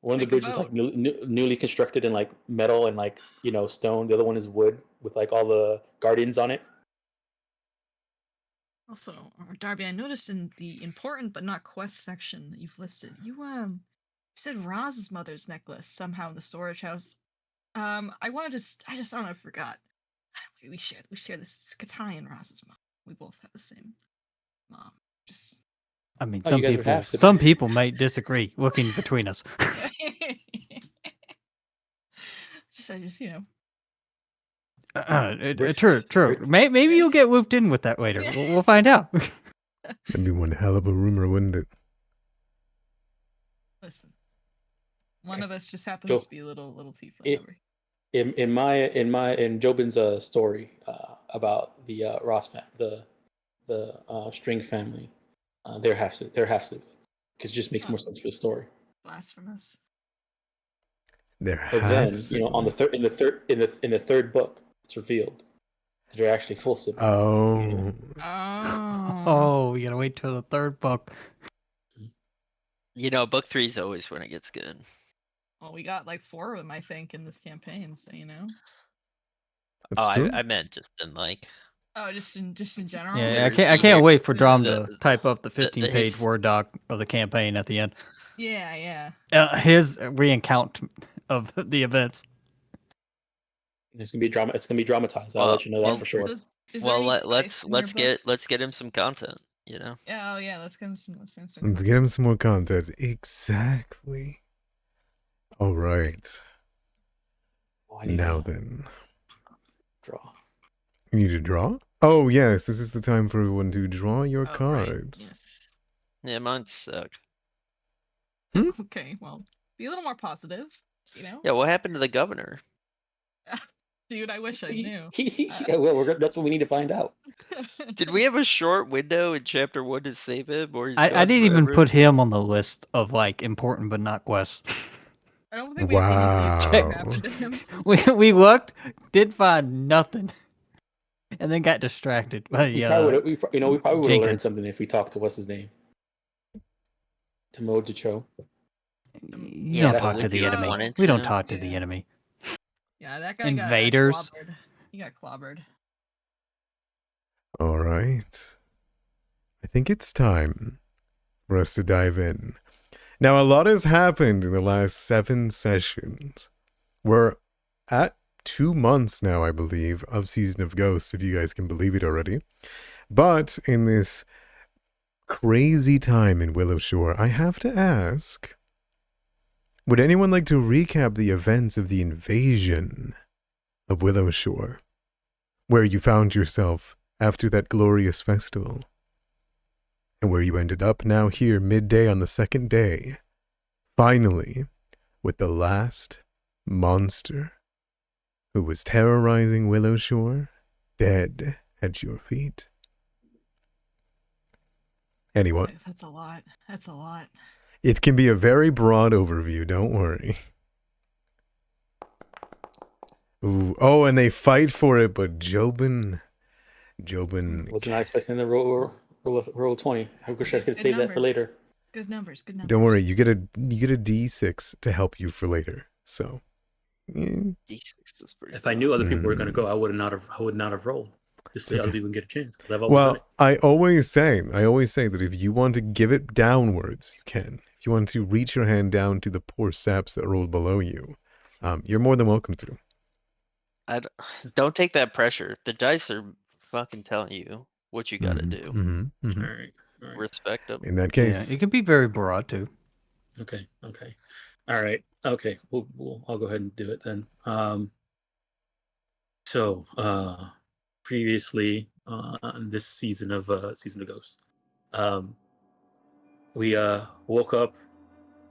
One of the Pick a bridges is like boat. newly constructed in like metal and like stone. The other one is wood with like all the guardians on it. Also, Darby, I noticed in the important but not quest section that you've listed, you said Roz's mother's necklace somehow in the storage house. I just don't know, I forgot. We share this. It's Katai and Roz's mom. We both have the same mom. Just I mean, Oh, you guys are half some siblings. people might disagree looking between us. True. Maybe you'll get looped in with that later. We'll find out. That'd be one hell of a rumor, wouldn't it? Listen, one of us just happens to be a little tiefling. In Jobin's story about the Ross family, the String family, they're half siblings because it just makes more sense for the story. Blasphemous. They're But then on the in the third book, it's revealed that they're actually full siblings. Oh, we gotta wait till the third book. Book 3 is always when it gets good. Well, we got like 4 of them, I think, in this campaign. So That's true. I meant just in like. Oh, just in general. Yeah, I can't wait for Drum to type up the 15-page Word doc of the campaign at the end. Yeah. His recount of the events. It's gonna be drama. It's gonna be dramatized. I'll let you know that for sure. Let's get him some content. Yeah. Oh yeah. Let's get him some. Let's get him some more content. Exactly. All right. Now then. Draw. You need to draw? Oh, yes. This is the time for everyone to draw your cards. Right. Yes. Yeah, mine suck. Okay, well, be a little more positive, Yeah, what happened to the governor? Dude, I wish I knew. That's what we need to find out. Did we have a short window in chapter 1 to save him? Or I didn't even put him on the list of like important but not quests. I don't think we have any after him. We looked, did find nothing, and then got distracted. We probably would have learned something if we talked to what's his name, Tamo Decho. You don't talk to the enemy. We don't talk to the enemy. Yeah, that guy Invaders. He got clobbered. All right. I think it's time for us to dive in. Now, a lot has happened in the last 7 sessions. We're at 2 months now, I believe, of Season of Ghosts, if you guys can believe it already. But in this crazy time in Willowshore, I have to ask, would anyone like to recap the events of the invasion of Willowshore, where you found yourself after that glorious festival? And where you ended up now here midday on the second day, finally, with the last monster who was terrorizing Willowshore, dead at your feet. Anyone? That's a lot. It can be a very broad overview, don't worry. Ooh, oh, and they fight for it, but Jobin... Was not expecting the roll 20. I wish I could save that for later. Good numbers. Don't worry, you get a D6 to help you for later. So, D6 is pretty. If I knew other people were going to go, I would not have rolled. This way, other people can get a chance because I've always done it. I always say that if you want to give it downwards, you can. If you want to reach your hand down to the poor saps that rolled below you, you're more than welcome to. Don't take that pressure. The dice are fucking telling you what you got to do. All right. Respect them. In that case, it can be very broad too. Okay. All right. Okay. I'll go ahead and do it then. Previously on this season of Ghosts, we woke up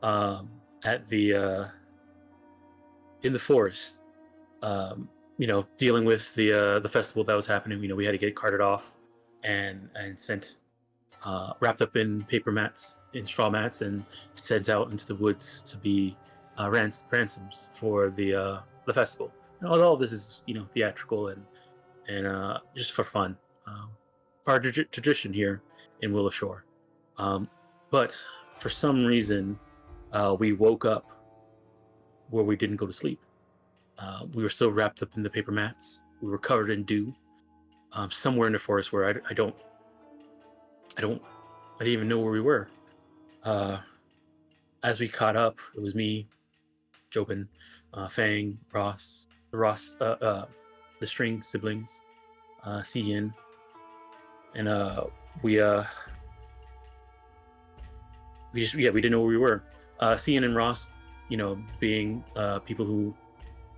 at the in the forest, dealing with the festival that was happening. We had to get carted off and sent wrapped up in straw mats and sent out into the woods to be ransoms for the festival. And all this is theatrical and just for fun, part of tradition here in Willowshore. But for some reason, we woke up where we didn't go to sleep. We were still wrapped up in the paper mats. We were covered in dew. Somewhere in the forest where I didn't even know where we were. As we caught up, it was me, Jobin, Fang, Ross, the string siblings, Cian, and we didn't know where we were. Cian and Ross, being people who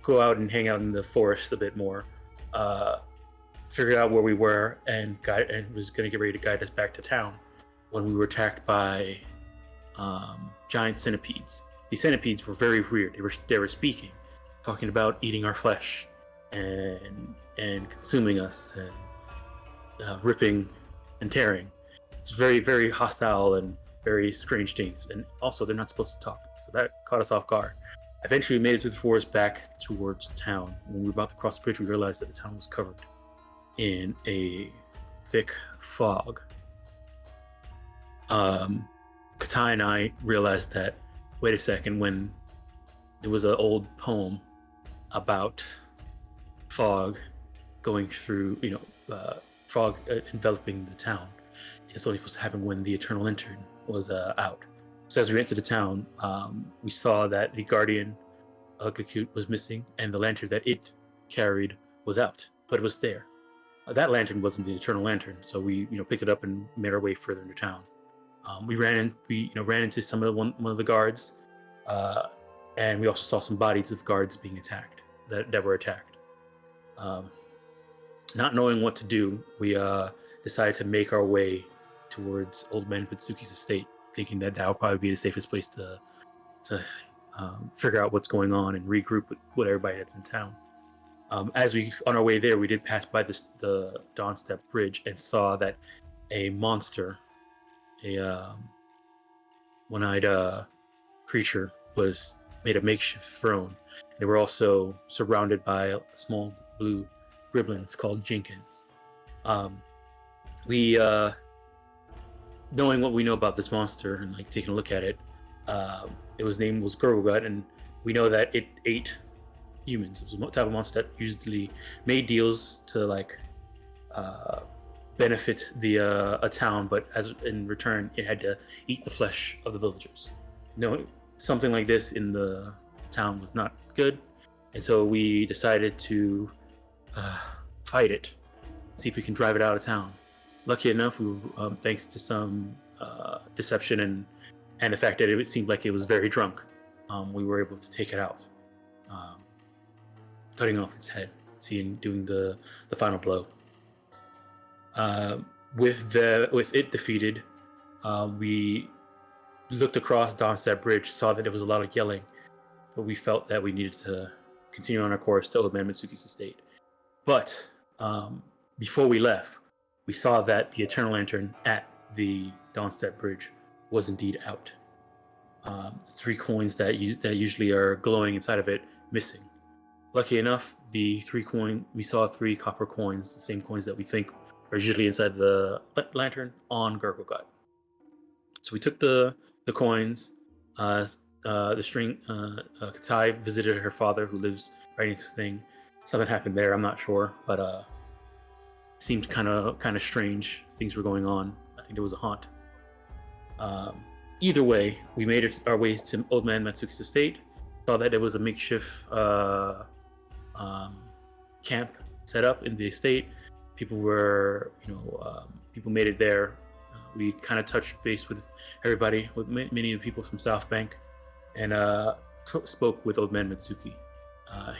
go out and hang out in the forest a bit more, figured out where we were and was going to get ready to guide us back to town when we were attacked by giant centipedes. These centipedes were very weird. They were speaking, talking about eating our flesh and consuming us and ripping and tearing. It's very, very hostile and very strange things. And also, they're not supposed to talk, so that caught us off guard. Eventually, we made it through the forest back towards town. When we were about to cross the bridge, we realized that the town was covered in a thick fog. Katai and I realized that, wait a second, when there was an old poem about fog going through, fog enveloping the town. It's only supposed to happen when the Eternal Lantern was out. So as we entered the town, we saw that the Guardian Ugly was missing, and the lantern that it carried was out, but it was there. That lantern wasn't the Eternal Lantern, so we picked it up and made our way further into town. We ran into some of one of the guards, and we also saw some bodies of guards being attacked that were attacked. Not knowing what to do, we decided to make our way towards Old Man Mitsuki's estate, thinking that would probably be the safest place to figure out what's going on and regroup with everybody that's in town. As we on our way there, we did pass by the Dawnstep Bridge and saw that a monster, a one-eyed creature, was made a makeshift throne. They were also surrounded by a small blue gremlins called Jenkins. We knowing what we know about this monster and taking a look at it, its name was Gurglegut, and we know that it ate humans. It was a type of monster that usually made deals to benefit a town, but as in return, it had to eat the flesh of the villagers. Something like this in the town was not good, and so we decided to fight it, see if we can drive it out of town. Lucky enough, we thanks to some deception and the fact that it seemed like it was very drunk, we were able to take it out, cutting off its head, doing the final blow. With it defeated, we looked across Dawnstep Bridge, saw that there was a lot of yelling, but we felt that we needed to continue on our course to Old Man Mitsuki's estate. But before we left, we saw that the Eternal Lantern at the Dawnstep Bridge was indeed out. 3 coins that usually are glowing inside of it missing. Lucky enough, we saw 3 copper coins, the same coins that we think are usually inside the lantern, on Gurglegut. So we took the coins. The string, Katai visited her father, who lives right next to the thing. Something happened there, I'm not sure, but it seemed kind of strange. Things were going on. I think there was a haunt. Either way, we made our way to Old Man Mitsuki's estate. Saw that there was a makeshift camp set up in the estate. People were, people made it there. We kind of touched base with everybody, with many of the people from South Bank, and spoke with Old Man Mitsuki.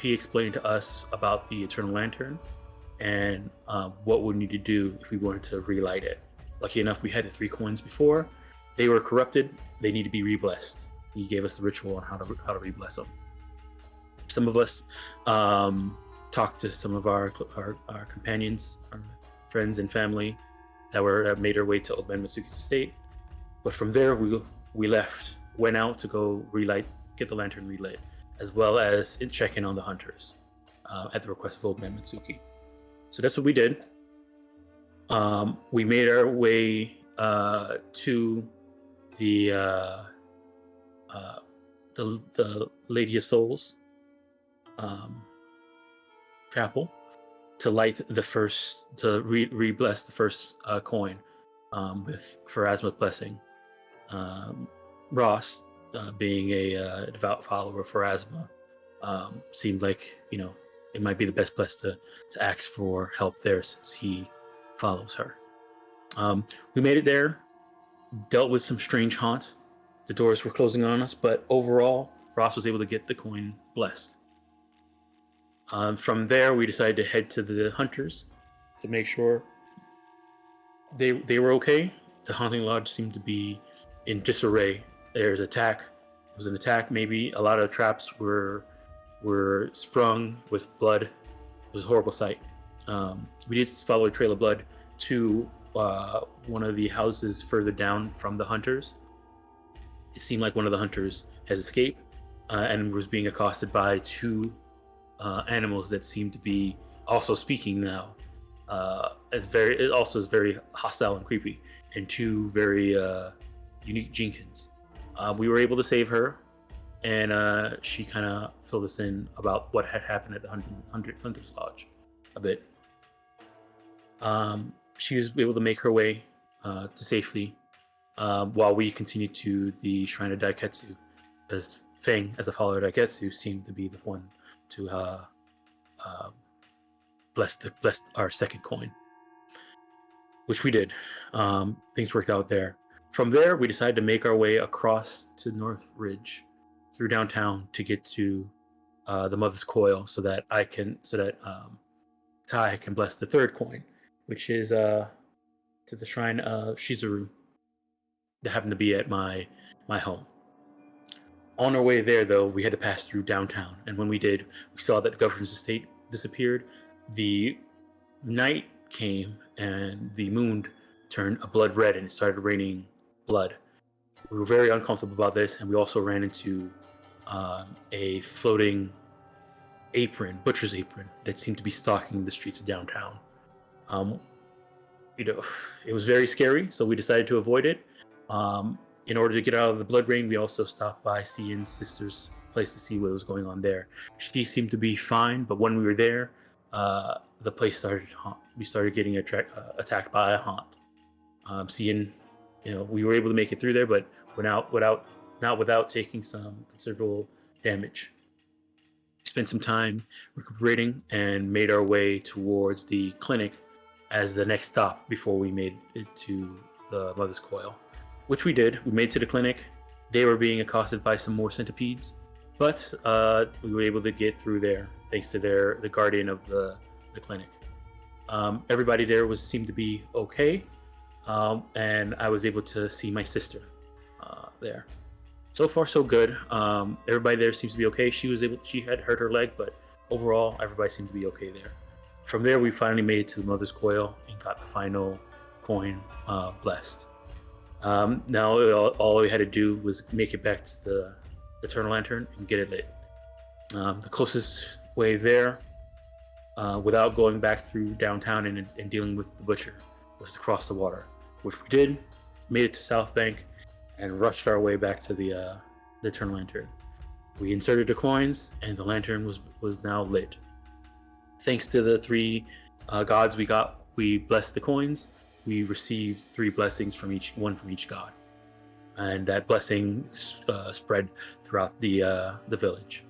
He explained to us about the Eternal Lantern and what we need to do if we wanted to relight it. Lucky enough, we had the 3 coins before. They were corrupted. They need to be re-blessed. He gave us the ritual on how to re-bless them. Some of us talked to some of our companions, our friends and family that made their way to Old Man Mitsuki's estate. But from there, we went out to go get the lantern relit, as well as check in on the hunters at the request of Old Man Mitsuki. So that's what we did. We made our way to the the Lady of Souls chapel to light the first re-bless the first coin with Pharasma's blessing. Ross, being a devout follower of Pharasma, seemed like it might be the best place to ask for help there since he follows her. We made it there, dealt with some strange haunt. The doors were closing on us, but overall, Ross was able to get the coin blessed. From there, we decided to head to the hunters to make sure they were okay. The hunting lodge seemed to be in disarray. There's attack. It was an attack. Maybe a lot of traps were sprung with blood. It was a horrible sight. We did follow a trail of blood to one of the houses further down from the hunters. It seemed like one of the hunters has escaped and was being accosted by two animals that seemed to be also speaking now. It also is very hostile and creepy, and two very unique Jenkins. We were able to save her, and she kind of filled us in about what had happened at the Hunter's Lodge a bit. She was able to make her way to safely while we continued to the Shrine of Daiketsu, because Feng, as a follower of Daiketsu, seemed to be the one to bless our second coin, which we did. Things worked out there. From there, we decided to make our way across to North Ridge through downtown to get to the Mother's Coil, so that Tai can bless the third coin, which is to the shrine of Shizuru that happened to be at my home. On our way there, though, we had to pass through downtown, and when we did, we saw that the governor's estate disappeared. The night came, and the moon turned a blood red, and it started raining blood. We were very uncomfortable about this, and we also ran into a floating apron, butcher's apron, that seemed to be stalking the streets of downtown. It was very scary, so we decided to avoid it. In order to get out of the blood rain, we also stopped by Cian's sister's place to see what was going on there. She seemed to be fine, but when we were there, the place started haunt. We started getting attacked by a haunt. Cian, we were able to make it through there, but not without taking some considerable damage. We spent some time recuperating and made our way towards the clinic as the next stop before we made it to the Mother's Coil, which we did. We made it to the clinic. They were being accosted by some more centipedes, but we were able to get through there thanks to the guardian of the clinic. Everybody there seemed to be okay, and I was able to see my sister there. So far, so good. Everybody there seems to be okay. She had hurt her leg, but overall, everybody seemed to be okay there. From there, we finally made it to the Mother's Coil and got the final coin blessed. Now, all we had to do was make it back to the Eternal Lantern and get it lit. The closest way there, without going back through downtown and dealing with the butcher, was to cross the water, which we did. Made it to South Bank and rushed our way back to the Eternal Lantern. We inserted the coins, and the lantern was now lit. Thanks to the three gods we got, we blessed the coins. We received 3 blessings from each god, and that blessing spread throughout the village.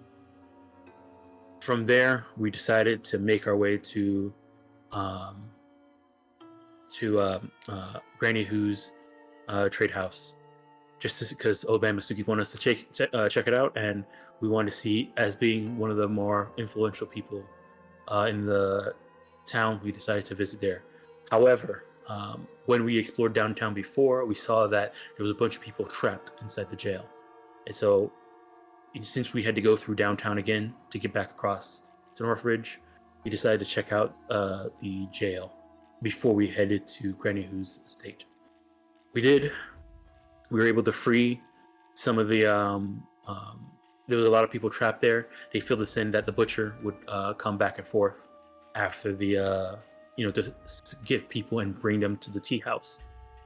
From there, we decided to make our way to Granny Who's trade house, just because Obama Masuki wanted us to check it out, and we wanted to see, as being one of the more influential people in the town, we decided to visit there. However, when we explored downtown before, we saw that there was a bunch of people trapped inside the jail. And so, since we had to go through downtown again to get back across to North Ridge, we decided to check out the jail before we headed to Granny Who's estate. We did. We were able to free some of the... there was a lot of people trapped there. They filled us in that the butcher would come back and forth after the... to give people and bring them to the tea house,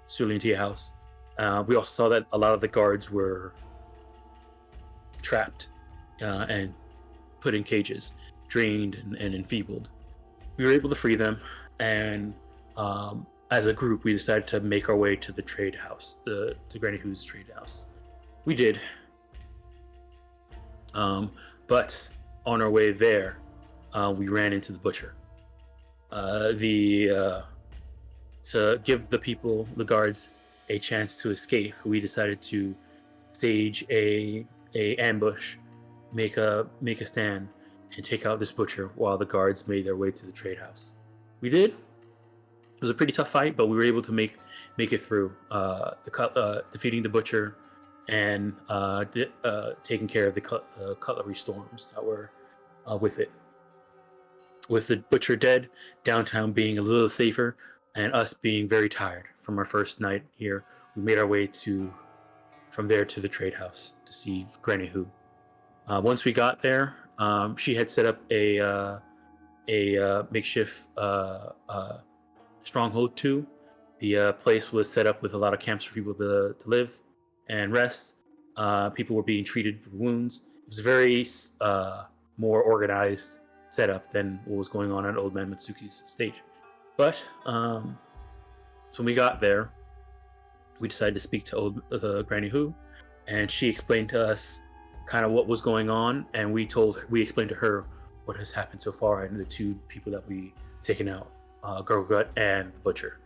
Cerulean tea house. We also saw that a lot of the guards were trapped and put in cages, drained and enfeebled. We were able to free them, and as a group, we decided to make our way to the trade house, to Granny Who's trade house. We did. But on our way there, we ran into the butcher. To give the guards, a chance to escape, we decided to stage a ambush, make a stand, and take out this butcher while the guards made their way to the trade house. We did. It was a pretty tough fight, but we were able to make it through, defeating the butcher and taking care of the cutlery storms that were with it. With the butcher dead, downtown being a little safer, and us being very tired from our first night here, we made our way from there to the trade house to see Granny Who. Once we got there, she had set up a makeshift stronghold too. The place was set up with a lot of camps for people to live and rest. People were being treated for wounds. It was a very more organized setup than what was going on at Old Man Mitsuki's estate. But so when we got there, we decided to speak to Granny Who, and she explained to us kind of what was going on, and we explained to her what has happened so far and the two people that we taken out, Gut and the butcher.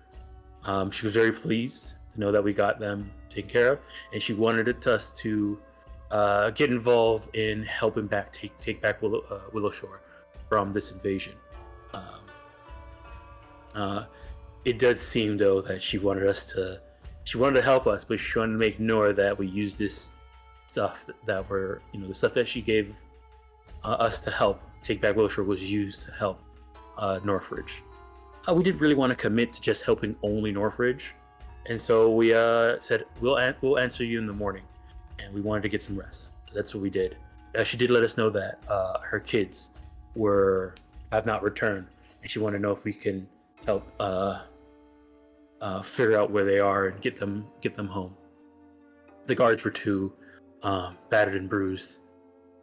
She was very pleased to know that we got them taken care of, and she wanted us to get involved in helping take back Willowshore from this invasion. It does seem though that she wanted to help us, but she wanted to make sure that we use this stuff that were, the stuff that she gave us to help take back Willowshore was used to help Northridge. We didn't really want to commit to just helping only Northridge, and so we said we'll answer you in the morning, and we wanted to get some rest. So that's what we did. She did let us know that her kids have not returned, and she wanted to know if we can help figure out where they are and get them home. The guards were too battered and bruised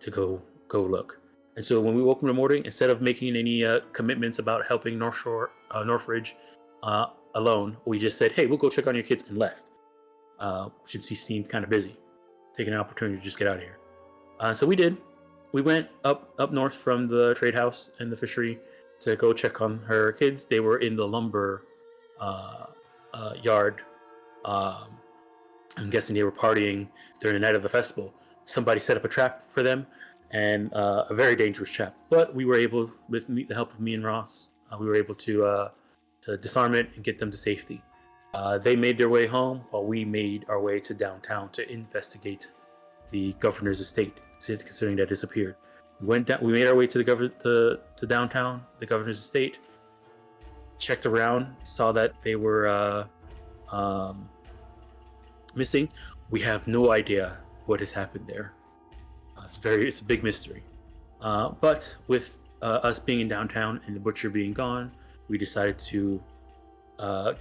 to go look. And so when we woke up in the morning, instead of making any commitments about helping Northridge alone, we just said, "Hey, we'll go check on your kids," and left. Since he seemed kind of busy, taking an opportunity to just get out of here. So we did. We went up north from the trade house and the fishery to go check on her kids. They were in the lumber yard. I'm guessing they were partying during the night of the festival. Somebody set up a trap for them, and a very dangerous trap. But we were able, with the help of me and Ross, we were able to disarm it and get them to safety. They made their way home while we made our way to downtown to investigate the governor's estate, considering that it disappeared. We made our way to downtown, the governor's estate, checked around, saw that they were missing. We have no idea what has happened there. It's a big mystery. But with us being in downtown and the butcher being gone, we decided to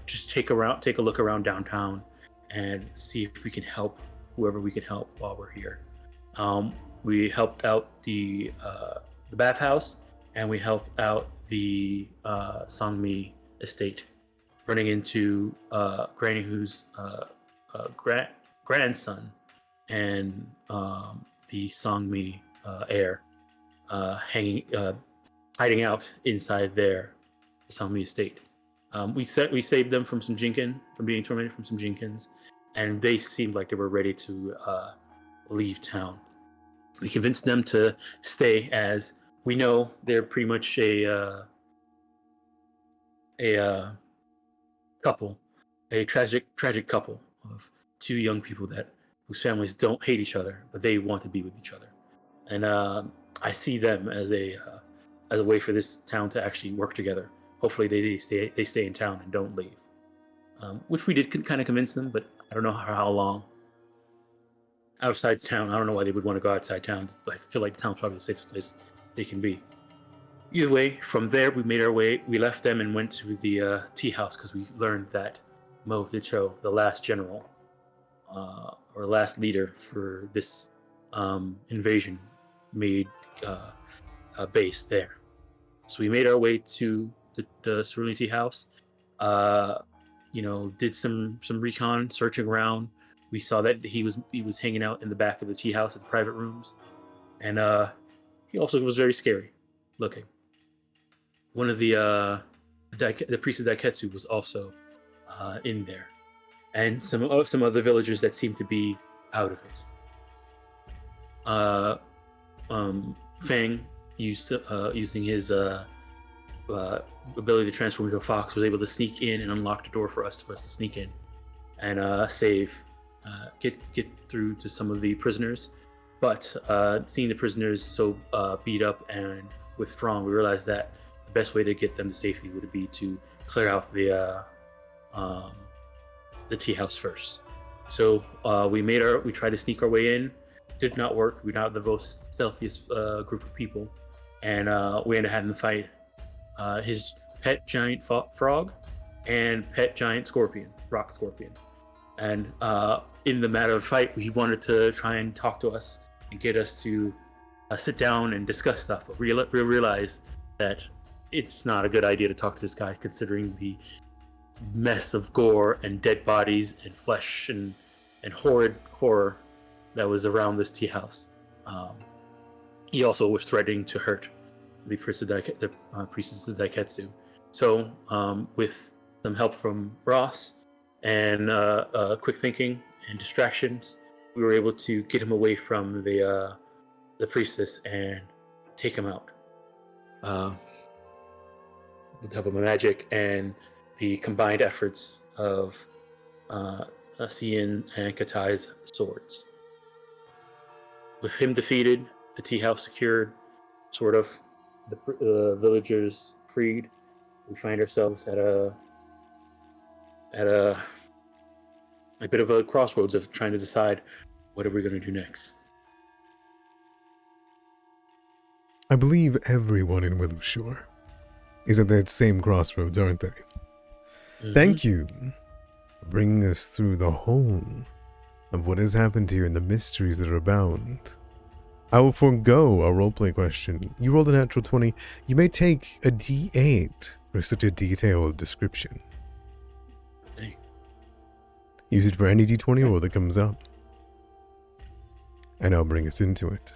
just take a look around downtown and see if we can help whoever we can help while we're here. We helped out the bathhouse, and we helped out the Songmi estate, running into Granny Who's grandson and the Songmi heir hiding out inside the Songmi estate. We saved them from being tormented from some Jinkins, and they seemed like they were ready to leave town. We convinced them to stay, as we know they're pretty much a couple, a tragic couple of two young people whose families don't hate each other, but they want to be with each other. And I see them as a way for this town to actually work together. Hopefully they stay in town and don't leave. Which we did kind of convince them, but I don't know how long. Outside town, I don't know why they would want to go outside town. I feel like the town's probably the safest place they can be. Either way, from there we made our way. We left them and went to the tea house because we learned that Mo Dicho, the last general or last leader for this invasion made a base there. So we made our way to the cerulean tea house. Did some recon, searching around. We saw that he was hanging out in the back of the tea house at the private rooms, and he also was very scary looking. One of the priest of Daiketsu was also in there, and some other villagers that seemed to be out of it. Fang using his ability to transform into a fox was able to sneak in and unlock the door for us to sneak in and get through to some of the prisoners. But seeing the prisoners so beat up and withdrawn, we realized that the best way to get them to safety would be to clear out the tea house first. So we tried to sneak our way in. Did not work. We're not the most stealthiest group of people, and we ended up having to fight his pet giant frog and pet giant rock scorpion. And in the matter of fight, he wanted to try and talk to us and get us to sit down and discuss stuff, but we realized that it's not a good idea to talk to this guy, considering the mess of gore and dead bodies and flesh and horrid horror that was around this tea house. He also was threatening to hurt the priestess of Daiketsu. So with some help from Ross and quick thinking and distractions, we were able to get him away from the priestess and take him out. With the help of my magic and the combined efforts of Cian and Katai's swords. With him defeated, the tea house secured, sort of, the villagers freed, we find ourselves at a bit of a crossroads of trying to decide what are we going to do next. I believe everyone in Willowshore is at that same crossroads, aren't they? Mm-hmm. Thank you for bringing us through the whole of what has happened here and the mysteries that are abound. I will forego a roleplay question. You rolled a natural 20. You may take a D8 for such a detailed description. Hey. Use it for any D20 roll that comes up. And I'll bring us into it.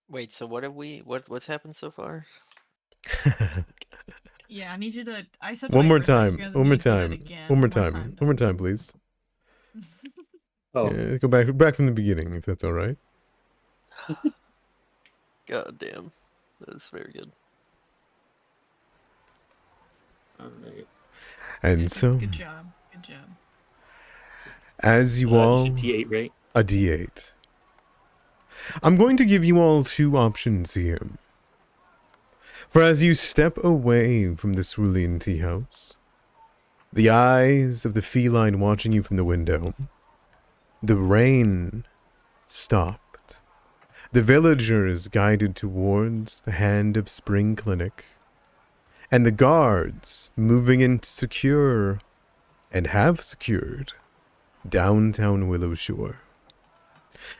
Wait, so what's happened so far? Yeah, I need you to. I said one more first, I time. forgot One more to do that time. again. One more time. One more time, please. Oh, Yeah, go back from the beginning, if that's all right. God damn, that's very good. And so, Good job. Good job. as you all, D8, right? a D8. I'm going to give you all two options here. For as you step away from the cerulean tea house, the eyes of the feline watching you from the window, the rain stopped. The villagers guided towards the Hand of Spring Clinic, and the guards moving in to secure, and have secured, downtown Willowshore.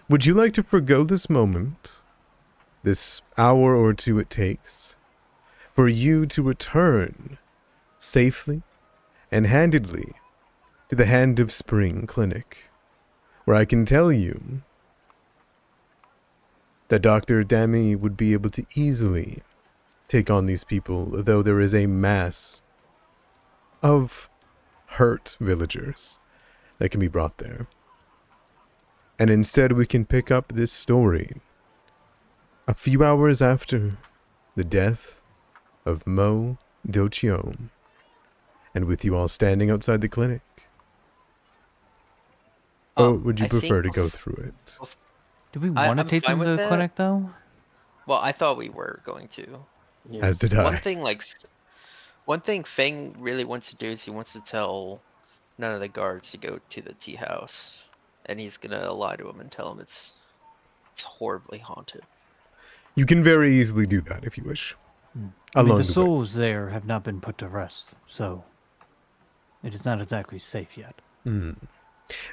Would you like to forgo this moment, this hour or two it takes, for you to return safely and handedly to the Hand of Spring Clinic, where I can tell you that Dr. Dami would be able to easily take on these people, though there is a mass of hurt villagers that can be brought there. And instead we can pick up this story a few hours after the death of Mo Dochio, and with you all standing outside the clinic. Or would you prefer to go through it? Do we want to take them to the clinic, though? Well, I thought we were going to. Yeah. As did I. One thing Fang really wants to do is he wants to tell none of the guards to go to the tea house, and he's gonna lie to him and tell him it's horribly haunted. You can very easily do that if you wish. I mean, Along the the way. souls there have not been put to rest, so it is not exactly safe yet.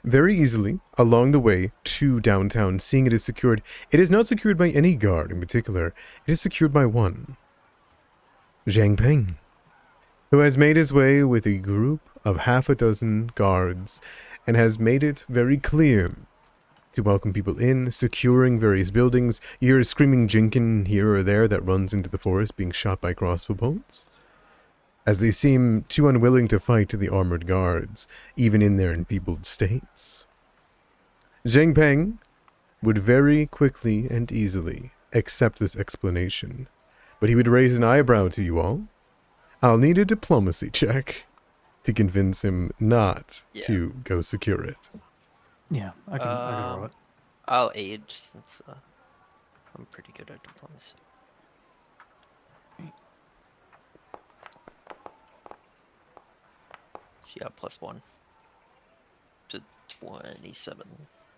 Very easily, along the way to downtown, seeing it is secured. It is not secured by any guard in particular. It is secured by one. Zhang Peng, who has made his way with a group of half a dozen guards and has made it very clear to welcome people in, securing various buildings. You hear a screaming Jinkin here or there that runs into the forest being shot by crossbow bolts, as they seem too unwilling to fight the armored guards, even in their enfeebled states. Zhang Peng would very quickly and easily accept this explanation, but he would raise an eyebrow to you all. I'll need a diplomacy check to convince him not to go secure it. Yeah, I can roll it. I'll aid since I'm pretty good at diplomacy. So yeah, +1 to 27.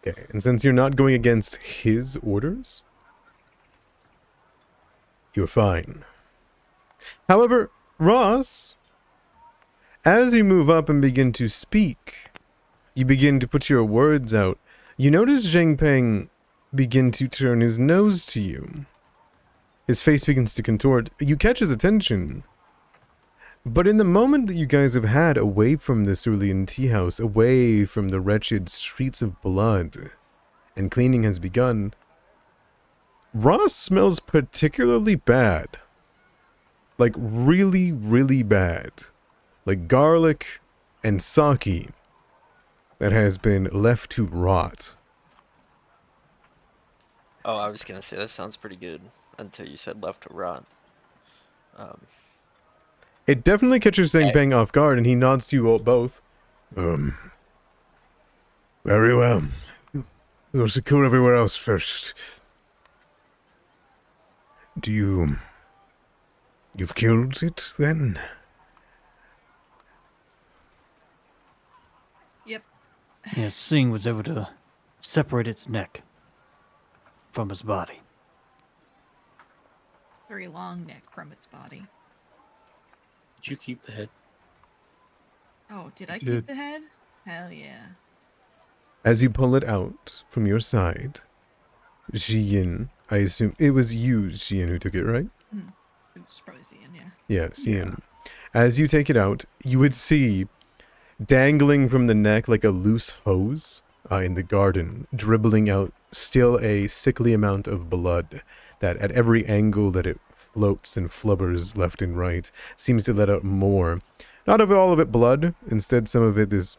Okay, and since you're not going against his orders, you're fine. However, Ross, as you move up and begin to speak, you begin to put your words out. You notice Zhang Peng begin to turn his nose to you. His face begins to contort. You catch his attention. But in the moment that you guys have had away from this Cerulean tea house, away from the wretched streets of blood, and cleaning has begun, Ross smells particularly bad. Like really, really bad. Like garlic and sake that has been left to rot. Oh, I was gonna say that sounds pretty good until you said left to rot. It definitely catches Zhang Peng off guard, and he nods to you all both. Very well. We'll secure everywhere else first. You've killed it, then? Yep. Yes, Singh was able to separate its neck from its body. Very long neck from its body. Did you keep the head? Oh, did I keep the head? Hell yeah. As you pull it out from your side, Xian, I assume it was you, Xian, who took it, right? It was probably Ian, yeah. Yeah, Xian. As you take it out, you would see dangling from the neck like a loose hose in the garden, dribbling out still a sickly amount of blood that at every angle that it floats and flubbers left and right seems to let out more. Not of all of it blood, instead some of it is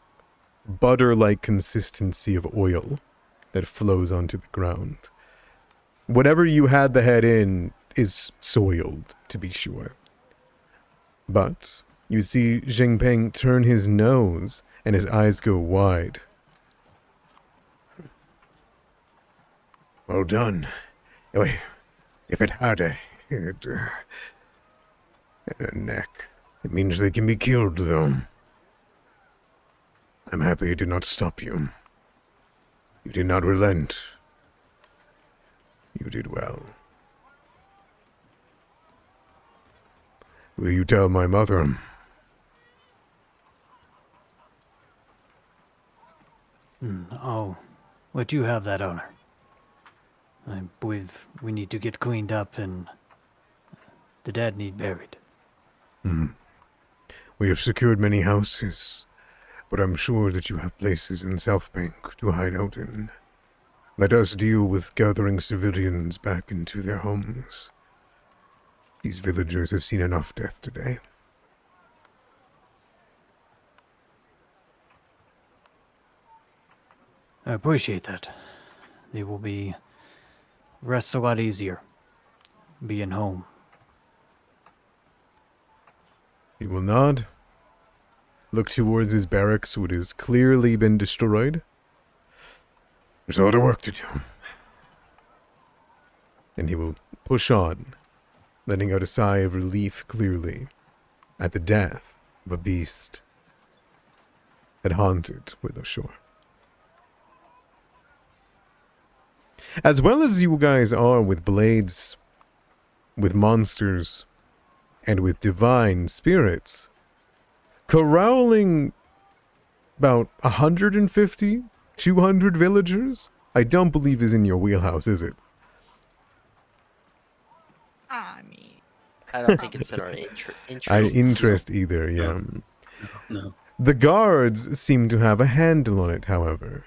butter-like consistency of oil that flows onto the ground. Whatever you had the head in is soiled, to be sure. But you see Zhang Peng turn his nose and his eyes go wide. Well done. Anyway, if it had a head and a neck, it means they can be killed, though. I'm happy I did not stop you. You did not relent. You did well. Will you tell my mother? I'll let you have that honor. I believe we need to get cleaned up and the dad need buried. We have secured many houses, but I'm sure that you have places in South Bank to hide out in. Let us deal with gathering civilians back into their homes. These villagers have seen enough death today. I appreciate that. They will be rest a lot easier being home. He will nod, look towards his barracks, which has clearly been destroyed. There's a lot of work to do. And he will push on, letting out a sigh of relief clearly at the death of a beast. that haunted Willowshore. As well as you guys are with blades, with monsters, and with divine spirits, corralling about 150, 200 villagers, I don't believe is in your wheelhouse, is it? I mean, I don't think it's in our interest. Interest either, yeah. No. The guards seem to have a handle on it, however.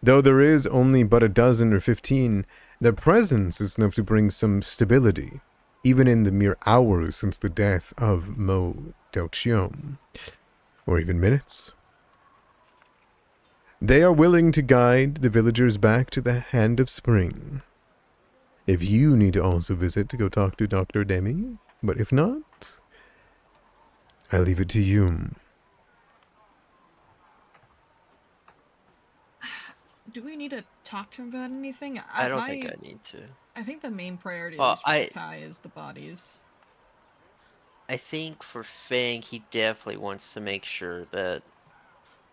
Though there is only but a dozen or 15, their presence is enough to bring some stability, even in the mere hours since the death of Mo Delchion, or even minutes. They are willing to guide the villagers back to the Hand of Spring. If you need to also visit to go talk to Dr. Demi, but if not, I leave it to you. do we need to talk to him about anything? I don't think I need to. I think the main priority Well, is for the tie is the bodies. I think for Fang, he definitely wants to make sure that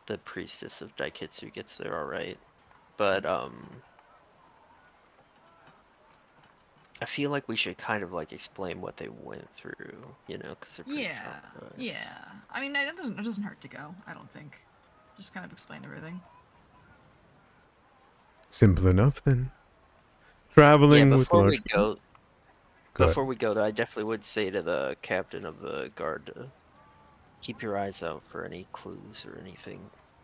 the priestess of Daiketsu gets there alright. But, I feel like we should kind of, like, explain what they went through, you know, because they're pretty traumatized. Yeah. I mean, it doesn't hurt to go, I don't think. Just kind of explain everything. Simple enough, then. Traveling with before large... before we go, though, I definitely would say to the captain of the guard to keep your eyes out for any clues or anything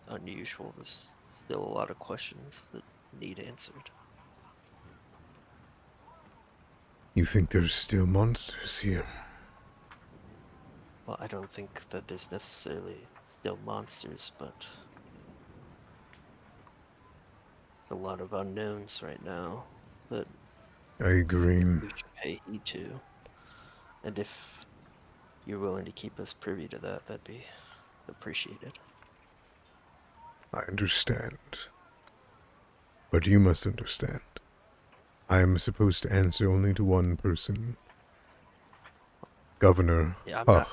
unusual. There's still a lot of questions that need answered. You think there's still monsters here? Well, I don't think that there's necessarily still monsters, but there's a lot of unknowns right now that I agree. we should pay heed to. And if you're willing to keep us privy to that, that'd be appreciated. I understand. But you must understand. I am supposed to answer only to one person. Governor Huch.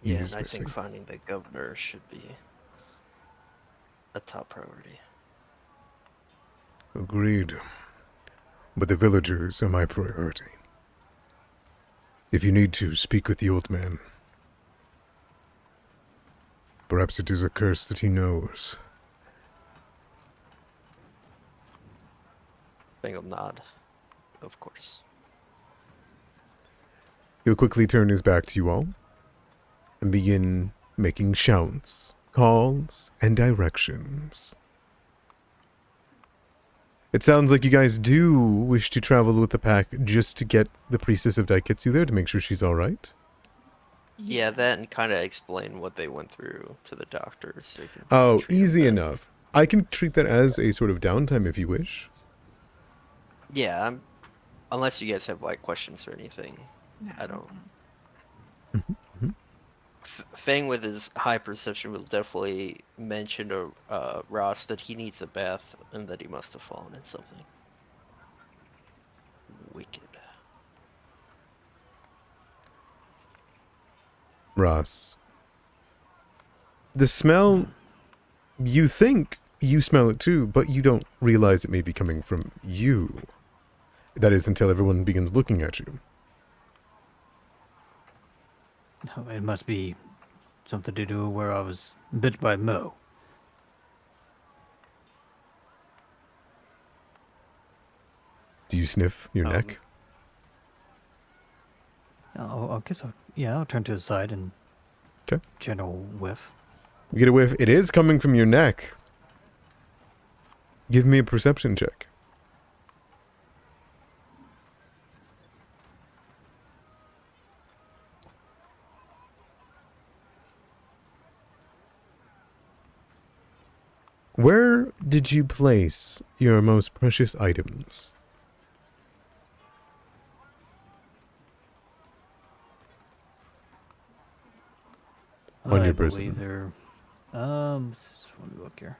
Yeah, and I think finding the governor should be a top priority. Agreed. But the villagers are my priority. If you need to, speak with the old man. Perhaps it is a curse that he knows. Bingham nod, of course. He'll quickly turn his back to you all and begin making shouts, calls, and directions. It sounds like you guys do wish to travel with the pack just to get the priestess of Daiketsu there to make sure she's alright. Yeah, that and kind of explain what they went through to the doctor. So you can Oh, treat easy them. enough. I can treat that as a sort of downtime if you wish. Yeah, unless you guys have like questions or anything. No. I don't. Fang with his high perception will definitely mention to Ross that he needs a bath and that he must have fallen in something wicked. Ross. The smell, you think you smell it too, but you don't realize it may be coming from you. That is until everyone begins looking at you. Oh, it must be something to do where I was bit by Mo. Do you sniff your neck? I guess I'll turn to the side and general whiff. You get a whiff. It is coming from your neck. Give me a perception check. Where did you place your most precious items? On your person. I believe they're, let me look here.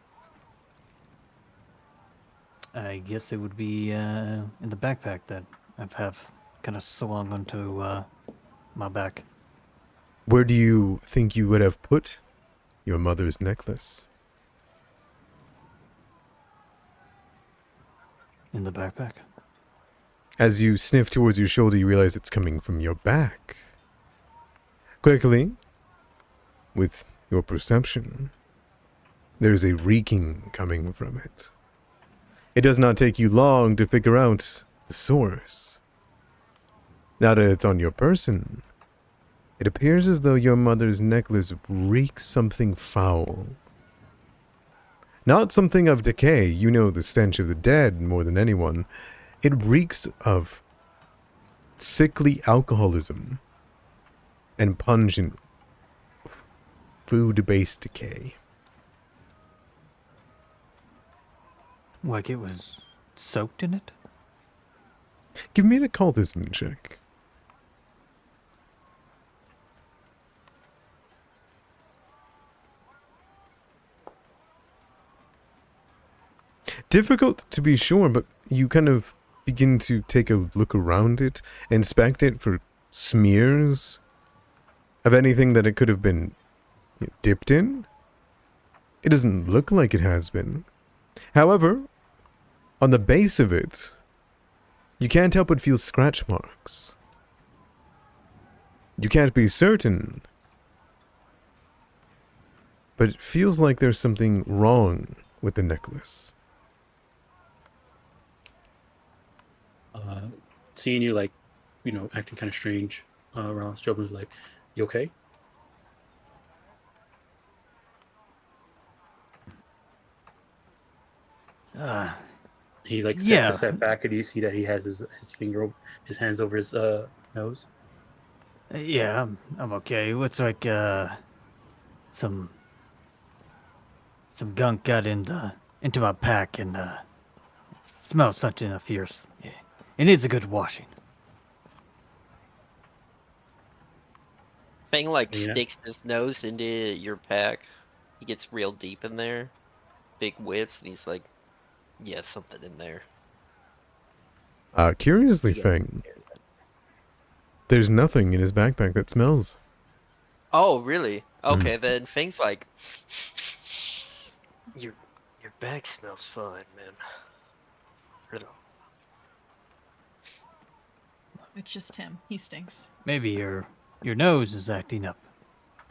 I guess it would be in the backpack that I have kind of slung onto my back. Where do you think you would have put your mother's necklace? In the backpack. As you sniff towards your shoulder, you realize it's coming from your back. Quickly, with your perception, there's a reeking coming from it. It does not take you long to figure out the source. Now that it's on your person, it appears as though your mother's necklace reeks something foul. Not something of decay, you know the stench of the dead more than anyone. It reeks of sickly alcoholism and pungent food-based decay. Like it was soaked in it? Give me an occultism check. Difficult to be sure, but you kind of begin to take a look around it, inspect it for smears of anything that it could have been dipped in. It doesn't look like it has been. However, on the base of it, you can't help but feel scratch marks. You can't be certain, but it feels like there's something wrong with the necklace. Seeing you like, acting kind of strange, Ross, Jobin's like, "You okay?" He like steps Yeah. a step back, and you see that he has his his hands over his nose. Yeah, I'm okay. Looks like some gunk got into my pack and it smells something fierce. Yeah. It needs a good washing. Fang like Yeah. sticks his nose into your pack. He gets real deep in there, big whiffs, and he's like, "Yeah, something in there." Curiously, You get Fang, scared. there's nothing in his backpack that smells. Oh, really? Okay, then Fang's like, your bag smells fine, man. Riddle. It's just him. He stinks. Maybe your nose is acting up.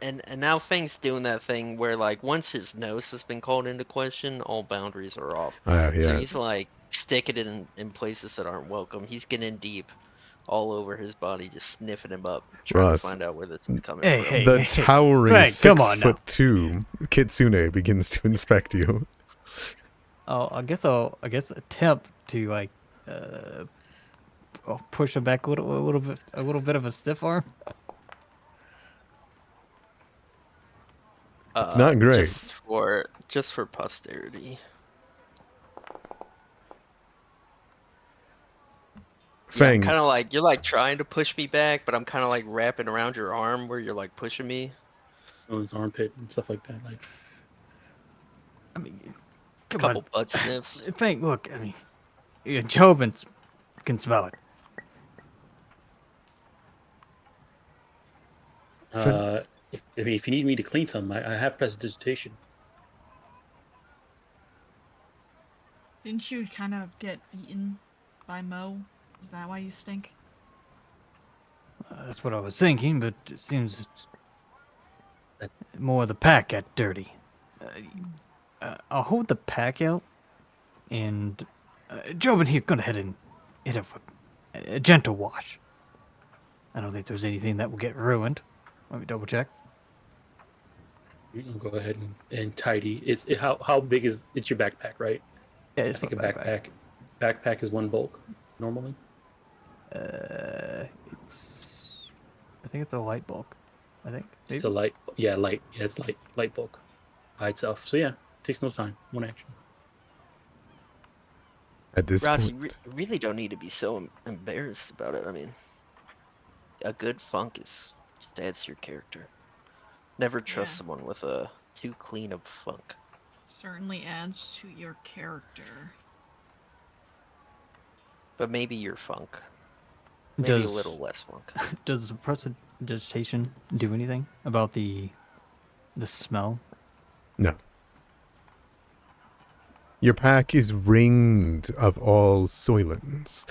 And now Fang's doing that thing where like once his nose has been called into question, all boundaries are off. So Yeah. he's like sticking it in places that aren't welcome. He's getting deep all over his body, just sniffing him up, trying Ross, to find out where this is coming Hey, from. hey. The towering Frank, come on now. 6'2" Kitsune begins to inspect you. I guess I'll attempt to like I'll push him back a little bit of a stiff arm. It's not great. Just for posterity. Fang, Yeah, kind of like you're like trying to push me back, but I'm kind of like wrapping around your arm where you're like pushing me. On his armpit and stuff like that. Like, I mean, come Couple on. butt sniffs. Frank, look, I mean, Jobin can smell it. if you need me to clean some, I have prestidigitation. Didn't you kind of get eaten by Mo? Is that why you stink? That's what I was thinking, but it seems more of the pack got dirty. I'll hold the pack out, and Jobin here, go ahead and hit it for a gentle wash. I don't think there's anything that will get ruined. Let me double check. You can go ahead and tidy. How big is it's your backpack, right? Yeah, I it's think a my backpack. backpack is one bulk normally. I think it's a light bulk. I think. Maybe? It's a light. Yeah, light. Yeah, it's light bulk by itself. So yeah, takes no time. One action. at this Ross, point, you really don't need to be so embarrassed about it. I mean, a good funk just adds to your character. Never trust Yeah. someone with a too clean of funk. Certainly adds to your character. But maybe your funk. Maybe a little less monk. Does the prestidigitation do anything about the smell? No. Your pack is ringed of all soylents.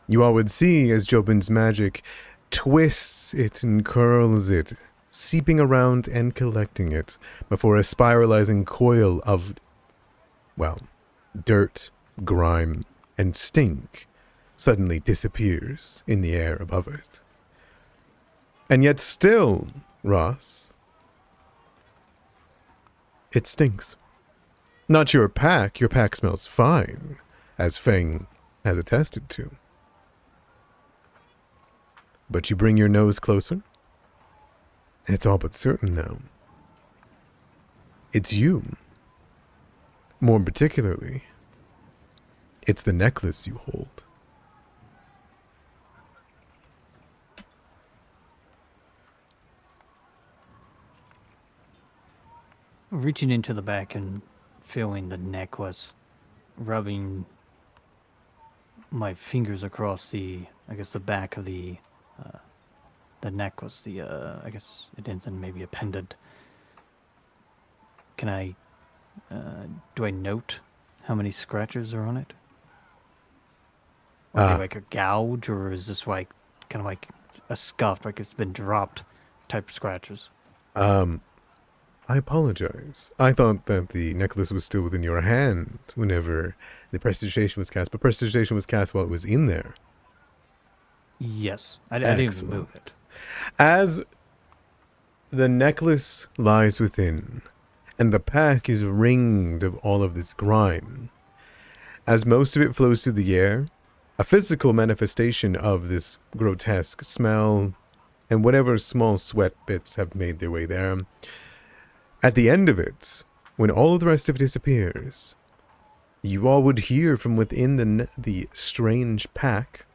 You all would see as Jobin's magic twists it and curls it, seeping around and collecting it before a spiralizing coil of, well, dirt, grime, and stink suddenly disappears in the air above it. And yet still, Ross, it stinks. Not your pack smells fine, as Feng has attested to. But you bring your nose closer, and it's all but certain now. It's you. More particularly, it's the necklace you hold. Reaching into the back and feeling the necklace, rubbing my fingers across the back of the necklace. I guess it ends in maybe a pendant. Can I, do I note how many scratches are on it? Are they like a gouge, or is this like, kind of like a scuff, like it's been dropped type of scratches? I apologize. I thought that the necklace was still within your hand whenever the prestidigitation was cast, but prestidigitation was cast while it was in there. Yes, I didn't Excellent. move it. As the necklace lies within, and the pack is ringed of all of this grime, as most of it flows through the air, a physical manifestation of this grotesque smell and whatever small sweat bits have made their way there. At the end of it, when all of the rest of it disappears, you all would hear from within the strange pack,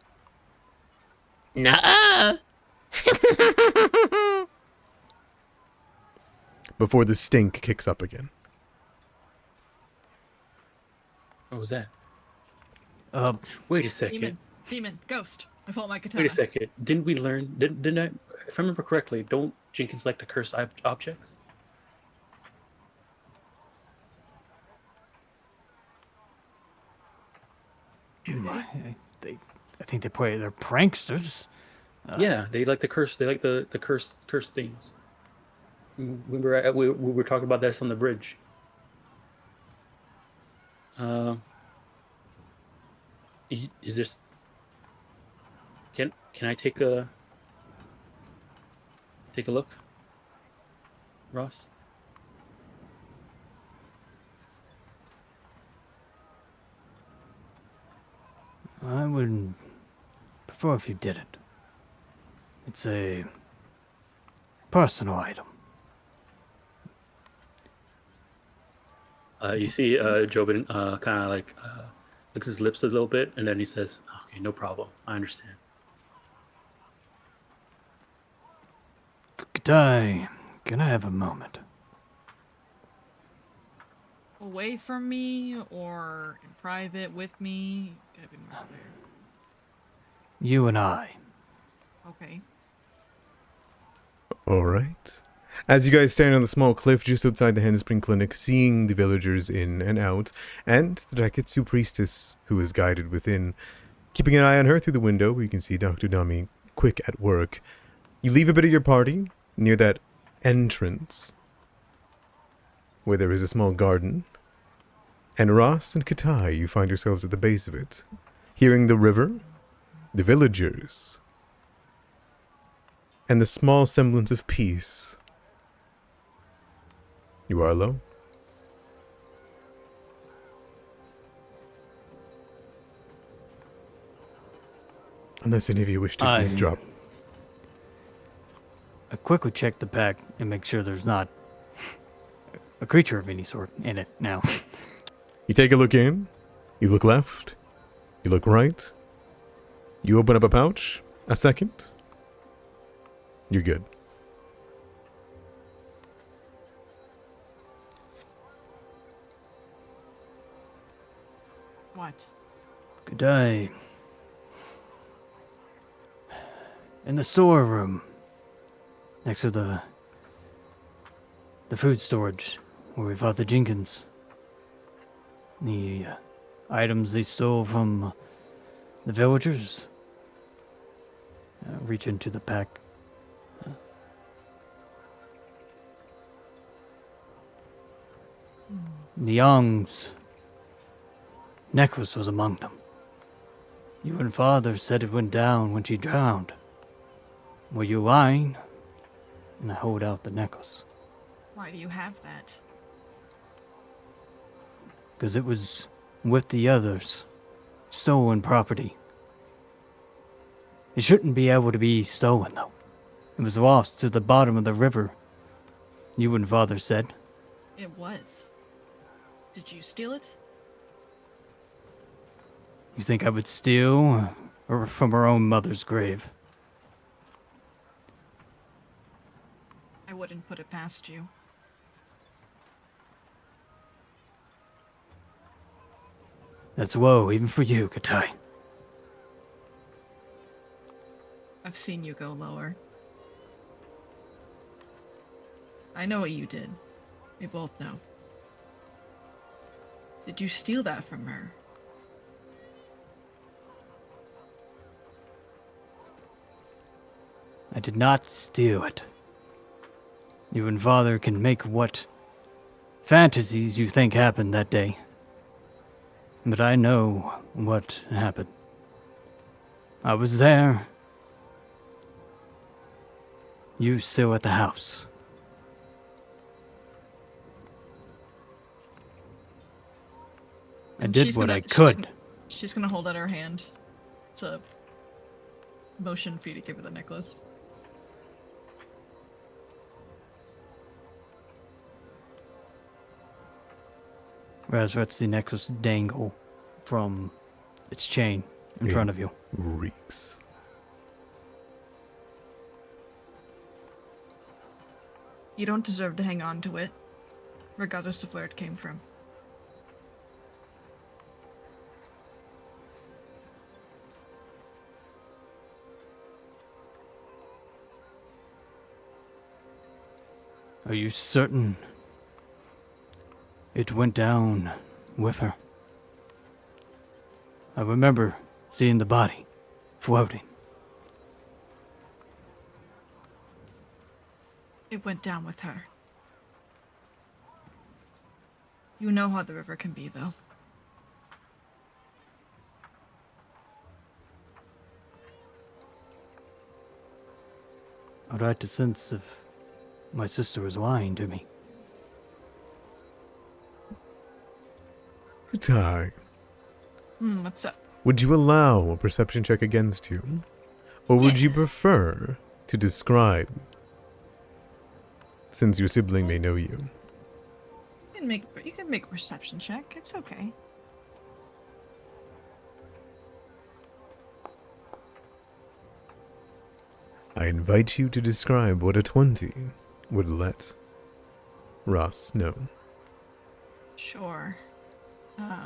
"Nuh-uh!" before the stink kicks up again. What was that? Uh, Wait a second. Demon, ghost. I fought my katana. Wait a second. Didn't we learn? Didn't I? If I remember correctly, don't Jenkins like to curse objects? I think they play. They're pranksters. Yeah, they like to curse. They like to curse things. We were talking about this on the bridge. Is this? Can I take a look, Ross? I would prefer if you didn't. It's a personal item. You see, Jobin kind of like licks his lips a little bit, and then he says, "Okay, no problem. I understand." Can I have a moment? Away from me or in private with me? Gotta be more clear. You and I. Okay. All right. As you guys stand on the small cliff just outside the Handspring Clinic, seeing the villagers in and out, and the Daiketsu priestess who is guided within, keeping an eye on her through the window, where you can see Dr. Dami quick at work, you leave a bit of your party near that entrance, where there is a small garden, and Ross and Katai, you find yourselves at the base of it, hearing the river, the villagers, and the small semblance of peace. You are alone. Unless any of you wish to please drop. I quickly check the pack and make sure there's not a creature of any sort in it now. You take a look in, you look left, you look right, you open up a pouch, a second, you're good. What? Good day. in the storeroom, next to the food storage where we fought the Jenkins. The items they stole from the villagers. Reach into the pack. Niang's necklace was among them. You and Father said it went down when she drowned. Were you lying? And I hold out the necklace. Why do you have that? Because it was with the others. Stolen property. It shouldn't be able to be stolen, though. It was lost to the bottom of the river. You and Father said. It was. Did you steal it? You think I would steal or from her own mother's grave? I wouldn't put it past you. That's low, even for you, Katai. I've seen you go lower. I know what you did. We both know. Did you steal that from her? I did not steal it. You and Father can make what fantasies you think happened that day. But I know what happened. I was there. You still at the house. I And did she's what gonna- I could. She's gonna hold out her hand to motion for you to give her the necklace. Raz lets the necklace dangle from its chain in front of you. Reeks. You don't deserve to hang on to it, regardless of where it came from. Are you certain it went down with her? I remember seeing the body floating. It went down with her. You know how the river can be, though. I'd like to sense if my sister was lying to me. Katai, What's up? would you allow a perception check against you? Or would you prefer to describe, since your sibling may know you? You can make a perception check. It's okay. I invite you to describe what a 20 would let Ross know. Sure.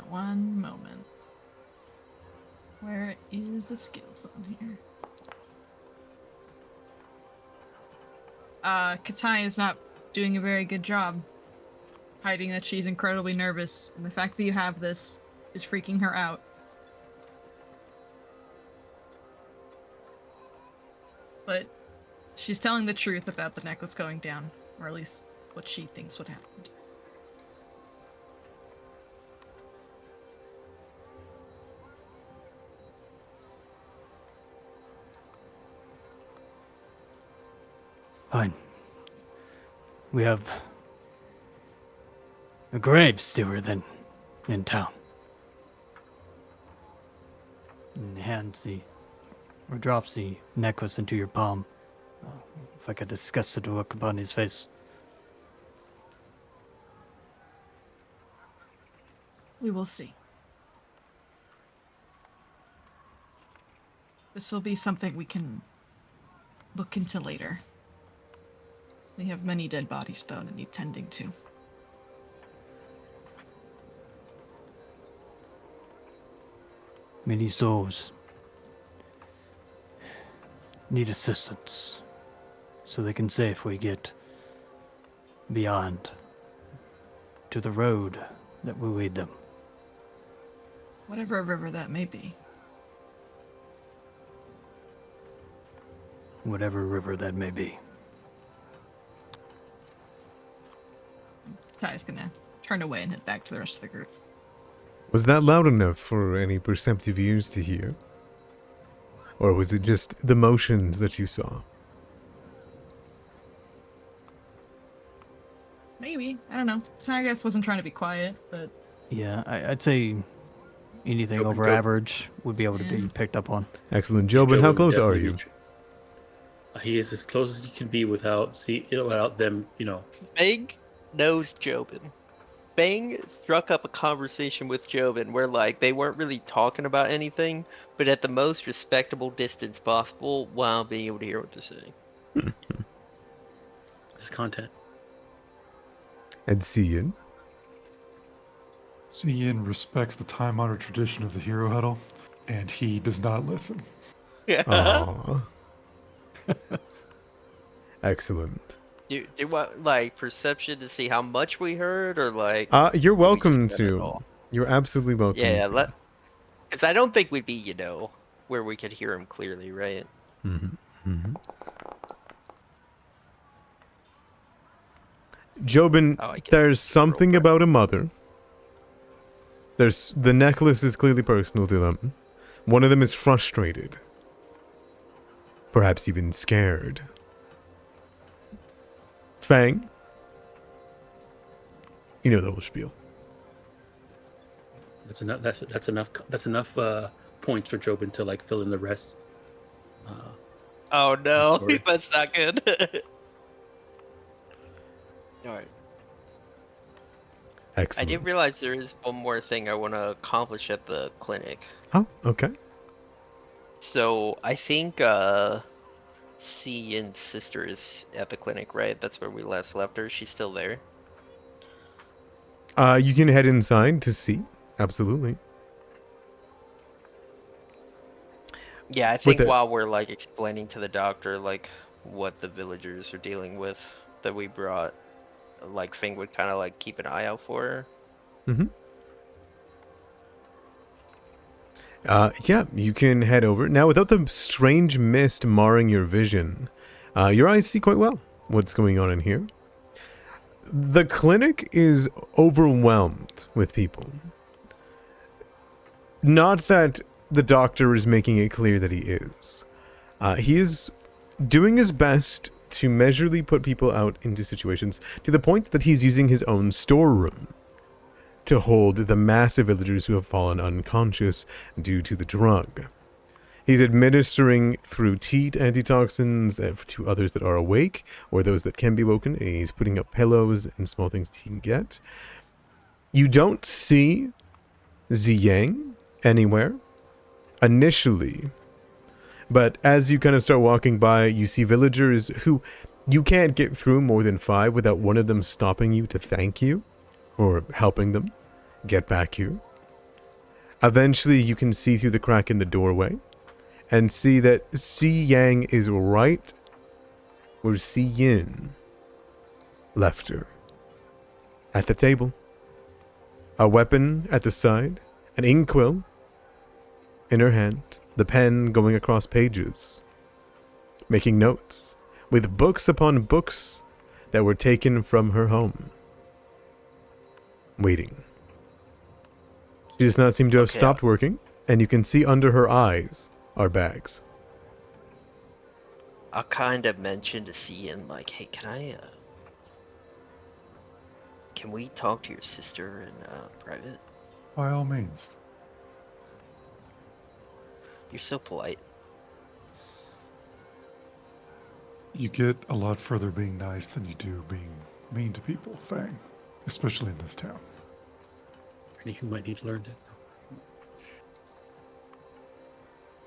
One moment. Where is the skills on here? Katai is not doing a very good job hiding that she's incredibly nervous, and the fact that you have this is freaking her out. But she's telling the truth about the necklace going down, or at least what she thinks would happen. Fine. We have a grave steward then in town. And hands the, or drops the necklace into your palm. If I could disgusted look upon his face. We will see. This will be something we can look into later. We have many dead bodies, though, that need tending to. Many souls need assistance so they can safely get beyond to the road that will lead them. Whatever river that may be. Whatever river that may be. Ty's gonna turn away and head back to the rest of the group. Was that loud enough for any perceptive ears to hear? Or was it just the motions that you saw? Maybe. I don't know. So I guess wasn't trying to be quiet, but Yeah, I'd say anything Jobin, over Job- average would be able to be Yeah. picked up on. Excellent. Jobin, how would close are definitely you? He is as close as he can be without them, Fang knows Jobin. Fang struck up a conversation with Jobin where like they weren't really talking about anything, but at the most respectable distance possible while being able to hear what they're saying. his content. And Cian? Cian respects the time-honored tradition of the hero huddle, and he does not listen. Yeah. Aww. Excellent. Do you want like perception to see how much we heard, or like? You're welcome just get it to. all? You're absolutely welcome Yeah, to. because I don't think we'd be, where we could hear him clearly, right? Jobin, Oh, I get it. there's something about a mother. The necklace is clearly personal to them. One of them is frustrated. Perhaps even scared. Fang? You know the whole spiel. That's enough. That's enough. That's enough points for Jobin to like fill in the rest. Oh no, story. that's not good. All right. I Excellent. didn't realize there is one more thing I want to accomplish at the clinic. Oh, okay. So I think Cian's sister is at the clinic, right? That's where we last left her. She's still there. You can head inside to see. Absolutely. Yeah, I think the- while we're like explaining to the doctor like what the villagers are dealing with that we brought, like Fang would kind of like keep an eye out for her. Yeah, you can head over. Now, without the strange mist marring your vision, your eyes see quite well what's going on in here. The clinic is overwhelmed with people. Not that the doctor is making it clear that he is. He is doing his best to measurably put people out into situations to the point that he's using his own storeroom to hold the massive villagers who have fallen unconscious due to the drug. He's administering through teat antitoxins to others that are awake or those that can be woken. He's putting up pillows and small things that he can get. You don't see Ziyang anywhere initially, but as you kind of start walking by, you see villagers who you can't get through more than 5 without one of them stopping you to thank you for helping them get back here. Eventually, you can see through the crack in the doorway and see that Ziyang is right where Cian left her. At the table. A weapon at the side, an inkwell in her hand, the pen going across pages, making notes, with books upon books that were taken from her home. Waiting. She does not seem to have Okay. stopped working, and you can see under her eyes are bags. I'll kind of mention to Cian like, hey, can we talk to your sister in private? By all means. You're so polite. You get a lot further being nice than you do being mean to people, Fang. Especially in this town. Any who might need to learn it.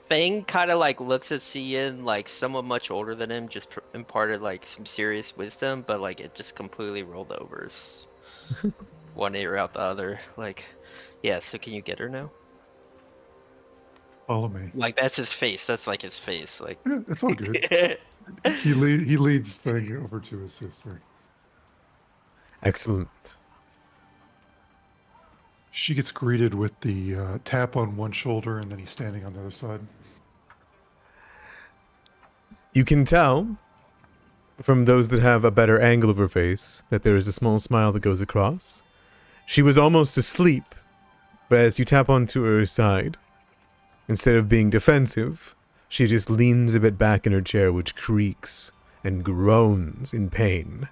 Fang kind of like looks at Cian like someone much older than him just imparted like some serious wisdom, but like it just completely rolled over. It's one ear out the other. Like, yeah, so can you get her now? Follow me. Like that's his face. That's like his face. Like Yeah, it's all good. He leads Fang over to his sister. Excellent. She gets greeted with the tap on one shoulder, and then he's standing on the other side. You can tell from those that have a better angle of her face that there is a small smile that goes across. She was almost asleep, but as you tap onto her side, instead of being defensive, she just leans a bit back in her chair, which creaks and groans in pain.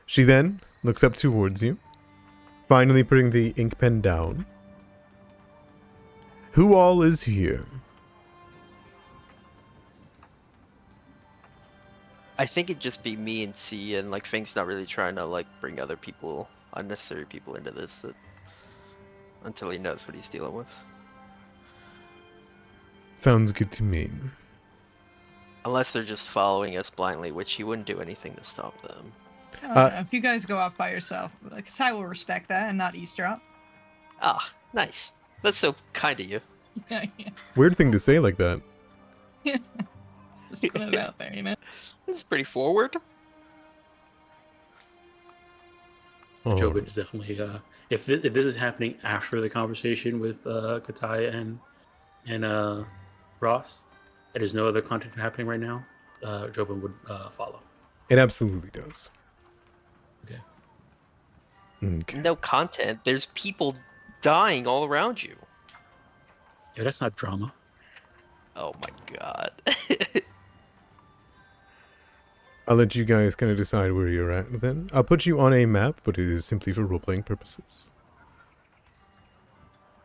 She then looks up towards you, finally putting the ink pen down. Who all is here? I think it'd just be me and C, and like Fang's not really trying to like bring other people, unnecessary people into this until he knows what he's dealing with. Sounds good to me. Unless they're just following us blindly, which he wouldn't do anything to stop them. If you guys go off by yourself, like I will respect that and not eavesdrop. Ah, nice. That's so kind of you. Yeah. Weird thing to say like that. Just put it out there, you know. This is pretty forward. Oh, Jobin is definitely if this is happening after the conversation with Katai and Ross, there's no other content happening right now, Jobin would follow. it absolutely does. Okay. Okay. No content. There's people dying all around you. Yeah, that's not drama. Oh my god. I'll let you guys kind of decide where you're at then. I'll put you on a map, but it is simply for role-playing purposes.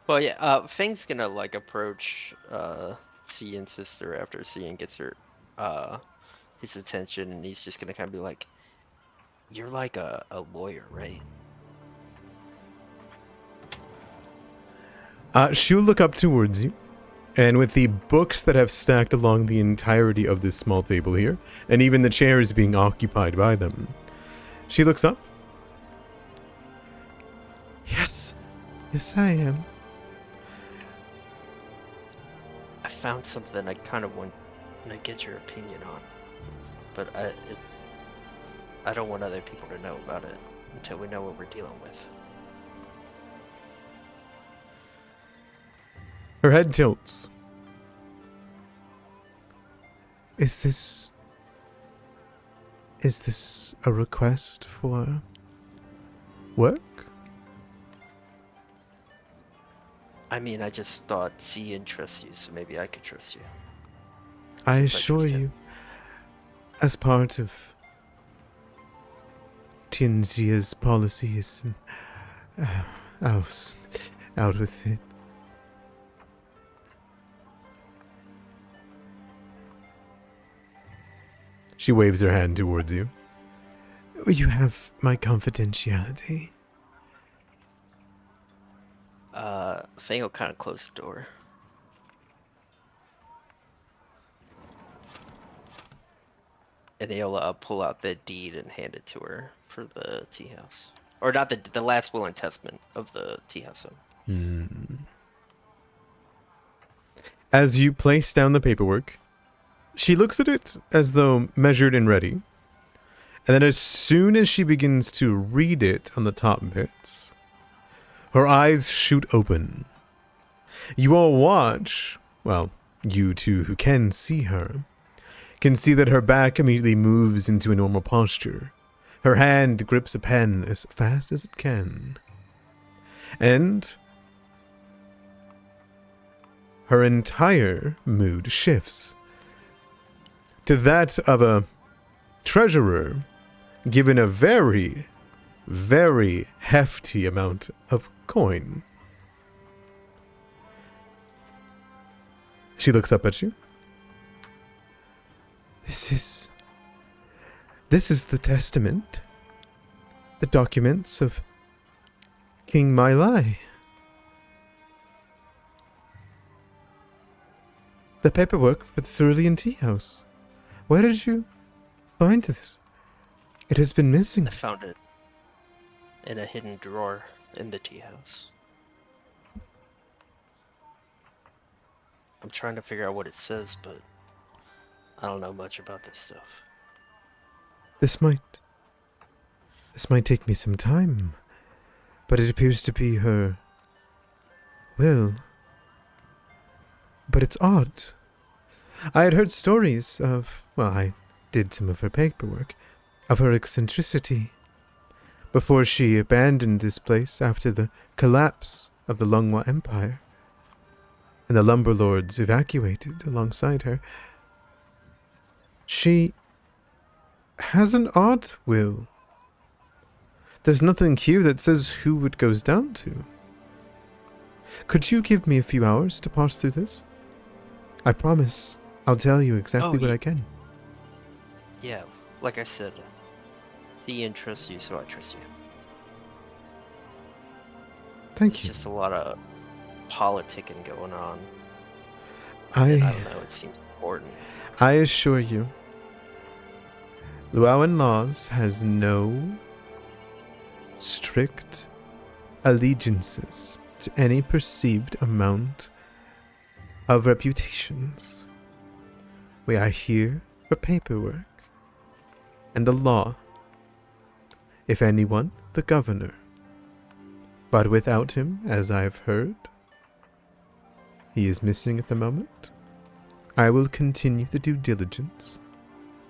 Well, yeah, Fang's gonna like approach C and sister after C and gets her his attention, and he's just gonna kind of be like, "You're like a lawyer, right?" She'll look up towards you, and with the books that have stacked along the entirety of this small table here, and even the chairs being occupied by them, she looks up. Yes. Yes, I am. I found something I kind of want to get your opinion on, but I don't want other people to know about it until we know what we're dealing with. Her head tilts. Is this a request for work? I mean, I just thought C interests you, so maybe I could trust you. I If I assure trust him. you, as part of Tianxia's policies, out with it. She waves her hand towards you. You have my confidentiality. Fang will kind of close the door. And he'll pull out the deed and hand it to her for the tea house. Or not the last will and testament of the tea house. As you place down the paperwork, she looks at it as though measured and ready. And then as soon as she begins to read it on the top bits, her eyes shoot open. You all watch, well, you two who can see her, can see that her back immediately moves into a normal posture. Her hand grips a pen as fast as it can. And her entire mood shifts to that of a treasurer given a very, very hefty amount of coin. She looks up at you. This is the testament. The documents of King Mai Lai. The paperwork for the Cerulean Tea House. Where did you find this? It has been missing. I found it in a hidden drawer in the tea house. I'm trying to figure out what it says, but I don't know much about this stuff. This might take me some time, but it appears to be her will. But it's odd. I had heard stories of, well, I did some of her paperwork, of her eccentricity before she abandoned this place after the collapse of the Lungwa Empire, and the Lumberlords evacuated alongside her. She has an odd will. There's nothing here that says who it goes down to. Could you give me a few hours to parse through this? I promise I'll tell you exactly what I can. Yeah, like I said, Thean trusts you, so I trust you. Thank It's you. just a lot of politicking going on. I don't know, it seems important. I assure you, Llewellyn Laws has no strict allegiances to any perceived amount of reputations. We are here for paperwork and the law. If anyone, the governor. But without him, as I've heard, he is missing at the moment. I will continue the due diligence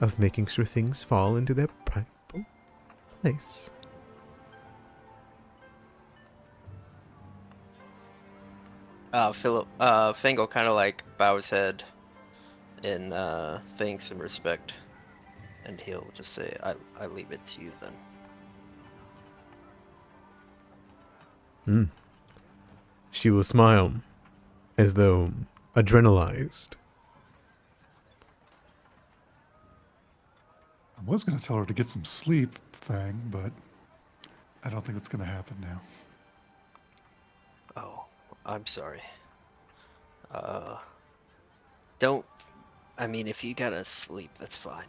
of making sure things fall into their rightful place. Fangle kind of like bows his head in thanks and respect, and he'll just say, I leave it to you then. She will smile, as though adrenalized. I was going to tell her to get some sleep, Fang, but I don't think it's going to happen now. Oh, I'm sorry. If you gotta sleep, that's fine.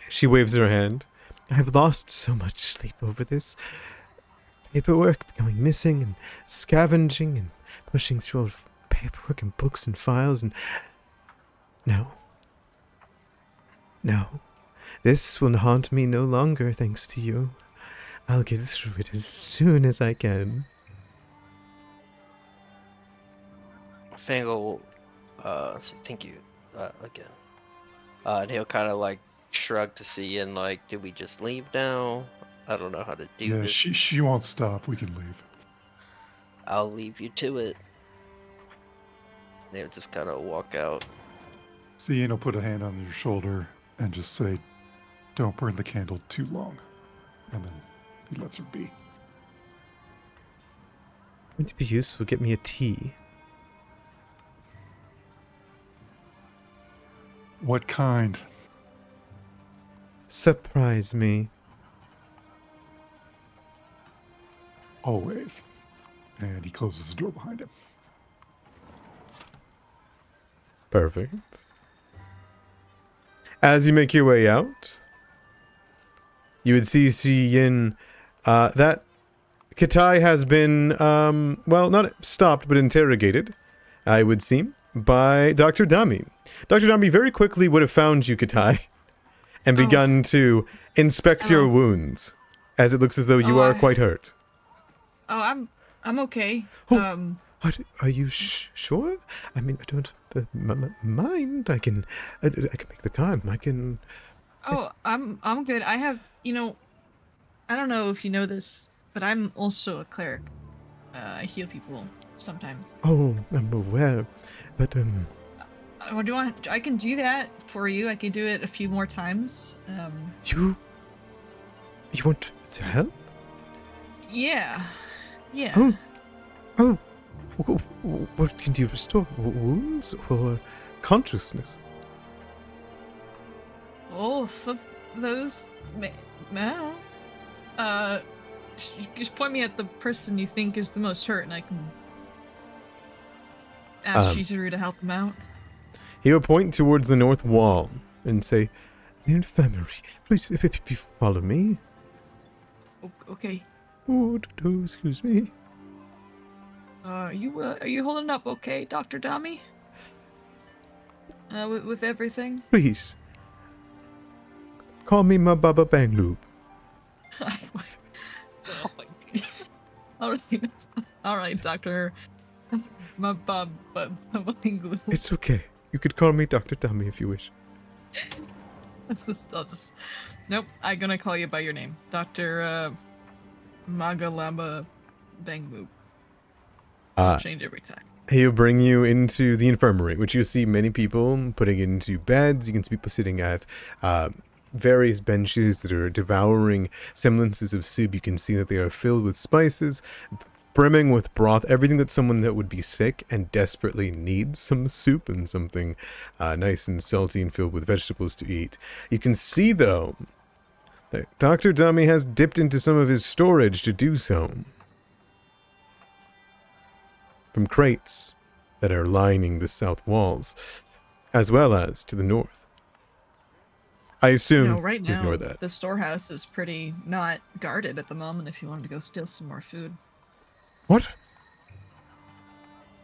She waves her hand. I've lost so much sleep over this. Paperwork going missing and scavenging and pushing through all paperwork and books and files and... No. This will haunt me no longer thanks to you. I'll get through it as soon as I can. Fangle will say thank you again. And he'll kind of like shrug to see and like, did we just leave now? I don't know how to do this. She won't stop. We can leave. I'll leave you to it. They'll just kind of walk out. Cian will put a hand on your shoulder and just say, don't burn the candle too long. And then he lets her be. Would it be useful? Get me a tea. What kind? Surprise me. Always. And he closes the door behind him. Perfect. As you make your way out, you would see Yin that Kitai has been, not stopped, but interrogated, I would seem, by Dr. Dami. Dr. Dami very quickly would have found you, Kitai, and begun to inspect your wounds, as it looks as though you are quite hurt. Oh, I'm okay. Are you sure? I mean, I don't mind. I can make the time. I can... Oh, I'm good. I have, I don't know if you know this, but I'm also a cleric. I heal people sometimes. Oh, I'm aware, but What do you want? I can do that for you. I can do it a few more times. You want to help? Yeah. Oh. What can you restore? Wounds or consciousness? Both of those. No. Just point me at the person you think is the most hurt, and I can ask Shizuru to help him out. He will point towards the north wall and say, "The infirmary. Please, if you follow me." Okay. Oh, excuse me. Are you holding up okay, Dr. Dami? With everything. Please. Call me my Baba Bang Loop. Oh my God. All right, Doctor. My Bob, It's okay. You could call me Dr. Dummy if you wish. I'll just. Nope, I'm gonna call you by your name, Doctor Magalamba Bangboop. Change every time. He'll bring you into the infirmary, which you see many people putting into beds. You can see people sitting at various benches that are devouring semblances of soup. You can see that they are filled with spices, brimming with broth, everything that someone that would be sick and desperately needs some soup and something nice and salty and filled with vegetables to eat. You can see, though, that Dr. Dummy has dipped into some of his storage to do so. From crates that are lining the south walls, as well as to the north. I assume Right you now, ignore that. the storehouse is pretty not guarded at the moment if you wanted to go steal some more food. What?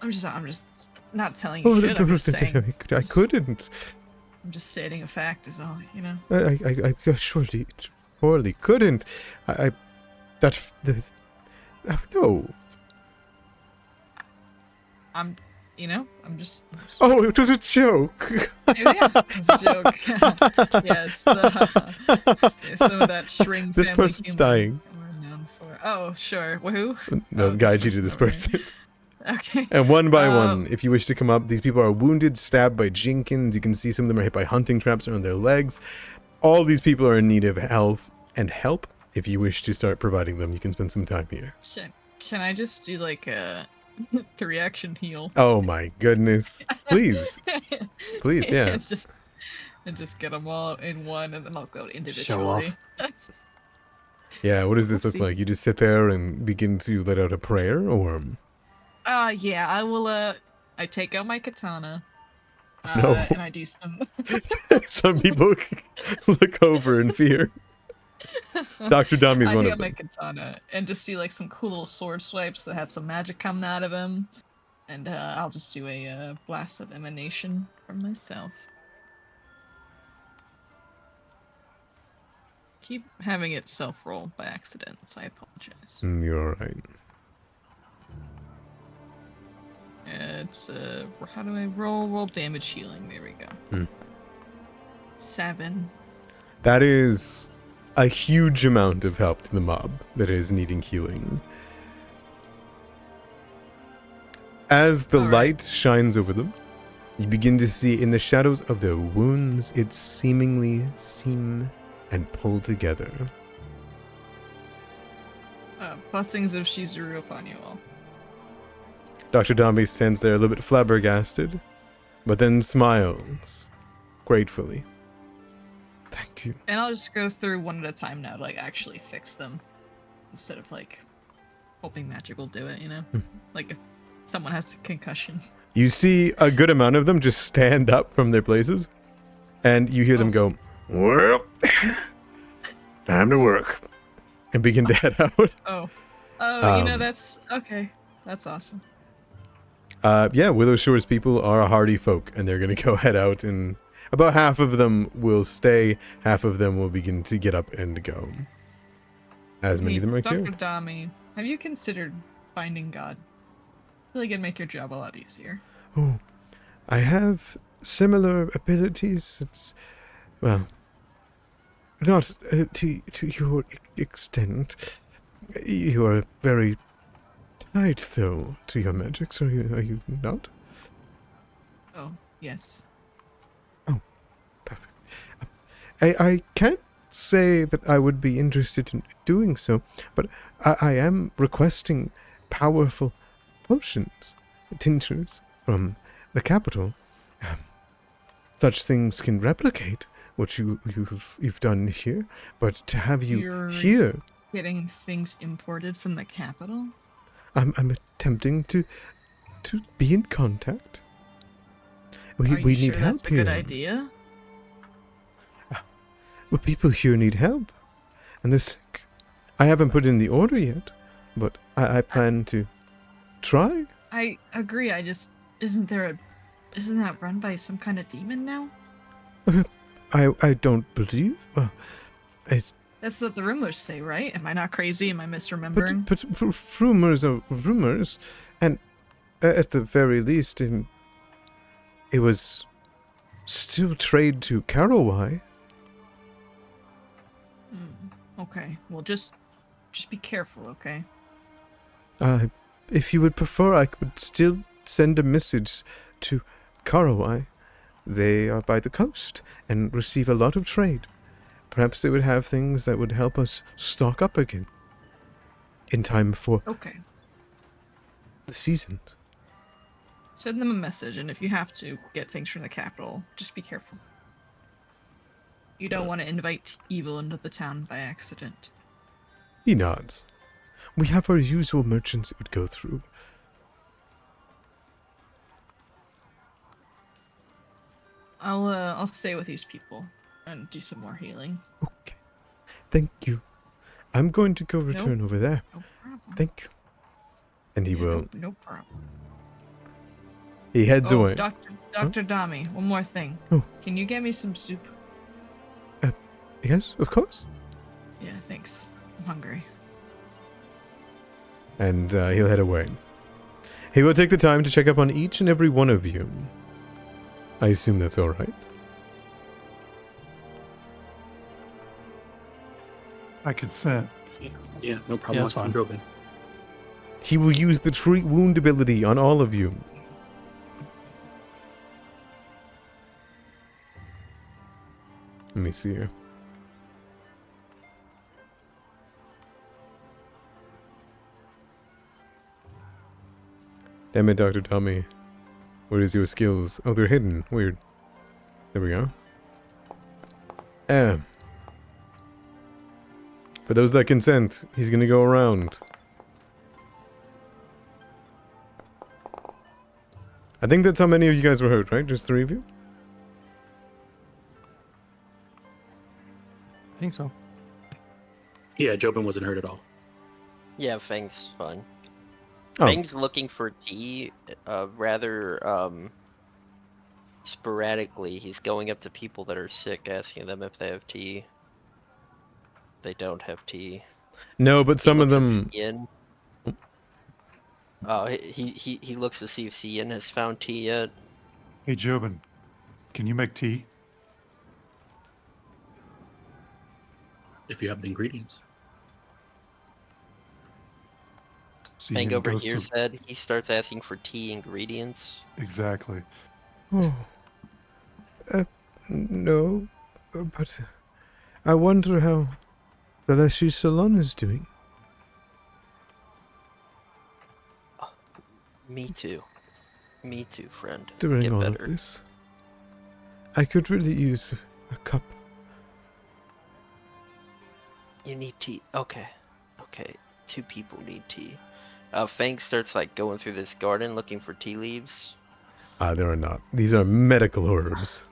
I'm just not telling you shit, I'm just saying. I couldn't. I'm just stating a fact is all, you know? I surely couldn't. No. I'm just... Oh, it was a joke. Yeah, it was a joke. Yes, some of that Shring This family person's humor dying. we're known for. Oh, sure. Who? No, Oh, guide this you to this person person. Okay. And one by one, if you wish to come up, these people are wounded, stabbed by Jenkins. You can see some of them are hit by hunting traps around their legs. All these people are in need of health and help. If you wish to start providing them, you can spend some time here. Can I just do like a 3-action heal? Oh my goodness. Please. Please, yeah. And just get them all in one, and then I'll go individually. Show off. Yeah, what does this We'll look see. like? You just sit there and begin to let out a prayer, or? Yeah, I will, I take out my katana. No. And I do some... Some people look over in fear. Dr. Dummy's I one take of out my them. katana and just see like some cool little sword swipes that have some magic coming out of them. And I'll just do a blast of emanation from myself. Keep having it self-roll by accident, so I apologize. You're alright. It's how do I roll damage healing? There we go. 7. That is a huge amount of help to the mob that is needing healing. As the light shines over them, you begin to see in the shadows of their wounds, it seemingly seam and pull together. Blessings of Shizuru upon you all. Dr. Dombey stands there a little bit flabbergasted, but then smiles gratefully. Thank you. And I'll just go through one at a time now to like actually fix them, instead of like hoping magic will do it, you know? Like if someone has a concussion. You see a good amount of them just stand up from their places, and you hear them go, "Well, time to work," and begin to head out. You know, that's okay. That's awesome. Yeah, Willowshore's people are a hardy folk, and they're going to go head out, and about half of them will stay, half of them will begin to get up and go. As many of them are Dr. killed. Dami, have you considered finding God? I feel like it'd make your job a lot easier. Oh, I have similar abilities. It's, well, not to your extent. You are very tied, though, to your magics. Are you not? Oh, yes. Oh, perfect. I can't say that I would be interested in doing so, but I am requesting powerful potions, tinctures from the capital. Such things can replicate what you've done here, but to have you here, Getting things imported from the capital? I'm attempting to be in contact. We Are you need sure help that's a here. good idea? Well, people here need help, and they're sick. I haven't put in the order yet, but I plan to try. I agree. Isn't there a Isn't that run by some kind of demon now? I don't believe. It's, That's what the rumors say, right? Am I not crazy? Am I but misremembering? rumors are rumors, and at the very least, it was still trade to Caraway. Okay. Well, just be careful, okay? If you would prefer, I could still send a message to Caraway. They are by the coast and receive a lot of trade. Perhaps they would have things that would help us stock up again in time for Okay. the seasons. Send them a message, and if you have to get things from the capital, just be careful. You don't want to invite evil into the town by accident. He nods. We have our usual merchants it would go through. I'll stay with these people and do some more healing. Okay. Thank you. I'm going to go return over there. No problem. Thank you. And he will. No problem. He heads away. Dr. Dami, one more thing. Oh. Can you get me some soup? Yes, of course. Yeah, thanks. I'm hungry. And he'll head away. He will take the time to check up on each and every one of you. I assume that's all right. I consent. Yeah, no problem. Yeah, Watch that's from Drobin. He will use the treat wound ability on all of you. Let me see here. Damn it, Dr. Tommy. Where is your skills? Oh, they're hidden. Weird. There we go. For those that consent, he's gonna go around. I think that's how many of you guys were hurt, right? Just 3 of you? I think so. Yeah, Jobin wasn't hurt at all. Yeah, Fang's fine. Oh. Fang's looking for tea, rather sporadically. He's going up to people that are sick, asking them if they have tea. They don't have tea. No, but some of looks them... at Cian. He looks to see if Cian has found tea yet. Hey, Jobin, can you make tea? If you have the ingredients. See, Fang and over goes here to- said he starts asking for tea ingredients. Exactly. Oh. No. But... I wonder how... the Leshy Salon is doing. Me too. Me too, friend. During Get all better. of this. I could really use a cup. You need tea. Okay. Okay. 2 people need tea. Fang starts like going through this garden looking for tea leaves. There are not. These are medical herbs.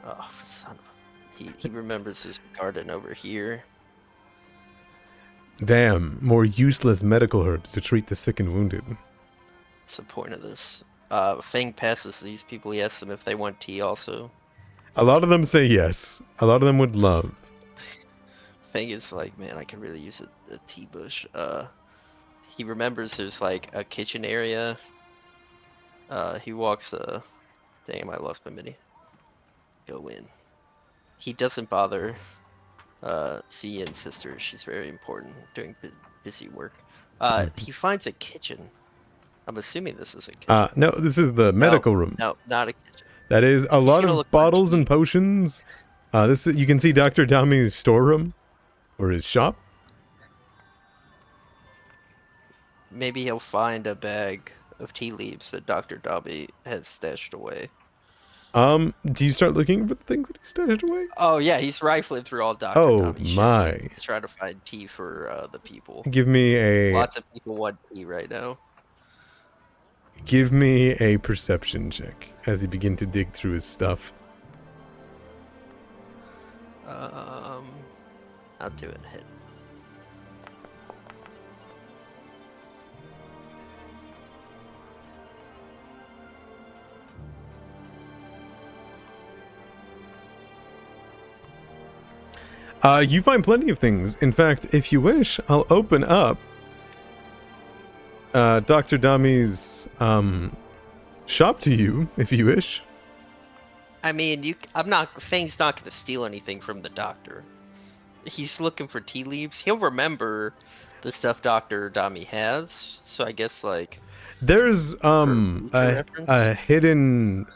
Oh, son of a... He remembers his garden over here. Damn, more useless medical herbs to treat the sick and wounded. What's the point of this? Fang passes these people. He asks them if they want tea also. A lot of them say yes. A lot of them would love. Fang is like, man, I could really use a tea bush. He remembers there's like a kitchen area. He walks, damn, I lost my mini. Go in. He doesn't bother Cian's sister. She's very important doing busy work. He finds a kitchen. I'm assuming this is a kitchen. No, this is the medical room. No, not a kitchen. That is a He's lot gonna of look for bottles and tea. potions. This is, you can see Dr. Dami's storeroom or his shop. Maybe he'll find a bag of tea leaves that Dr. Dobby has stashed away. Do you start looking for the things that he stashed away? Oh yeah, he's rifling through all Dr. Oh, Dobby's shit. my. He's trying to find tea for the people. Give me a Lots of people want tea right now. perception check as he begins to dig through his stuff. I'll do it. Hit. You find plenty of things. In fact, if you wish, I'll open up Dr. Dami's shop to you, if you wish. I mean, Fang's not gonna steal anything from the doctor. He's looking for tea leaves. He'll remember the stuff Dr. Dami has. So I guess like There's future reference? a hidden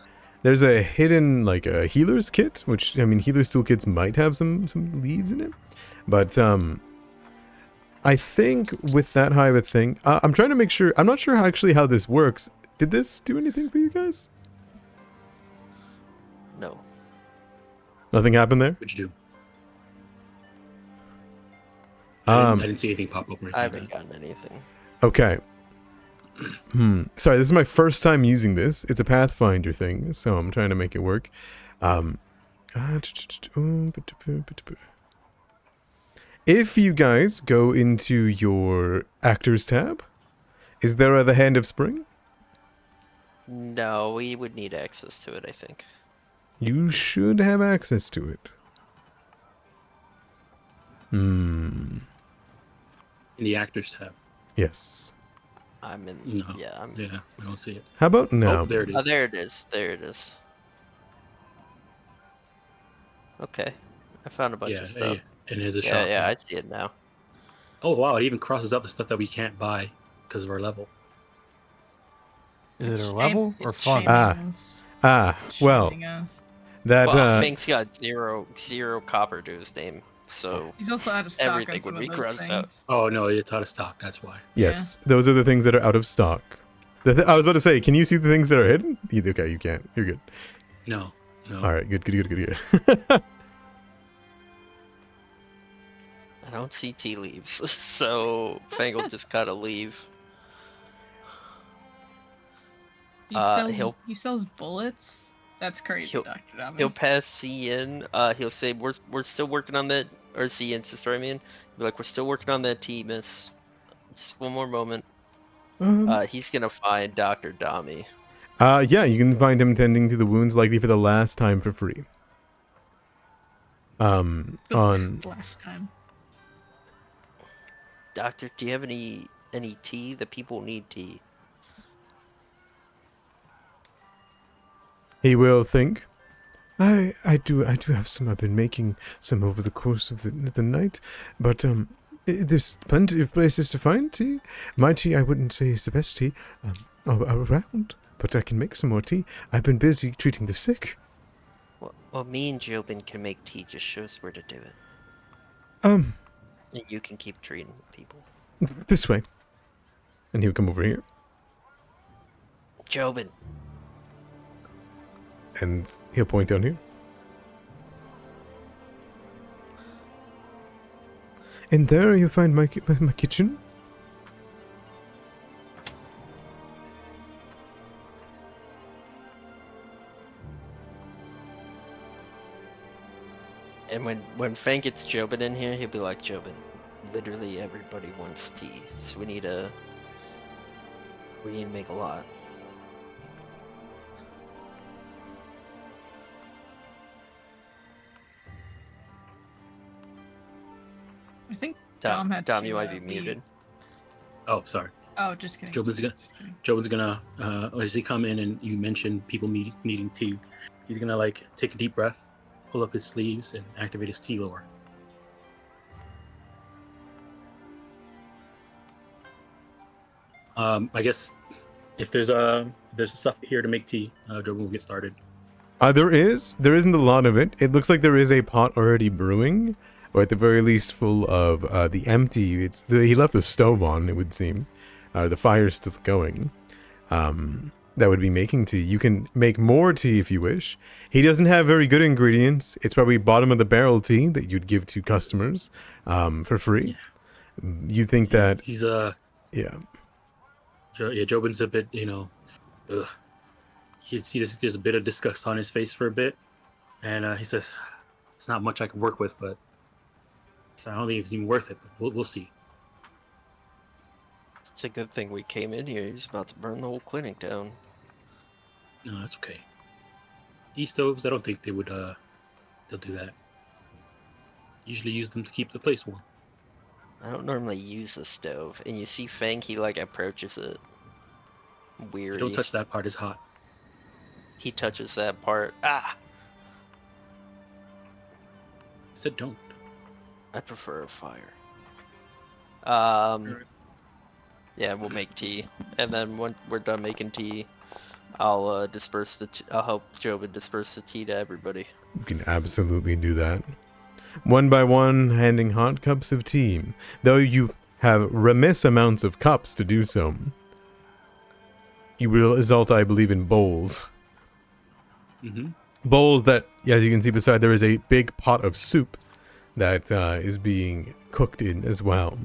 there's a hidden like a healer's kit, which I mean healer's tool kits might have some leaves in it. But I think with that high of a thing, I'm trying to make sure. I'm not sure actually how this works. Did this do anything for you guys? No. Nothing happened there. What'd you do? I Um, didn't see anything pop up or anything. I like haven't that. gotten anything. Okay. Sorry, this is my first time using this. It's a Pathfinder thing, so I'm trying to make it work. If you guys go into your Actors tab, is there the Hand of Spring? No, we would need access to it, I think. You should have access to it. In the Actors tab. Yes. I'm in. No. Yeah, I'm. Yeah, I don't see it. How about now? Oh, there it is. Oh, there it is. There it is. Okay, I found a bunch Yeah, of stuff. and there's a Yeah, shop. yeah, I see it now. Oh wow, it even crosses out the stuff that we can't buy because of our level. Is it a level or It's fun? shaming us. Well, Shaming us. that Well, Fang's got zero copper to his name, so He's also out of stock everything on some would of be those crossed out. things. Oh no, it's out of stock. That's why. yes, those are the things that are out of stock. I was about to say, can you see the things that are hidden? Okay, you can't. You're good. No. All right, good. I don't see tea leaves, so Fang will just gotta leave. He sells bullets. That's crazy, he'll- Dr. Dami. He'll pass C in. He'll say, "We're still working on that," or C in, sorry, I mean, be like, "We're still working on that tea, miss. Just one more moment." He's gonna find Dr. Dami. Yeah, you can find him tending to the wounds likely for the last time for free. On Last time. Doctor, do you have any tea? The people need tea. he will think. I do have some. I've been making some over the course of the night, but there's plenty of places to find tea. My tea, I wouldn't say is the best tea around, but I can make some more tea. I've been busy treating the sick. Well, me and Jobin can make tea. Just show us where to do it. Um, And you can keep treating people. this way, and he'll come over here, Jobin. and he'll point down here. And there you'll find my kitchen. And when Fang gets Jobin in here, he'll be like, "Jobin, literally everybody wants tea, so we need to make a lot." I think Dom, had Dom, to, you might be leave. muted. Oh, sorry. Oh, just kidding. Jobin's gonna as he come in and you mention people needing tea, he's gonna like take a deep breath, pull up his sleeves, and activate his tea lore. I guess if there's stuff here to make tea, Jobin will get started. There isn't a lot of it. It looks like there is a pot already brewing, or at the very least full of the empty. He left the stove on, it would seem. The fire's still going. That would be making tea. You can make more tea if you wish. He doesn't have very good ingredients. It's probably bottom of the barrel tea that you'd give to customers for free. You think that He's yeah. Jobin's a bit, ugh. You see there's a bit of disgust on his face for a bit, and he says, "It's not much I can work with, but I don't think it's even worth it. But we'll see." It's a good thing we came in here. He's about to burn the whole clinic down. No, that's okay. These stoves, I don't think they would. They'll do that. Usually use them to keep the place warm. I don't normally use the stove, and you see Fang, he like approaches it. Weary. You don't touch that part, it's hot. He touches that part. Ah! I said don't. I prefer a fire. Yeah, we'll make tea, and then when we're done making tea, I'll disperse the. I'll help Jobin disperse the tea to everybody. You can absolutely do that. One by one, handing hot cups of tea, though you have remiss amounts of cups to do so. You will result, I believe, in bowls. Mm-hmm. Bowls that, as you can see beside, there is a big pot of soup that is being cooked in as well.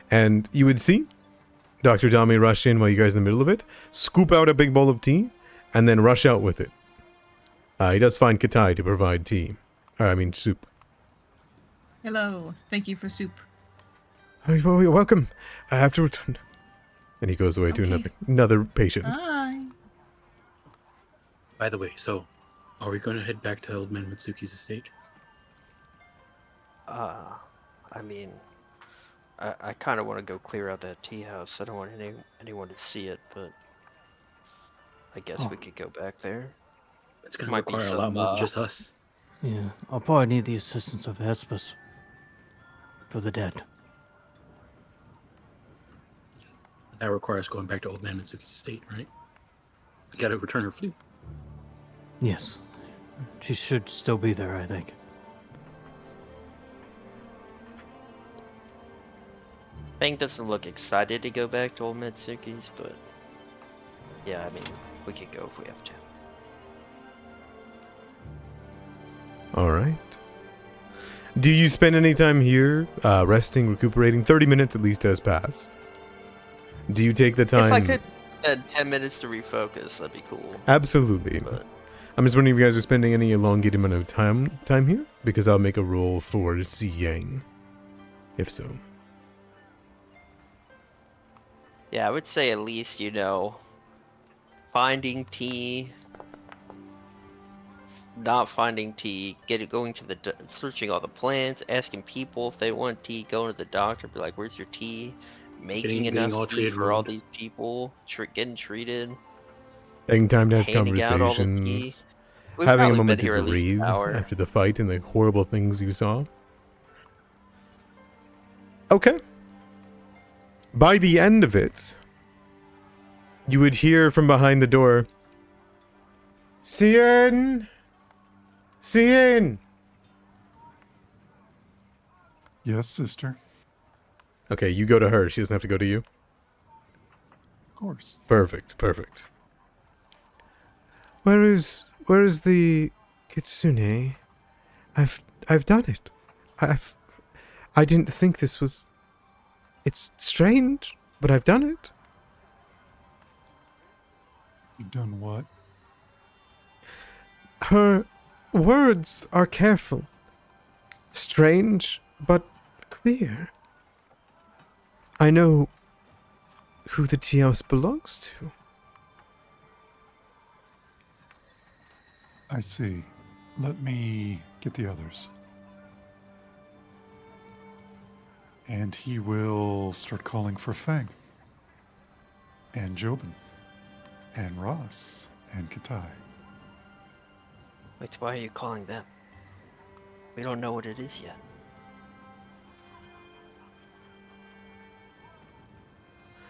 And you would see Dr. Dami rush in while you guys are in the middle of it, scoop out a big bowl of tea, and then rush out with it. He does find Katai to provide tea. Soup. Hello. Thank you for soup. Oh, you're welcome. I have to return. And he goes away to Okay. another patient. Bye. By the way, so are we going to head back to Old Man Mitsuki's estate? I mean, I kind of want to go clear out that tea house. I don't want anyone to see it, but I guess we could go back there. It's going to Might be require a lot some, more than just us. Yeah, I'll probably need the assistance of Hespus for the dead. That requires going back to Old Man Mitsuki's estate, right? You got to return her flute. Yes, she should still be there, I think. Fang doesn't look excited to go back to Old Mitsuki's, but yeah, I mean, we could go if we have to. All right. Do you spend any time here, resting, recuperating? 30 minutes at least has passed. Do you take the time? If I could spend 10 minutes to refocus, that'd be cool. Absolutely. But I'm just wondering if you guys are spending any elongated amount of time here, because I'll make a roll for Si Yang, if so. yeah, I would say at least, finding tea, not finding tea, going to searching all the plants, asking people if they want tea, going to the doctor, be like, "Where's your tea?" Making Getting all enough tea treated for all rude. these people, getting treated, Taking time to have handing out all the tea. conversations, We've having a probably moment been here to at least an breathe hour. after the fight and the horrible things you saw. Okay. By the end of it, you would hear from behind the door, Cien! Cien! Yes, sister. Okay, you go to her. She doesn't have to go to you. Of course. Perfect. Where is the kitsune? I've done it. I didn't think this was. It's strange, but I've done it. You've done what? Her words are careful, strange, but clear. I know who the tea house belongs to. I see. Let me get the others. And he will start calling for Fang. And Jobin. And Ross. And Katai. Wait, why are you calling them? We don't know what it is yet.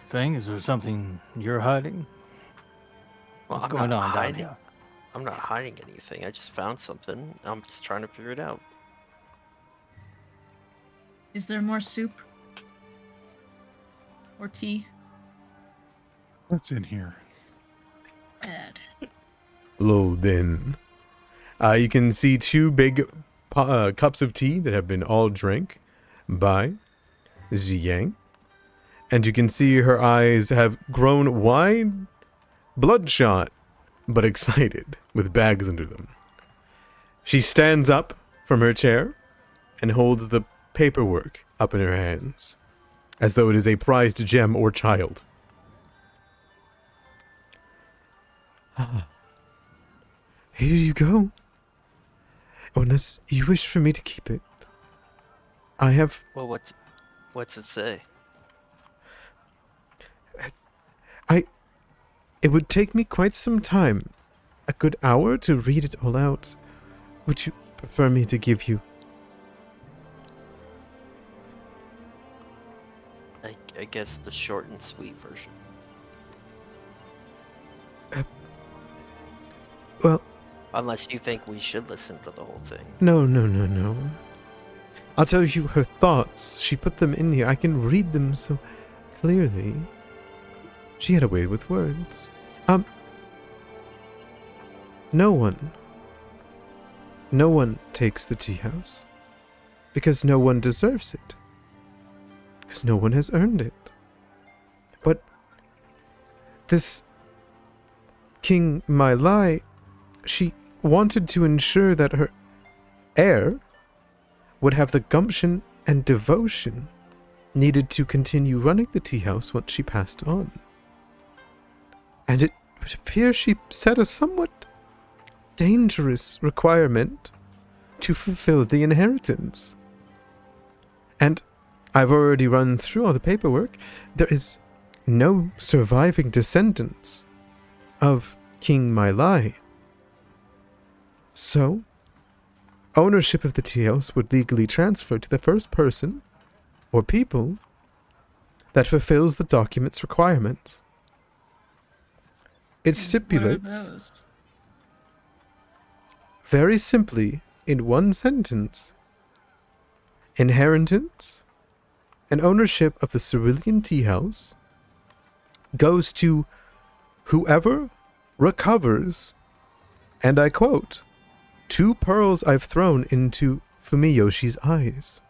Fang, is there something you're hiding? Well, What's I'm going not on down hiding. here? I'm not hiding anything. I just found something. I'm just trying to figure it out. Is there more soup? Or tea? What's in here? Bad. Lulled in. You can see two big cups of tea that have been all drank by Ziyang. And you can see her eyes have grown wide, bloodshot, but excited, with bags under them. She stands up from her chair and holds the paperwork up in her hands, as though it is a prized gem or child. Here you go. Unless you wish for me to keep it. I have... Well, what's it say? It would take me quite some time, a good hour, to read it all out. Would you prefer me to give you... I guess the short and sweet version. Well, Unless you think we should listen to the whole thing. no. I'll tell you her thoughts. She put them in here. I can read them so clearly. She had a way with words. No one takes the tea house. Because no one deserves it. Because no one has earned it. But this King Mailai, she wanted to ensure that her heir would have the gumption and devotion needed to continue running the tea house once she passed on. And it would appear she set a somewhat dangerous requirement to fulfill the inheritance. And I've already run through all the paperwork. There is no surviving descendants of King Mailai. So, ownership of the tea house would legally transfer to the first person or people that fulfills the document's requirements. It stipulates, What are those? very simply, in one sentence, inheritance and ownership of the Cerulean tea house goes to whoever recovers, and I quote, 2 pearls I've thrown into Fumiyoshi's eyes.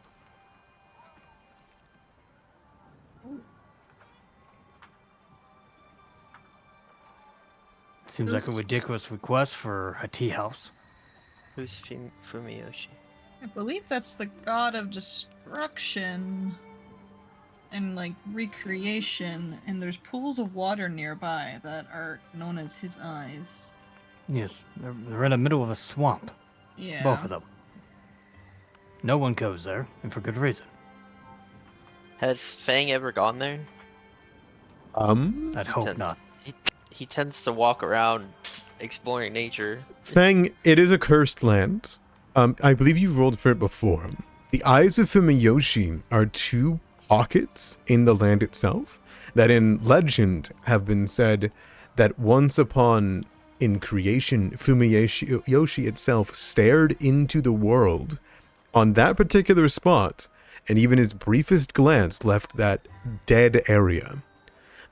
Seems like a ridiculous request for a tea house. Who's Fumiyoshi? I believe that's the god of destruction and like recreation, and there's pools of water nearby that are known as his eyes. Yes, they're in the middle of a swamp. Yeah. Both of them. No one goes there, and for good reason. Has Fang ever gone there? I'd He hope tends- not. He tends to walk around exploring nature. Fang, it is a cursed land. I believe you rolled for it before. The eyes of Fumiyoshi are 2 pockets in the land itself that in legend have been said that once upon in creation, Fumiyoshi itself stared into the world on that particular spot, and even his briefest glance left that dead area.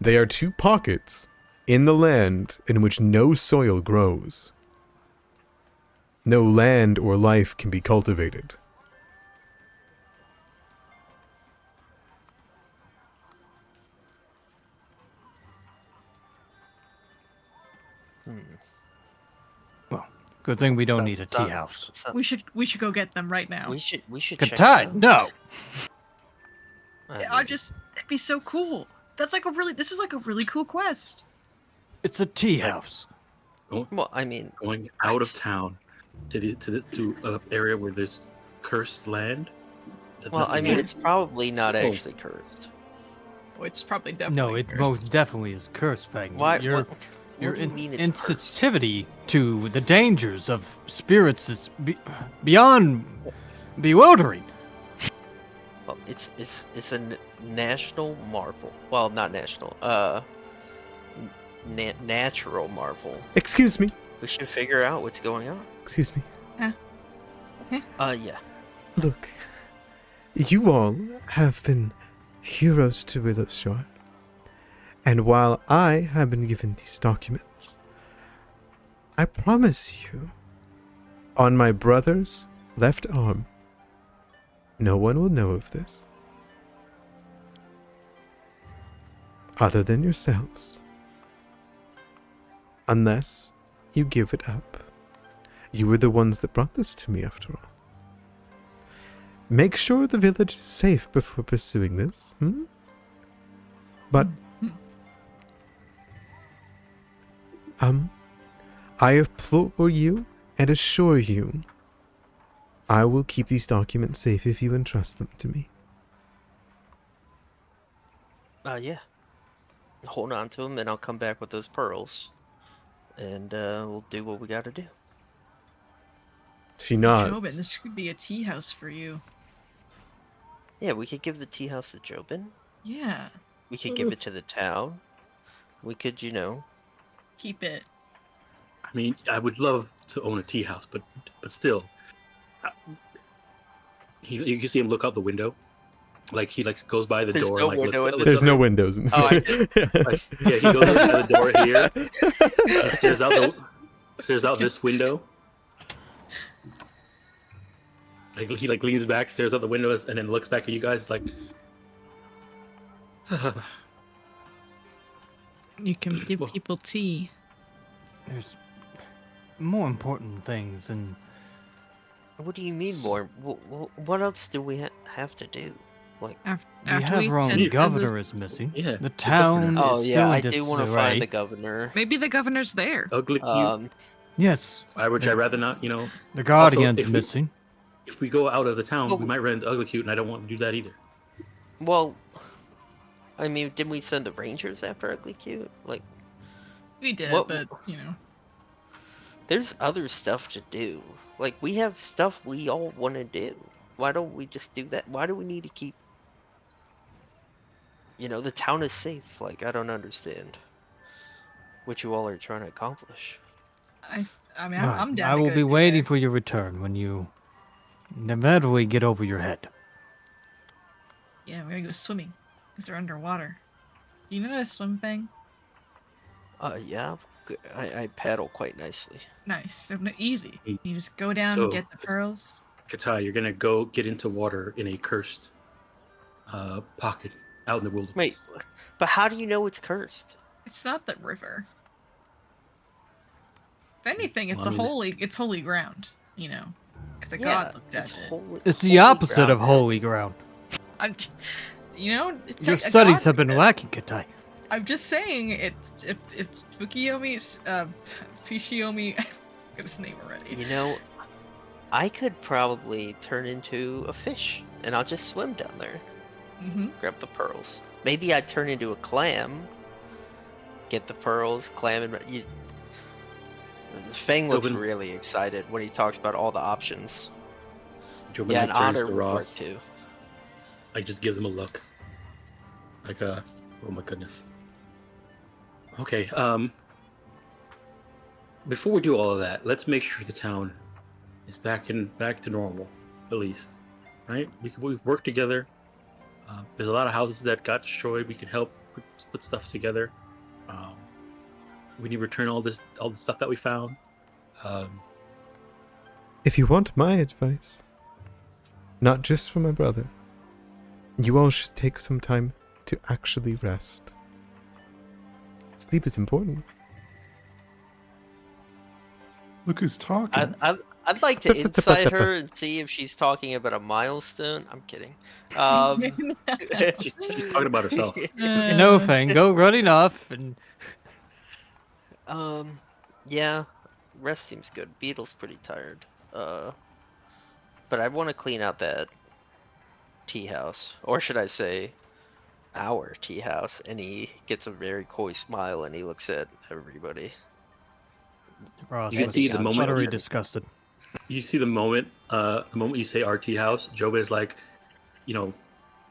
They are 2 pockets in the land in which no soil grows. No land or life can be cultivated. Good thing we don't need a tea Sounds- house. so- We should go get them right now. We should Good check time. it out. No. I just that'd be so cool. This is like a really cool quest. It's a tea house. Well, I mean, Going out of town to an area where there's cursed land. that well, I nothing mean, will- it's probably not Oh. actually cursed. Oh, it's probably definitely No, it cursed. most definitely is cursed, Fang. Why? Your What do you mean it's cursed? insensitivity to the dangers of spirits is beyond bewildering. Well, it's a national marvel. Well, not national. Natural marvel. Excuse me. We should figure out what's going on. Excuse me. Yeah. Look, you all have been heroes to Willowshore. And while I have been given these documents, I promise you, on my brother's left arm, no one will know of this. Other than yourselves. Unless you give it up. You were the ones that brought this to me, after all. Make sure the village is safe before pursuing this, But, I implore you and assure you I will keep these documents safe if you entrust them to me. Yeah. Hold on to them, and I'll come back with those pearls, and we'll do what we gotta do. She Jobin, nods. this could be a tea house for you. Yeah, we could give the tea house to Jobin. Yeah. We could give it to the town. We could, Keep it. I mean, I would love to own a tea house, but still, you can see him look out the window, like he goes by the There's door no and window in looks. the There's no door. windows. In Oh, Yeah, he goes by the door here and stares out this window. Like he leans back, stares out the windows, and then looks back at you guys like. You can give Well- people tea. There's more important things, and What do you mean more? What else do we have to do? Like, we After have our own head to governor this- is missing. Yeah, The the town governor. oh is yeah, still I in do want to disarray. find the governor. Maybe the governor's there. Ugly cute. Yes, Which I'd rather not. the guardian's if we- missing. If we go out of the town, Well, we might run into Ugly Cute, and I don't want to do that either. Well, I mean, didn't we send the rangers after Ugly Cute? Like, We did, What- but there's other stuff to do. Like, we have stuff we all want to do. Why don't we just do that? Why do we need to keep? The town is safe. Like, I don't understand what you all are trying to accomplish. I mean, Right. I'm down. I to will go be do waiting that. for your return when you inevitably get over your head. Yeah, we're gonna go swimming because they're underwater. Do you know how to swim, Fang? Yeah, I paddle quite nicely. Nice. So easy. Hey, You just go down, so- get the pearls. Katai, you're gonna go get into water in a cursed pocket out in the wilderness. Wait, but how do you know it's cursed? It's not the river. If anything, it's Well, I mean- it's holy ground. Because a Yeah, god looked at it's it. holy. It's the holy opposite ground. of holy ground. It's Your like a studies god have been looked at it. lacking, Katai. I'm just saying, if Fukiyomi's Fushiomi, I forgot his name already. I could probably turn into a fish, and I'll just swim down there, Mm-hmm. grab the pearls. Maybe I'd turn into a clam, get the pearls, clam, and Fang looks Open- really excited when he talks about all the options. Jobin Yeah, an turns otter to would work Ross, too. just gives him a look. Oh my goodness. Okay, before we do all of that, let's make sure the town is back to normal, at least, right? We work together. There's a lot of houses that got destroyed. We can help put stuff together. We need to return all the stuff that we found. If you want my advice, not just for my brother, you all should take some time to actually rest. Sleep is important. Look who's talking. I'd like to insight her and see if she's talking about a milestone. I'm kidding. She's talking about herself. No, Fang, go running off and Yeah, rest seems good. Beetle's pretty tired. But I want to clean out that tea house, or should I say, our tea house. And he gets a very coy smile, and he looks at everybody. Ross You can was see the moment utterly here. disgusted. You see the moment you say RT house, Joba is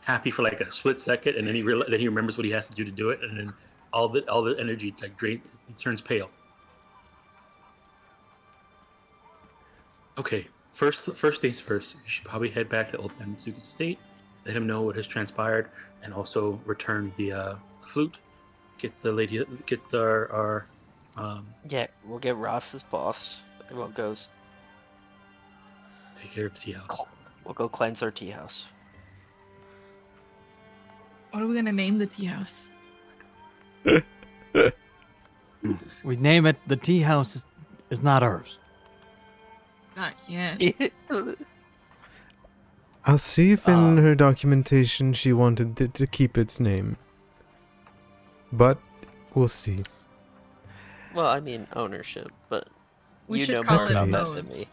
happy for like a split second, and then he remembers what he has to do to do it, and then all the energy drains. He turns pale. Okay, first things first. You should probably head back to Old Man Mitsuki's estate, let him know what has transpired, and also return the flute. Yeah, we'll get Ross's boss. Everyone goes. Take care of the tea house. We'll go cleanse our tea house. What are we gonna name the tea house? We name it the tea house is not ours. Not yet. I'll see if in her documentation she wanted it to keep its name. But we'll see. Well, I mean ownership, but We you should know call more it about that Moe's. than me.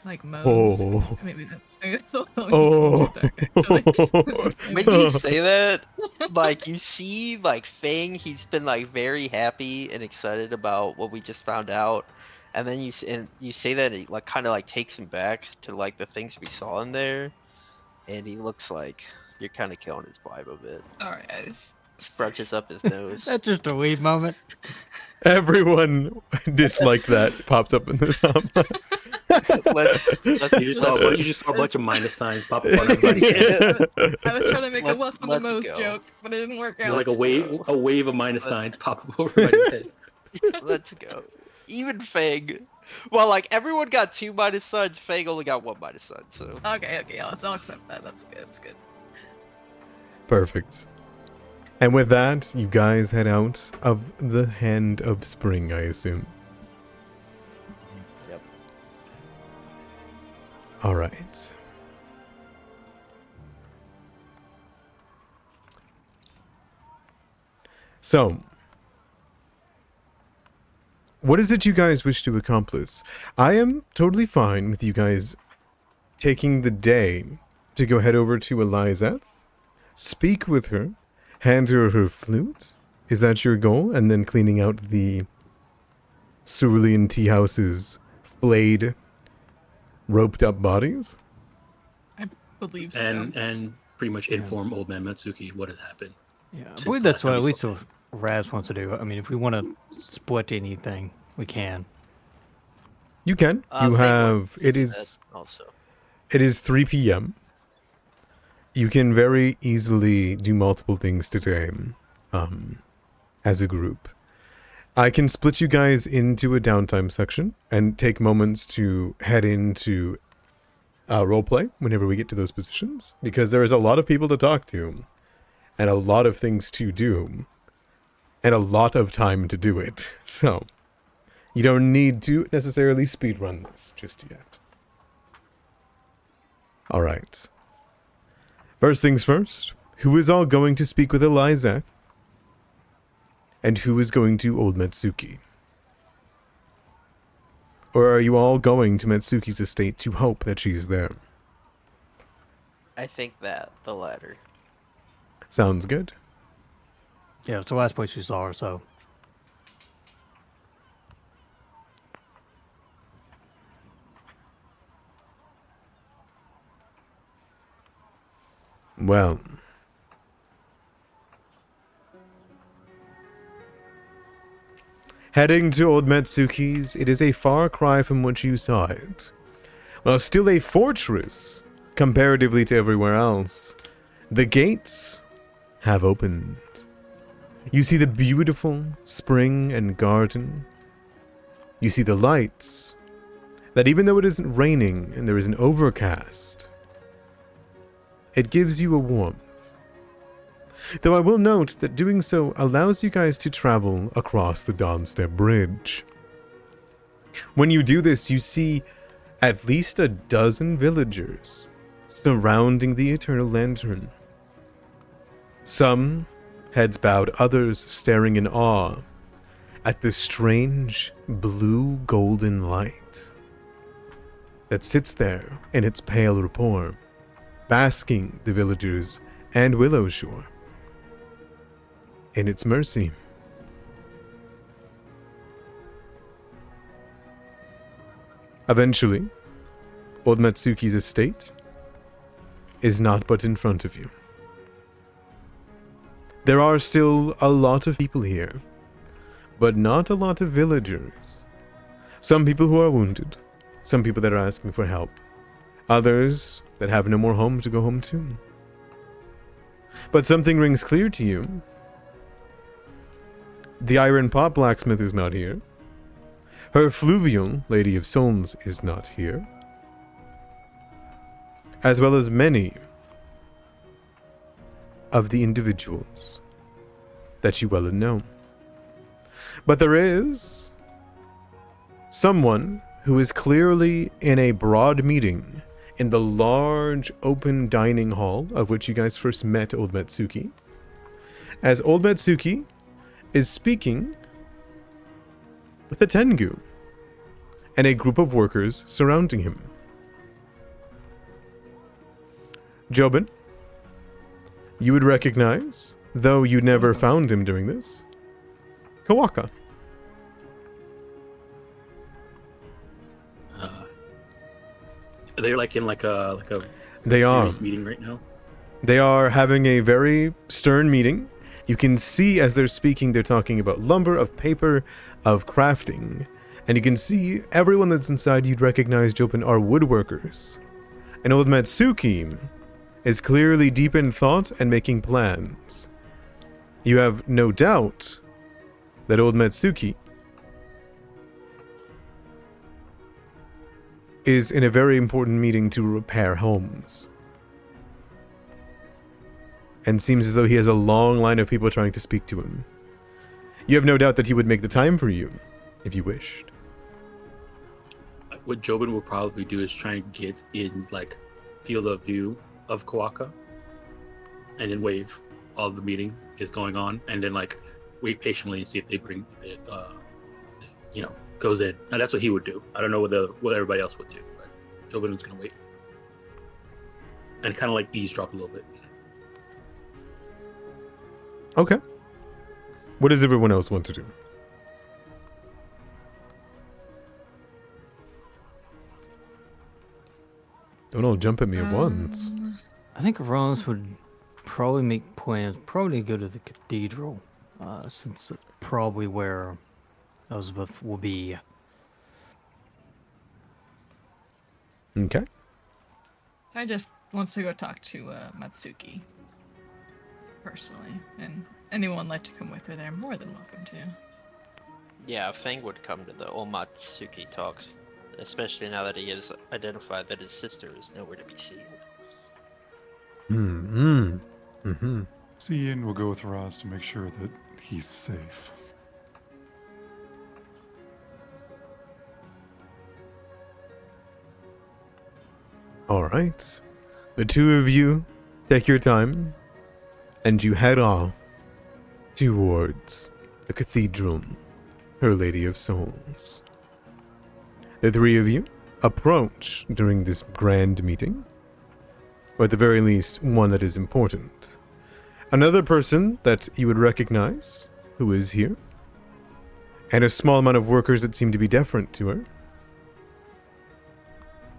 Like Moe's. Oh. Maybe that's a little Oh. too dark, actually. When you say that, like you see, like Fang, he's been like very happy and excited about what we just found out, and then you say that it like kind of like takes him back to like the things we saw in there, and he looks like you're kind of killing his vibe a bit. Sorry, guys. Scrunches up his nose. That's just a wee moment. Everyone disliked that pops up in the top. You just saw a bunch of minus signs pop up on everybody's head. I was trying to make a welcome to let's Moe's go. joke, but it didn't work There's out. like a wave of minus signs pop up over everybody's head. Let's go. Even Fang. Well, like everyone got 2 minus signs, Fang only got 1 minus sign. So Okay, yeah, I'll accept that. That's good. That's good. Perfect. And with that, you guys head out of the Hand of Spring, I assume. Yep. All right. So, what is it you guys wish to accomplish? I am totally fine with you guys taking the day to go head over to Elizeth, speak with her, hand her her flute. Is that your goal? And then cleaning out the cerulean tea house's flayed, roped up bodies? I believe so. And pretty much inform Old Man Matsuki what has happened. Yeah, I Since believe that's last time what at we least spoke. what Raz wants to do. I mean, if we want to split anything, we can. You can. You Fang have. wants to It do is. that also. It is 3 p.m. You can very easily do multiple things today, as a group. I can split you guys into a downtime section and take moments to head into roleplay whenever we get to those positions, because there is a lot of people to talk to, and a lot of things to do, and a lot of time to do it. So, you don't need to necessarily speedrun this just yet. Alright. First things first, who is all going to speak with Elizeth? And who is going to Old Matsuki? Or are you all going to Matsuki's estate to hope that she's there? I think that the latter. Sounds good. Yeah, it's the last place we saw her, so. Well. Heading to Old Matsuki's, it is a far cry from what you saw it. While still a fortress, comparatively to everywhere else, the gates have opened. You see the beautiful spring and garden. You see the lights, that even though it isn't raining and there is an overcast, it gives you a warmth. Though I will note that doing so allows you guys to travel across the Dawnstep Bridge. When you do this, you see at least a dozen villagers surrounding the Eternal Lantern. Some heads bowed, others staring in awe at the strange blue golden light that sits there in its pale rapport, basking the villagers and Willowshore in its mercy. Eventually, Old Matsuki's estate is not but in front of you. There are still a lot of people here, but not a lot of villagers. Some people who are wounded, some people that are asking for help, others that have no more home to go home to. But something rings clear to you. The Iron Pot blacksmith is not here. Her fluvial Lady of Souls is not here. As well as many of the individuals that you well know. But there is someone who is clearly in a broad meeting in the large open dining hall of which you guys first met Old Matsuki. As Old Matsuki is speaking with a Tengu and a group of workers surrounding him. Jobin, you would recognize, though you never found him during this, Kawaka. They're like in like a They are. serious meeting right now. They are having a very stern meeting. You can see as they're speaking, they're talking about lumber, of paper, of crafting. And you can see everyone that's inside you'd recognize, Jobin, are woodworkers. And old Matsuki is clearly deep in thought and making plans. You have no doubt that old Matsuki is in a very important meeting to repair homes. And seems as though he has a long line of people trying to speak to him. You have no doubt that he would make the time for you, if you wished. What Jobin will probably do is try and get in like field of view of Kawaka, and then wave while the meeting is going on, and then like wait patiently and see if they bring it, goes in. And that's what he would do. I don't know what everybody else would do, but Jobin was gonna wait and kind of like eavesdrop a little bit. Okay. What does everyone else want to do? Don't all jump at me at once. I think Rollins would probably make plans, probably go to the cathedral, since that's probably where Elizabeth will be. Okay. I just wants to go talk to Matsuki personally, and anyone like to come with her, they're more than welcome to. Yeah, Fang would come to the Omatsuki talks, especially now that he has identified that his sister is nowhere to be seen. Cian will go with Roz to make sure that he's safe. All right. The two of you take your time and you head off towards the cathedral, Her Lady of Souls. The three of you approach during this grand meeting, or at the very least, one that is important. Another person that you would recognize, who is here, and a small amount of workers that seem to be deferent to her,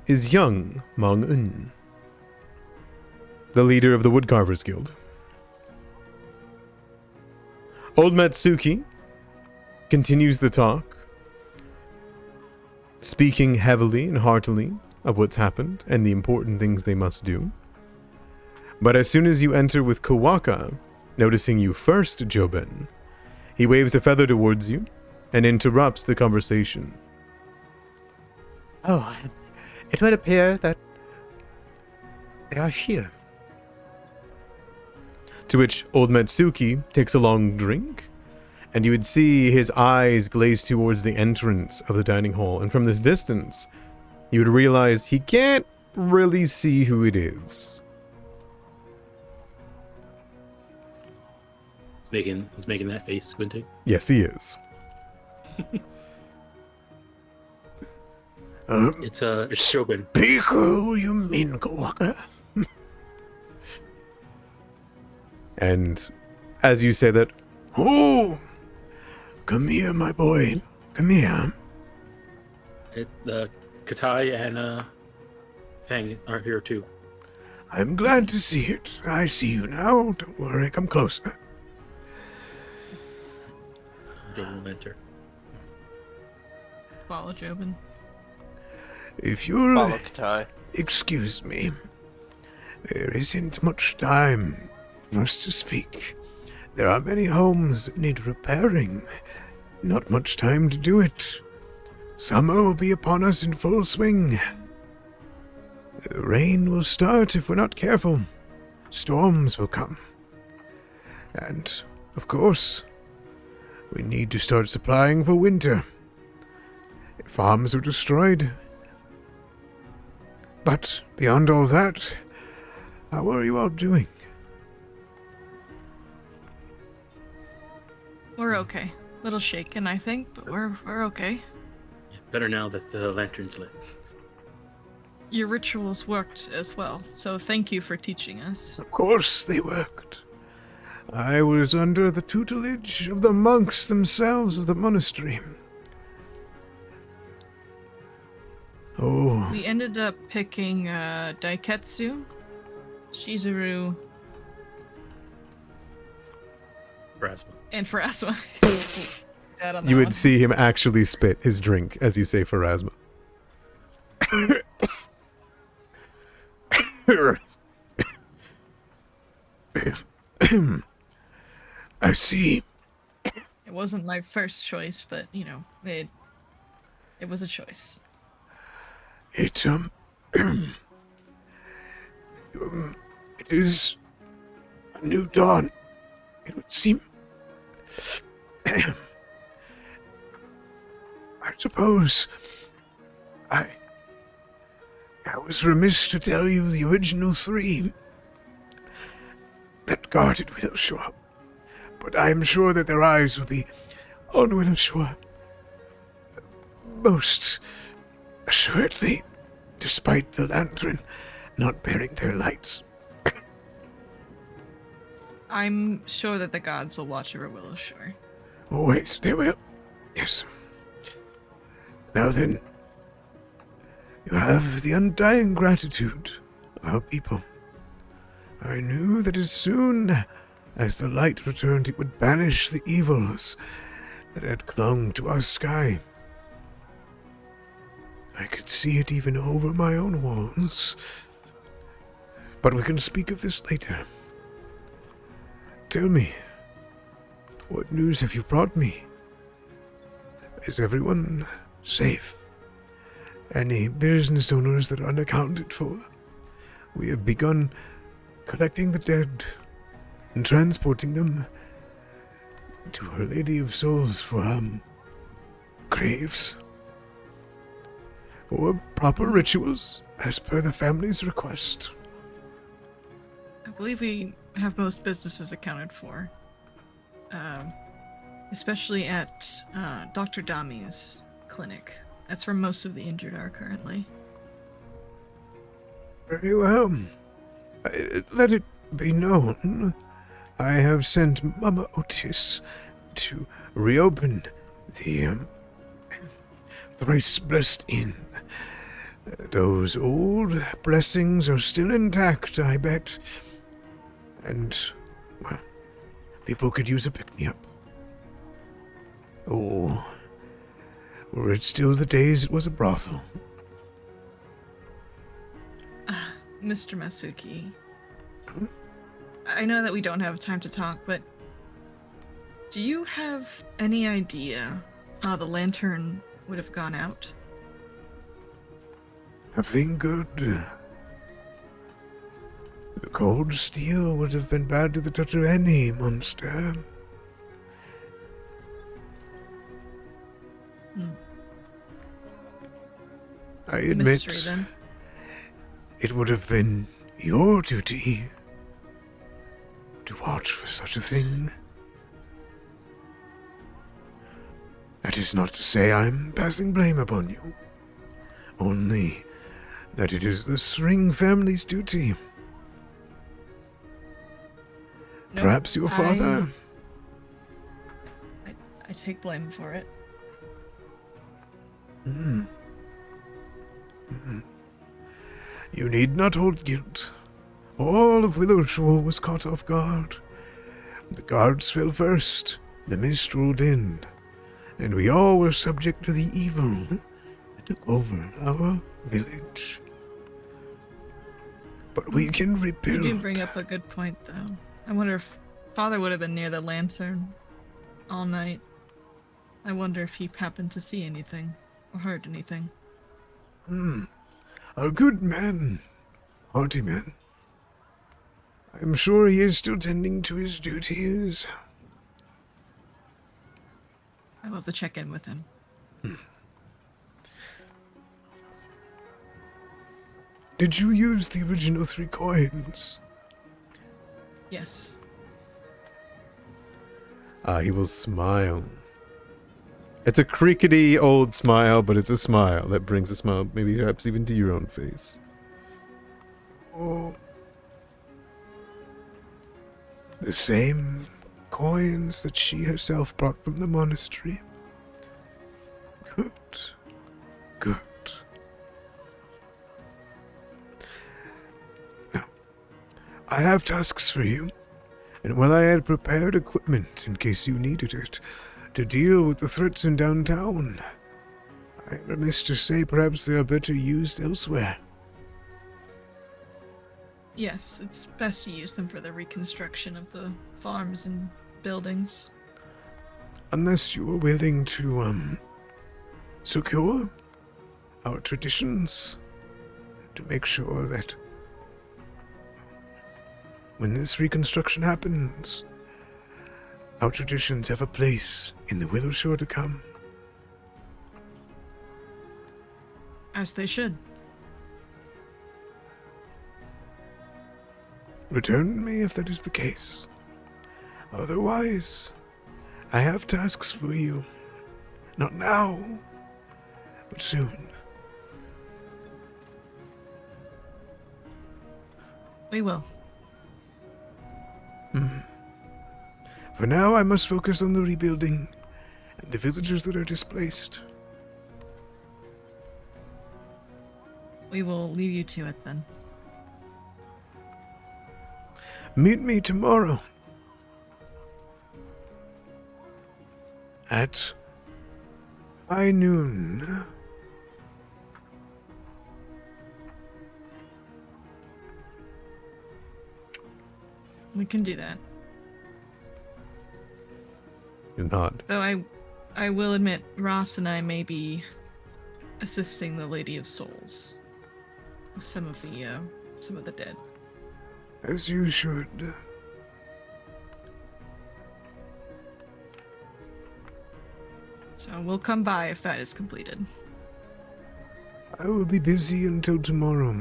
is young Mong-un, the leader of the Woodcarvers Guild. Old Matsuki continues the talk, speaking heavily and heartily of what's happened and the important things they must do. But as soon as you enter with Kawaka, noticing you first, Jobin, he waves a feather towards you and interrupts the conversation. Oh, it would appear that they are here. To which old Matsuki takes a long drink, and you would see his eyes glaze towards the entrance of the dining hall, and from this distance, you would realize he can't really see who it is. He's making that face, squinting. Yes, he is. It's Jobin. Piku, you mean Kawaka? And as you say that, Oh, come here, my boy. Come here. Katai and Fang are here too. I'm glad to see it. I see you now. Don't worry, come closer. Jobin will enter. Follow Jobin. If you'll Follow Katai. excuse me, there isn't much time for us to speak. There are many homes that need repairing. Not much time to do it. Summer will be upon us in full swing. The rain will start if we're not careful. Storms will come. And, of course, we need to start supplying for winter. Farms are destroyed. But beyond all that, how are you all doing? We're okay. Little shaken, I think, but we're okay. Better now that the lantern's lit. your rituals worked as well, so thank you for teaching us. Of course they worked. I was under the tutelage of the monks themselves of the monastery. Oh, We ended up picking Daiketsu, Shizuru, Phrasma. and Pharasma. Dad on that You would one. see him actually spit his drink as you say Pharasma. I see. It wasn't my first choice, but you know, it was a choice. It it is a new dawn. It would seem. I suppose I was remiss to tell you the original three that guarded Willowshore, but I am sure that their eyes will be on Willowshore most assuredly, despite the lantern not bearing their lights. I'm sure that the gods will watch over Willowshore. Always, they will. Yes. Now then, you have the undying gratitude of our people. I knew that as soon as the light returned, it would banish the evils that had clung to our sky. I could see it even over my own walls. But we can speak of this later. Tell me, what news have you brought me? Is everyone safe? Any business owners that are unaccounted for? We have begun collecting the dead and transporting them to Our Lady of Souls for, graves. Or proper rituals, as per the family's request. I believe we have most businesses accounted for. Especially at Dr. Dami's clinic. That's where most of the injured are currently. Very well. Let it be known, I have sent Mama Otis to reopen the thrice blessed inn. Those old blessings are still intact, I bet. And, well, people could use a pick-me-up. Oh, were it still the days it was a brothel? Mr. Masuki, I know that we don't have time to talk, but do you have any idea how the lantern would have gone out? Nothing good. The cold steel would have been bad to the touch of any monster. I admit, Mystery, then. it would have been your duty to watch for such a thing. That is not to say I'm passing blame upon you, only that it is the Sring family's duty. Nope, Perhaps your father? I take blame for it. You need not hold guilt. All of Willowshore was caught off guard. The guards fell first, the mist rolled in, and we all were subject to the evil that took over our village. But we can rebuild. You do bring up a good point, though. I wonder if Father would have been near the lantern all night. I wonder if he happened to see anything or heard anything. A good man. Hearty man. I'm sure he is still tending to his duties. I love to check in with him. Did you use the original 3 coins? Yes. He will smile It's a crickety old smile, but it's a smile that brings a smile, maybe perhaps even to your own face. Oh. The same coins that she herself brought from the monastery. Good. Good. Now, I have tasks for you, and while I had prepared equipment in case you needed it to deal with the threats in downtown, I am remiss to say perhaps they are better used elsewhere. Yes, it's best to use them for the reconstruction of the farms and buildings. Unless you are willing to, secure our traditions to make sure that when this reconstruction happens, our traditions have a place in the Willowshore to come. As they should. Return me if that is the case. Otherwise, I have tasks for you. Not now, but soon. We will. For now, I must focus on the rebuilding and the villagers that are displaced. We will leave you to it then. Meet me tomorrow at high noon. We can do that. You nod. Though I will admit, Ross and I may be assisting the Lady of Souls with some of the dead. As you should. So we'll come by if that is completed. I will be busy until tomorrow.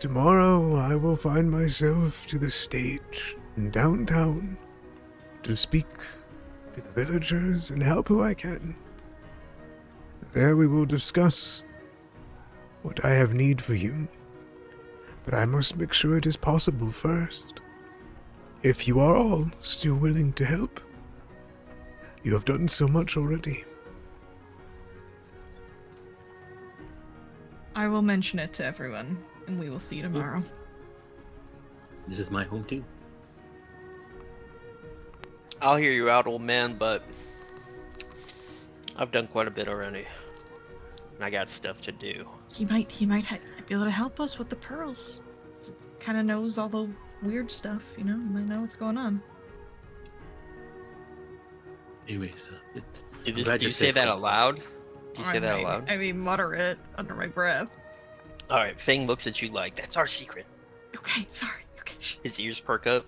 Tomorrow I will find myself to the stage in downtown to speak to the villagers and help who I can. There we will discuss what I have need for you. But I must make sure it is possible first. If you are all still willing to help, you have done so much already. I will mention it to everyone, and we will see you tomorrow. This is my home too. I'll hear you out, old man, but I've done quite a bit already. And I got stuff to do. He might be able to help us with the pearls. Kind of knows all the weird stuff, you know. He might know what's going on. Anyways, Do you say that out loud? Do you say that out loud? I mean, mutter it under my breath. Alright, Fang looks at you like, that's our secret. Okay, sorry. Okay. His ears perk up.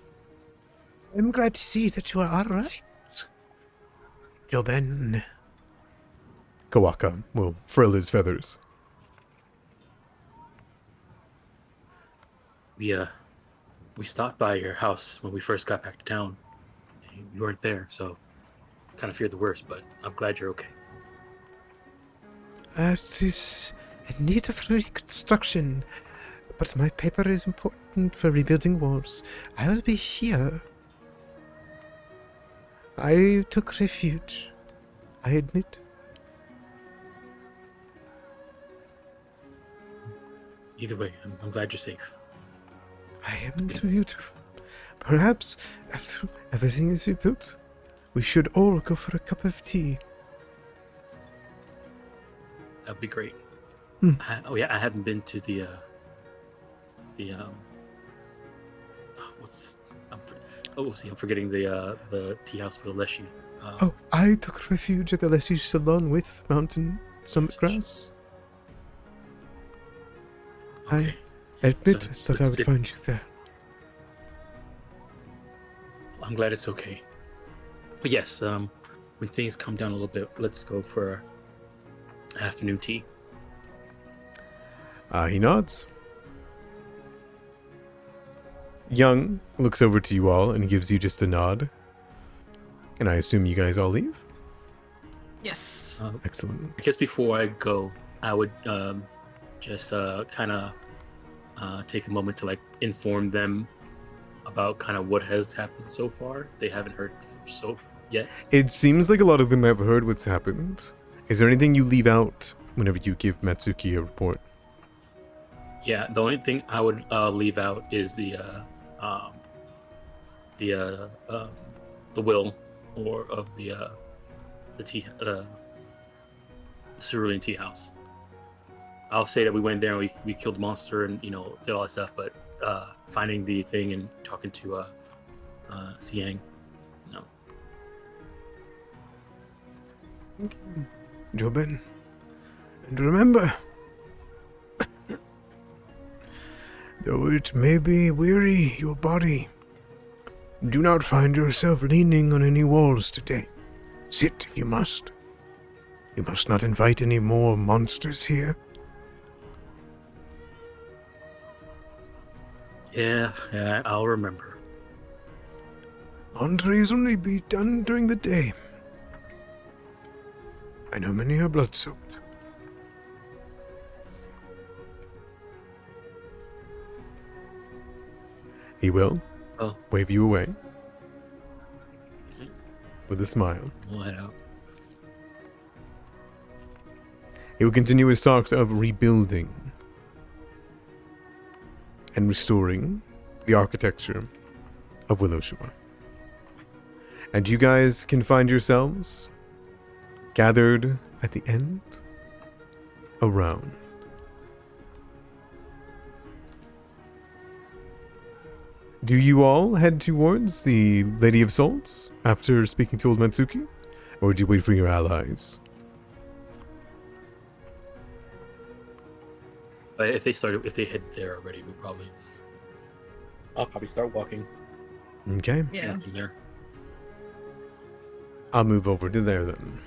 I'm glad to see that you are all right. Joben. Kawaka will frill his feathers. We stopped by your house when we first got back to town. You weren't there, so kind of feared the worst, but I'm glad you're okay. It is in need of reconstruction, but my paper is important for rebuilding walls. I'll be here. I took refuge, I admit. Either way, I'm glad you're safe. I am too. Perhaps after everything is rebuilt, we should all go for a cup of tea. That'd be great. Hmm. I haven't been to the I'm forgetting the tea house for the Leshy. I took refuge at the Leslie Salon with Mountain Summit Grass. Okay. I admit So that I would find you there. I'm glad it's okay. But yes, when things come down a little bit, let's go for afternoon tea. He nods. Young looks over to you all and gives you just a nod. And I assume you guys all leave? Yes. Excellent. I guess before I go, I would just kind of take a moment to like inform them about kind of what has happened so far. If they haven't heard yet. It seems like a lot of them have heard what's happened. Is there anything you leave out whenever you give Matsuki a report? Yeah, the only thing I would leave out is the will or of the cerulean tea house. I'll say that we went there and we killed the monster and did all that stuff, but finding the thing and talking to Siang, no. Jobin, and remember, though it may be weary your body, do not find yourself leaning on any walls today. Sit if you must. You must not invite any more monsters here. Yeah, I'll remember. Laundries only be done during the day. I know many are blood-soaked. He will wave you away Okay. with a smile. We'll head out. He will continue his talks of rebuilding and restoring the architecture of Willowshore. And you guys can find yourselves gathered at the end around. Do you all head towards the Lady of Souls after speaking to old Matsuki? Or do you wait for your allies? But if they head there already, I'll probably start walking. Okay. Yeah. From there. I'll move over to there then.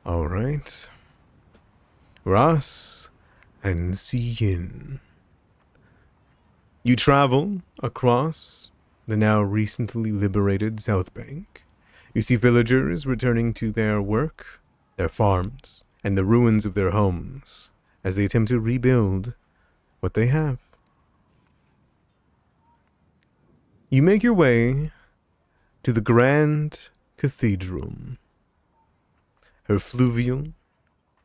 All right. Ross and Siyin. You travel across the now recently liberated South Bank. You see villagers returning to their work, their farms, and the ruins of their homes as they attempt to rebuild what they have. You make your way to the Grand Cathedral, her fluvial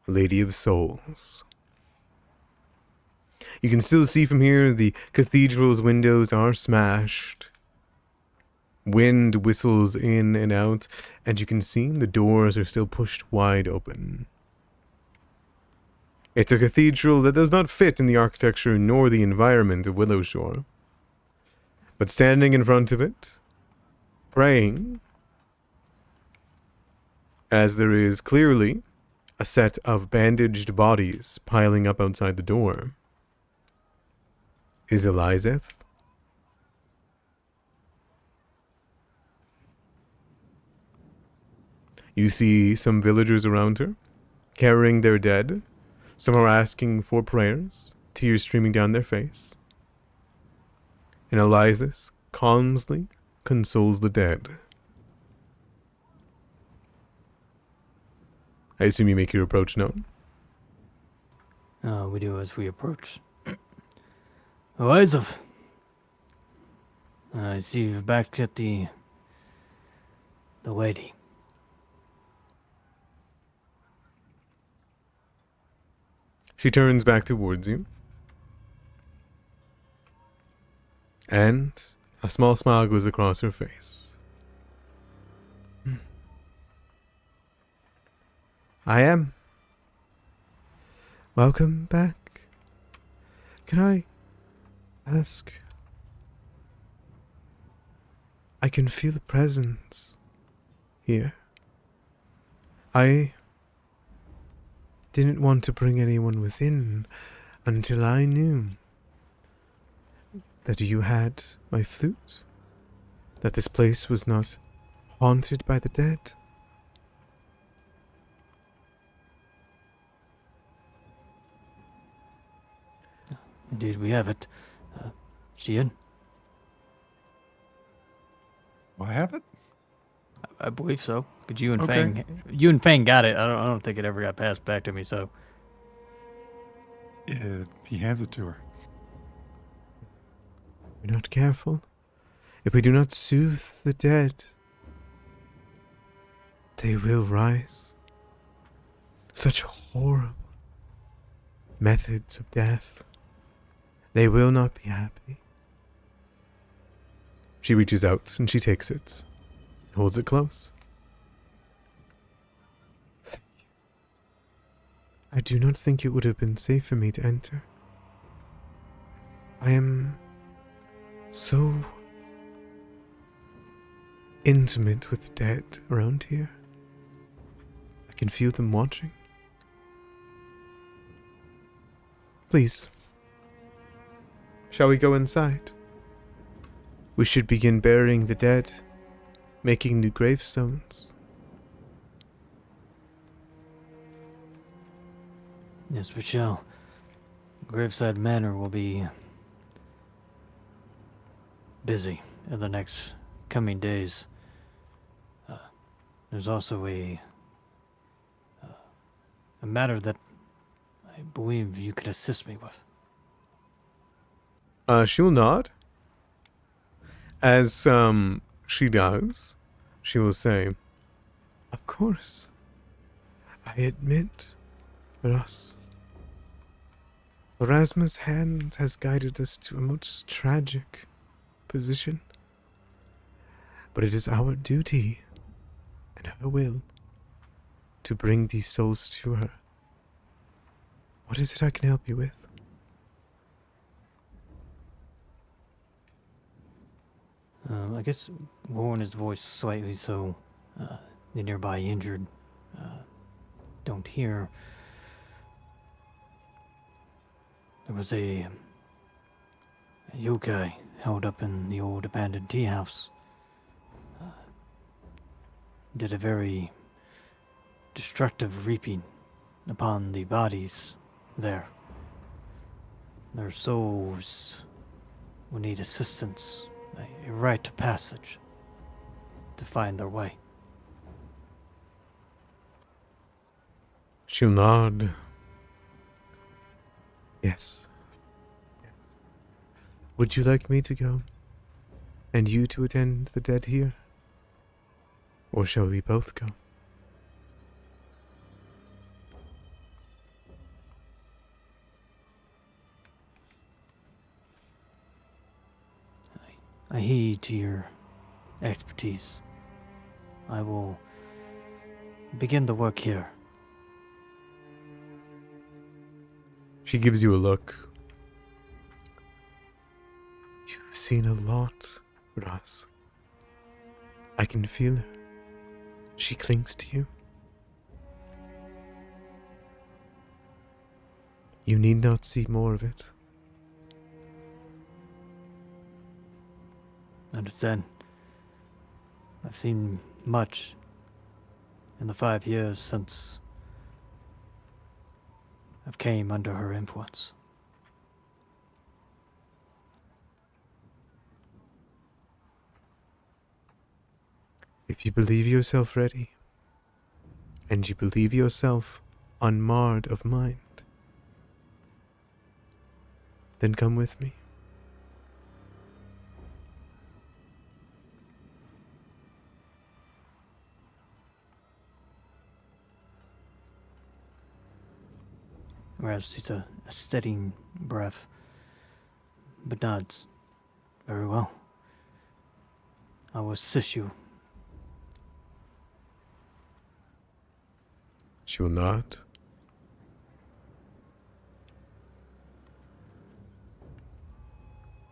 Lady of Souls. You can still see from here the cathedral's windows are smashed. Wind whistles in and out, and you can see the doors are still pushed wide open. It's a cathedral that does not fit in the architecture nor the environment of Willowshore. But standing in front of it, praying, as there is clearly a set of bandaged bodies piling up outside the door, is Elizeth. You see some villagers around her, carrying their dead. Some are asking for prayers, tears streaming down their face. And Elizeth calmly consoles the dead. I assume you make your approach known? We do as we approach. Elizabeth, I see you're back at the lady. She turns back towards you. And a small smile goes across her face. I am. Welcome back. Can I ask? I can feel the presence here. I didn't want to bring anyone within until I knew that you had my flute, that this place was not haunted by the dead. Indeed, we have it. She in? Do I have it? I believe so. But you and Okay. Fang got it. I don't think it ever got passed back to me. So Yeah, he hands it to her. If we're not careful, if we do not soothe the dead, they will rise. Such horrible methods of death. They will not be happy. She reaches out and she takes it, holds it close. Thank you. I do not think it would have been safe for me to enter. I am so intimate with the dead around here. I can feel them watching. Please, shall we go inside? We should begin burying the dead, making new gravestones. yes, we shall. Graveside Manor will be busy in the next coming days. There's also a matter that I believe you could assist me with. She will nod. As she does, she will say, Of course. I admit, Ross, Erasmus' hand has guided us to a most tragic position. But it is our duty and our will to bring these souls to her. What is it I can help you with? I guess lowering his voice slightly so the nearby injured don't hear. There was a yokai held up in the old abandoned tea house. Did a very destructive reaping upon the bodies there. Their souls will need assistance, a rite of passage, to find their way. she'll nod. Yes. Would you like me to go? And you to attend the dead here? Or shall we both go? I heed to your expertise. I will begin the work here. She gives you a look. You've seen a lot, Ross. I can feel her. She clings to you. You need not see more of it. Understand? I've seen much in the 5 years since I've came under her influence. If you believe yourself ready, and you believe yourself unmarred of mind, then come with me. Whereas it's a steadying breath, but nods. Very well. I will assist you. She will nod.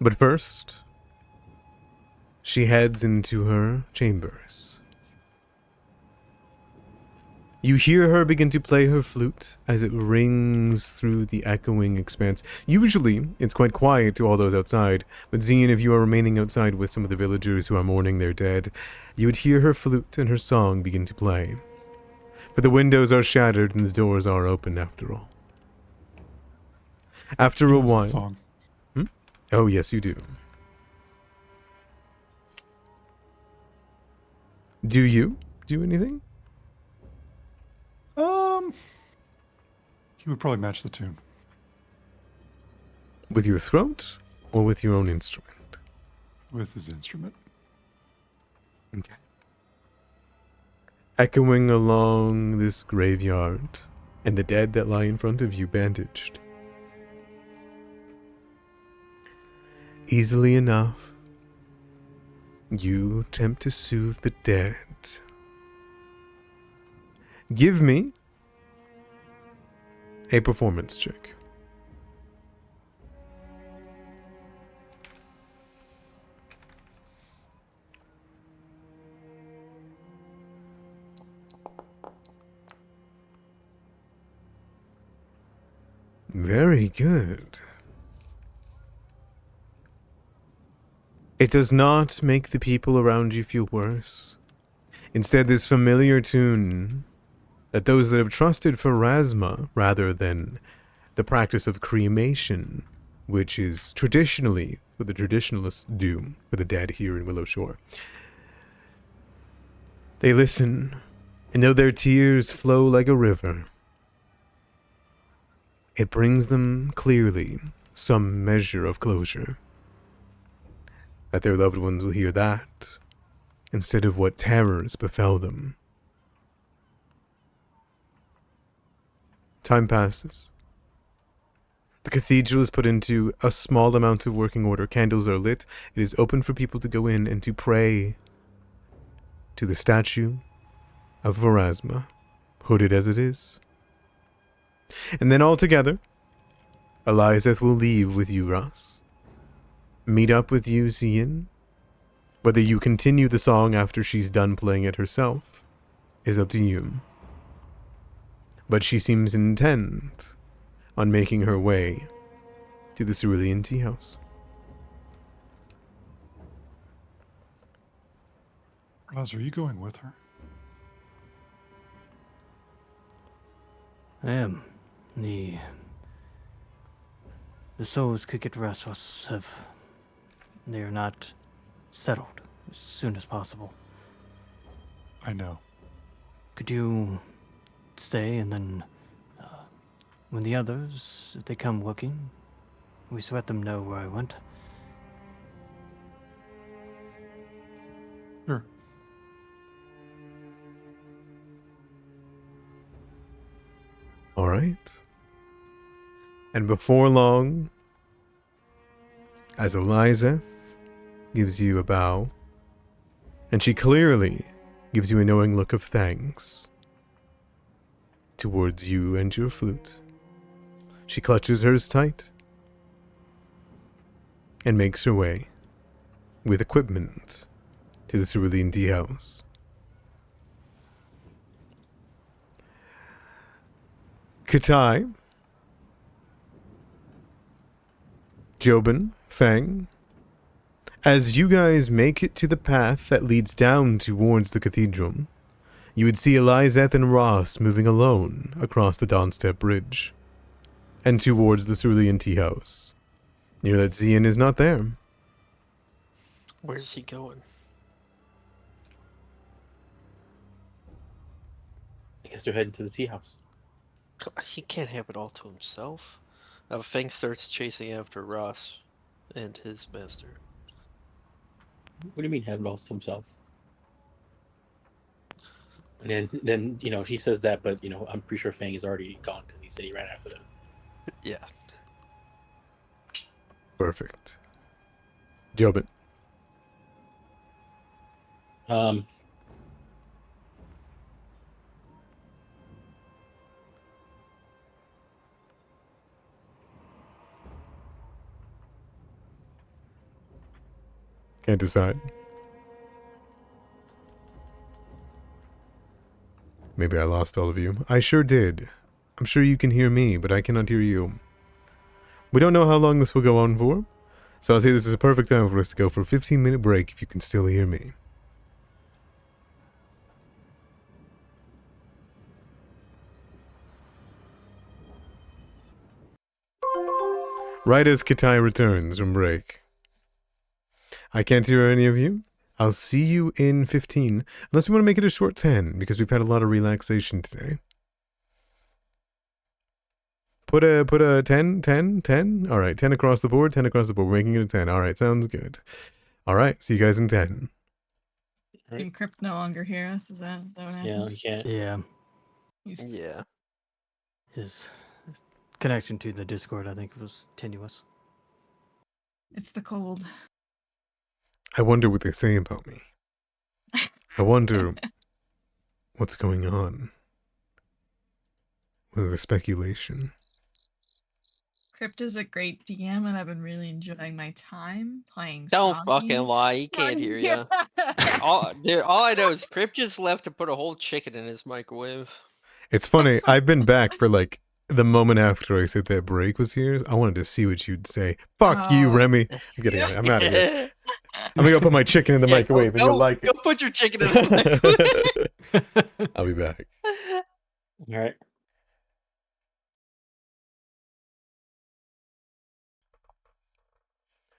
But first, she heads into her chambers. You hear her begin to play her flute as it rings through the echoing expanse. Usually, it's quite quiet to all those outside, but Zian, if you are remaining outside with some of the villagers who are mourning their dead, you would hear her flute and her song begin to play. For the windows are shattered and the doors are open after all. After a Here's the while, song. Oh, yes, you do. Do you do anything? He would probably match the tune. With your throat or with your own instrument? With his instrument. Okay. Echoing along this graveyard, and the dead that lie in front of you bandaged. Easily enough, you attempt to soothe the dead. Give me a performance check. Very good. It does not make the people around you feel worse. Instead, this familiar tune that those that have trusted Pharasma rather than the practice of cremation, which is traditionally what the traditionalists do for the dead here in Willowshore. They listen, and though their tears flow like a river, it brings them clearly some measure of closure. That their loved ones will hear that, instead of what terrors befell them. Time passes. The cathedral is put into a small amount of working order. Candles are lit. It is open for people to go in and to pray to the statue of Pharasma, hooded as it is. And then all together, Elizeth will leave with you, Ross. Meet up with you, Zian. Whether you continue the song after she's done playing it herself is up to you. But she seems intent on making her way to the Cerulean Tea House. Roz, are you going with her? I am. The souls could get restless if they are not settled as soon as possible. I know. Could you stay and then, when the others, if they come looking, we just let them know where I went? Sure. All right. And before long, as Elizeth gives you a bow, and she clearly gives you a knowing look of thanks towards you and your flute, she clutches hers tight and makes her way with equipment to the Cerulean Tea House. Katai, Jobin, Fang, as you guys make it to the path that leads down towards the cathedral, you would see Elizeth and Ross moving alone across the Dawnstep Bridge and towards the Cerulean Tea House. Near that Zian is not there. Where's he going? I guess they're heading to the tea house. He can't have it all to himself. Fang starts chasing after Ross and his master. What do you mean have it all to himself? And then he says that, but I'm pretty sure Fang is already gone because he said he ran after them. Yeah. Perfect. Jobin. Can't decide. Maybe I lost all of you. I sure did. I'm sure you can hear me, but I cannot hear you. We don't know how long this will go on for, so I'll say this is a perfect time for us to go for a 15-minute break if you can still hear me. right as Kitai returns from break. I can't hear any of you. I'll see you in 15, unless we want to make it a short 10, because we've had a lot of relaxation today. Put a 10, 10, 10. All right, 10 across the board, 10 across the board. We're making it a 10. All right, sounds good. All right, see you guys in 10. Can Crypt no longer hear us? Is that what happened? Yeah, you can't. Yeah, He's- Yeah. his connection to the Discord, I think, was tenuous. It's the cold. I wonder what they say about me. I wonder what's going on with the speculation. Crypt is a great DM, and I've been really enjoying my time playing. Don't Soggy. fucking lie. He can't hear you. All I know is Crip just left to put a whole chicken in his microwave. It's funny, I've been back for like the moment after I said that break was here. I wanted to see what you'd say. Fuck you, Oh. Remy. I'm getting out. I'm out of here. I'm gonna go put my chicken in the microwave and you'll like Go put your chicken in the microwave. I'll be back. All right.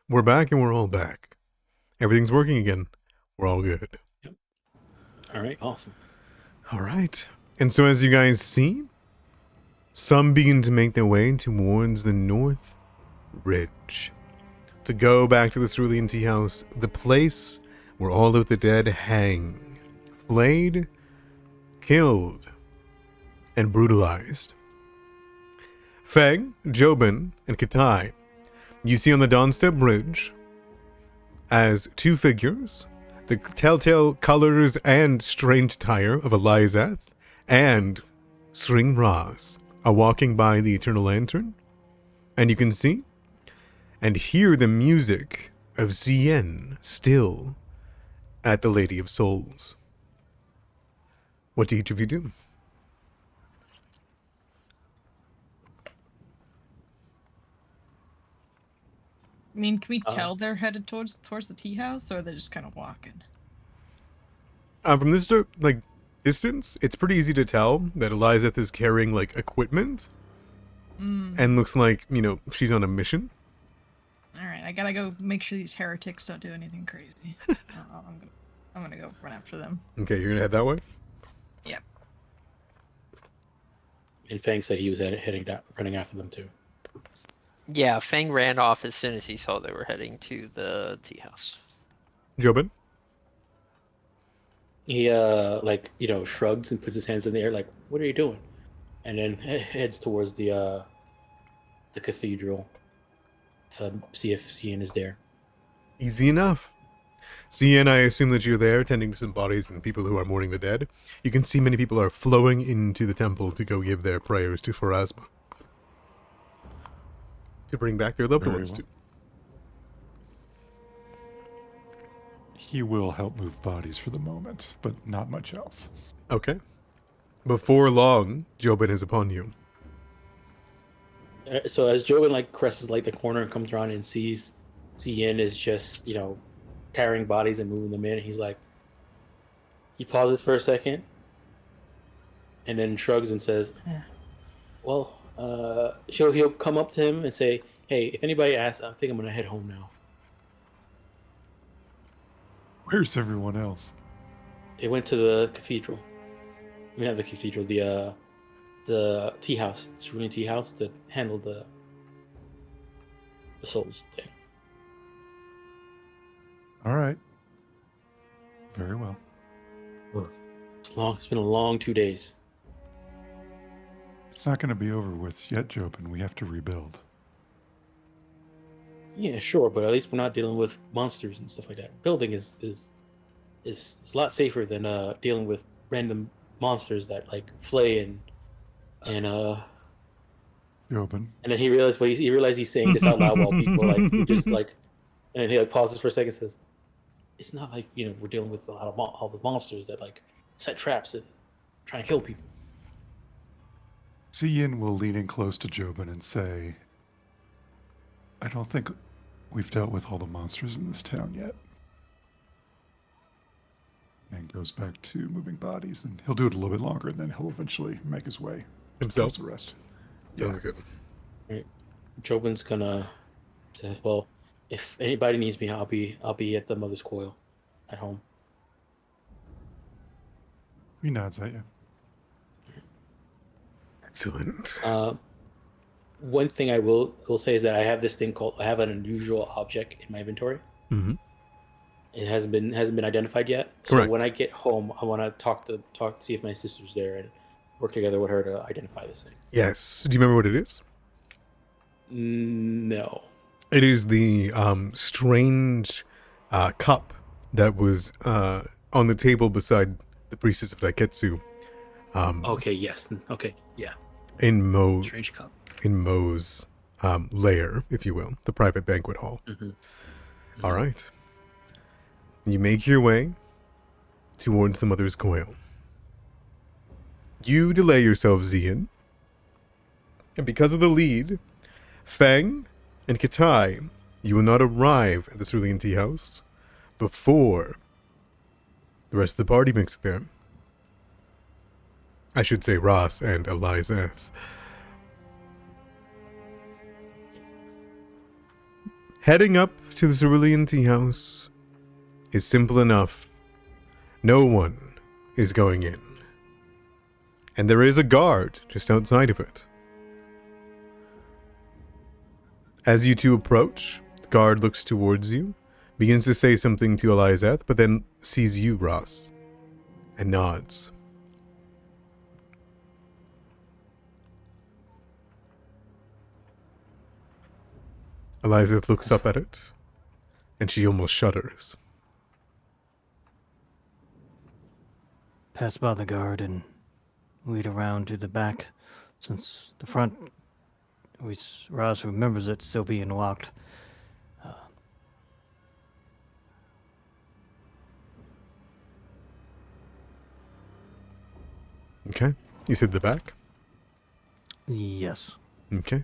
We're back and we're all back. Everything's working again. We're all good. All right. Awesome. All right. And so as you guys see, some begin to make their way towards the North Ridge. To go back to the Cerulean Tea House, the place where all of the dead hang. Flayed, killed, and brutalized. Feng, Jobin, and Kitai, you see on the Dawnstep Bridge as two figures, the telltale colors and strange attire of Elizath and Sring Raz are walking by the Eternal Lantern, and you can see and hear the music of Zien still at the Lady of Souls. What do each of you do? I mean, can we tell they're headed towards the tea house, or are they just kind of walking? From this distance, it's pretty easy to tell that Elizabeth is carrying like equipment, and looks like she's on a mission. All right, I gotta go make sure these heretics don't do anything crazy. I'm gonna go run after them. Okay, you're gonna head that way. Yep. And Fang said he was running after them too. Yeah, Fang ran off as soon as he saw they were heading to the tea house. Jobin? He shrugs and puts his hands in the air like, "What are you doing?" And then heads towards the cathedral to see if Cian is there. Easy enough. Zien, I assume that you're there tending to some bodies and people who are mourning the dead. You can see many people are flowing into the temple to go give their prayers to Pharasma. To bring back their loved Very ones well. to. He will help move bodies for the moment, but not much else. Okay. Before long, Jobin is upon you. So as Jobin crosses the corner and comes around and sees Cian is just carrying bodies and moving them in, he pauses for a second, and then shrugs and says, "Well, he'll come up to him and say, 'Hey, if anybody asks, I think I'm gonna head home now.'" Where's everyone else? They went to the cathedral. I mean, not the cathedral, the tea house, the Cerulean tea house, to handle the souls thing. All right. Very well. It's been a long 2 days. It's not going to be over with yet, Jobin. We have to rebuild. Yeah, sure, but at least we're not dealing with monsters and stuff like that. Building is a lot safer than dealing with random monsters that flay and Jobin. and then he realized he's saying this out loud while people who just and then he pauses for a second and says, "It's not we're dealing with a lot of all the monsters that set traps and try and kill people." Cian will lean in close to Jobin and say, I don't think we've dealt with all the monsters in this town yet. And goes back to moving bodies, and he'll do it a little bit longer, and then he'll eventually make his way Himself? towards the rest. Sounds good. Right. Jobin's gonna Says, well, if anybody needs me, I'll be at the mother's coil at home. He nods at you. Excellent. One thing I will say is that I have an unusual object in my inventory. Mm-hmm. It hasn't been identified yet. Correct. So when I get home, I want to talk see if my sister's there and work together with her to identify this thing. Yes. Do you remember what it is? No. It is the strange cup that was on the table beside the priestess of Daiketsu. Okay. Yes. Okay. Yeah. In Strange cup. Mo's lair, if you will, the private banquet hall. Mm-hmm. All right. You make your way towards the mother's coil. You delay yourself, Zian. And because of the lead, Fang and Katai, you will not arrive at the Cerulean Tea House before the rest of the party makes it there. I should say Ross and Elizeth. Heading up to the Cerulean Tea House is simple enough. No one is going in. And there is a guard just outside of it. As you two approach, the guard looks towards you, begins to say something to Elizeth, but then sees you, Ross, and nods. Elizeth looks up at it, and she almost shudders. Pass by the guard and lead around to the back, since the front, at least Roz remembers it still being locked. Okay. You said the back? Yes, Okay.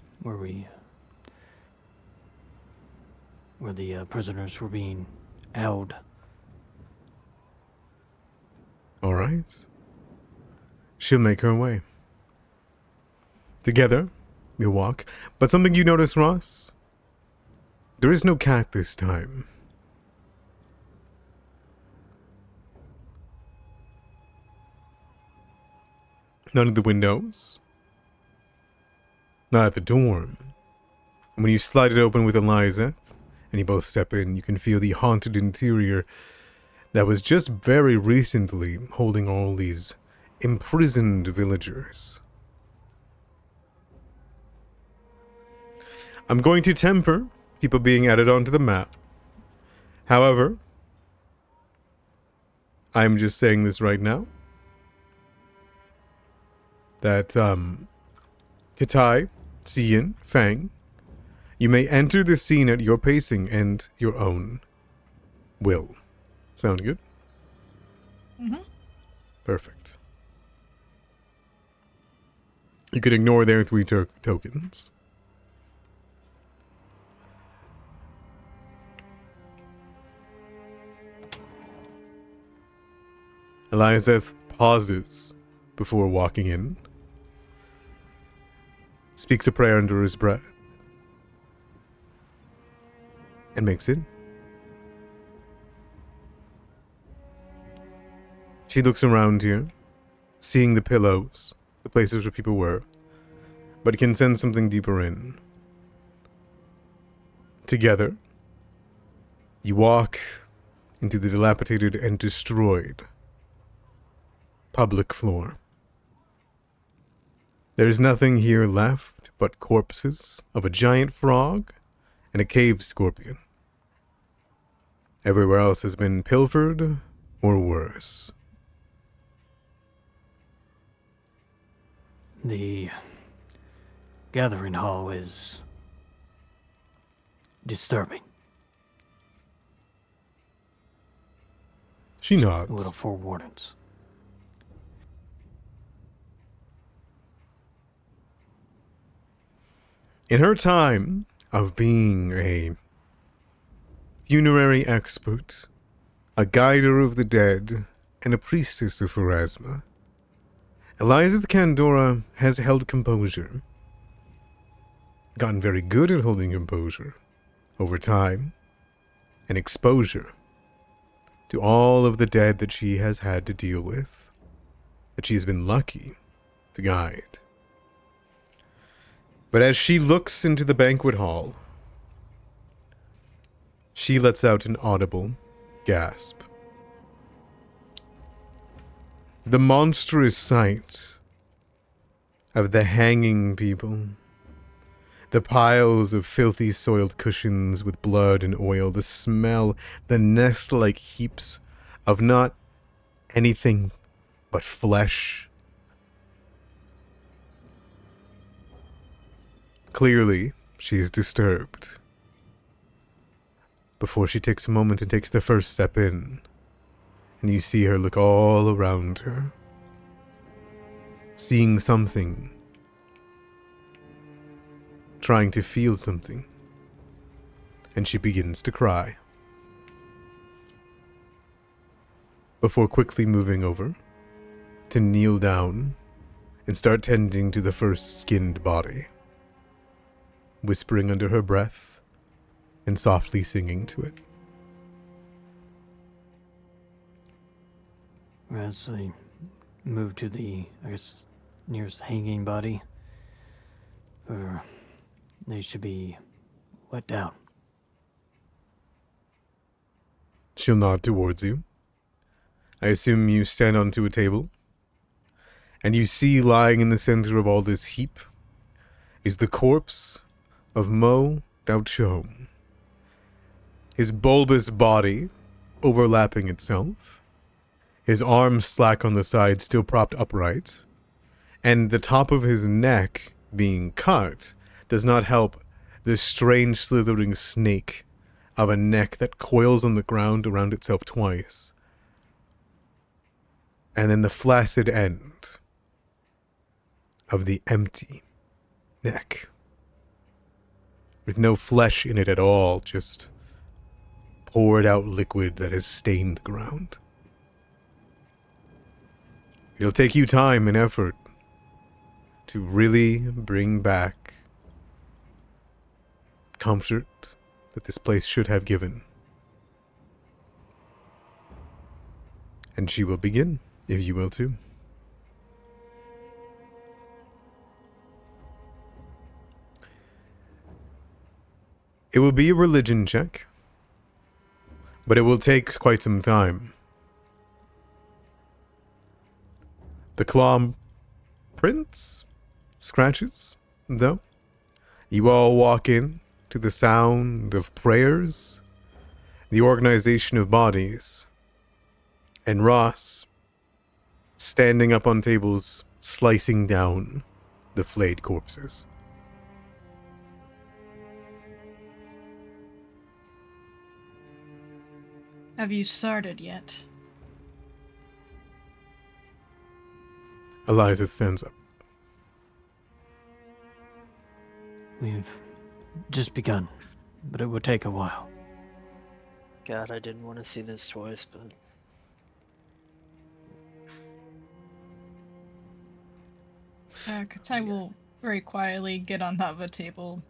where the prisoners were being held. All right. She'll make her way. Together, you walk. But something you notice, Ross? There is no cat this time. None of the windows. Not at the dorm. And when you slide it open with Elizeth, and you both step in, you can feel the haunted interior that was just very recently holding all these imprisoned villagers. I'm going to temper people being added onto the map. However, I'm just saying this right now, that Katai, Xian, Fang, you may enter the scene at your pacing and your own will. Sound good? Mm-hmm. Perfect. You could ignore their 3 tokens. Elizeth pauses before walking in, speaks a prayer under his breath, and makes it. She looks around here, seeing the pillows, the places where people were, but can sense something deeper in. Together, you walk into the dilapidated and destroyed public floor. There is nothing here left but corpses of a giant frog and a cave scorpion. Everywhere else has been pilfered or worse. The gathering hall is disturbing. She nods. A little forewarnings. In her time of being a funerary expert, a guider of the dead, and a priestess of Pharasma, Elizeth Candora has held composure. Gotten very good at holding composure. over time and exposure to all of the dead that she has had to deal with, that she has been lucky to guide. But as she looks into the banquet hall, she lets out an audible gasp. The monstrous sight of the hanging people, the piles of filthy soiled cushions with blood and oil, the smell, the nest-like heaps of not anything but flesh. Clearly, she is disturbed. Before she takes a moment and takes the first step in, and you see her look all around her, seeing something, trying to feel something, and she begins to cry. Before quickly moving over to kneel down and start tending to the first skinned body, whispering under her breath and softly singing to it. As I move to the, I guess, nearest hanging body, or they should be let down. She'll nod towards you. I assume you stand onto a table, and you see lying in the center of all this heap is the corpse of Mo Dauchom. His bulbous body overlapping itself, his arms slack on the side, still propped upright, and the top of his neck being cut does not help the strange slithering snake of a neck that coils on the ground around itself twice. And then the flaccid end of the empty neck, with no flesh in it at all, just poured out liquid that has stained the ground. It'll take you time and effort to really bring back comfort that this place should have given. And she will begin, if you will too. It will be a religion check, but it will take quite some time. The claw prints, scratches, though. You all walk in to the sound of prayers, the organization of bodies, and Ross standing up on tables, slicing down the flayed corpses. Have you started yet? Eliza stands up. We've just begun, but it will take a while. God, I didn't want to see this twice, but Katai will very quietly get on top of a table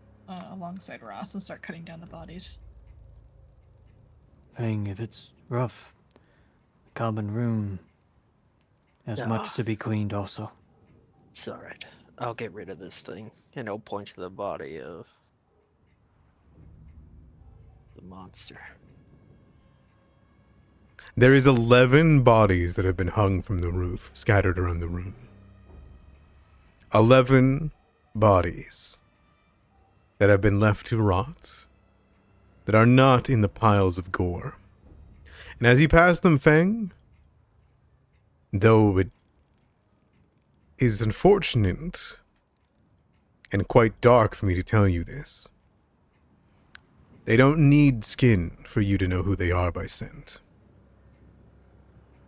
alongside Ross and start cutting down the bodies. Fang, if it's rough, the common room has much to be cleaned also. it's alright. I'll get rid of this thing, and I'll point to the body of the monster. There is 11 bodies that have been hung from the roof, scattered around the room. 11 bodies that have been left to rot, that are not in the piles of gore. And as you pass them, Fang, though it is unfortunate and quite dark for me to tell you this, they don't need skin for you to know who they are by scent.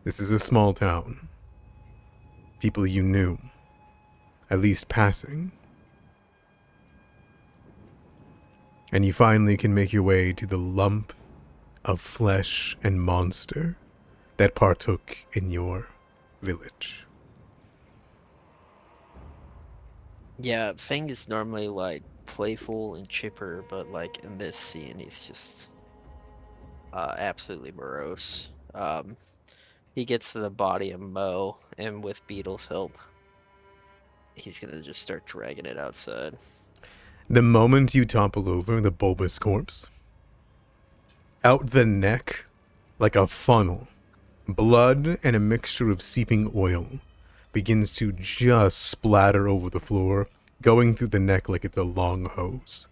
This is a small town. People you knew, at least passing. And you finally can make your way to the lump of flesh and monster that partook in your village. Yeah, Fang is normally like playful and chipper, but like in this scene, he's just absolutely morose. He gets to the body of Mo, and with Beetle's help, he's gonna just start dragging it outside. The moment you topple over the bulbous corpse, out the neck, like a funnel, blood and a mixture of seeping oil begins to just splatter over the floor, going through the neck like it's a long hose.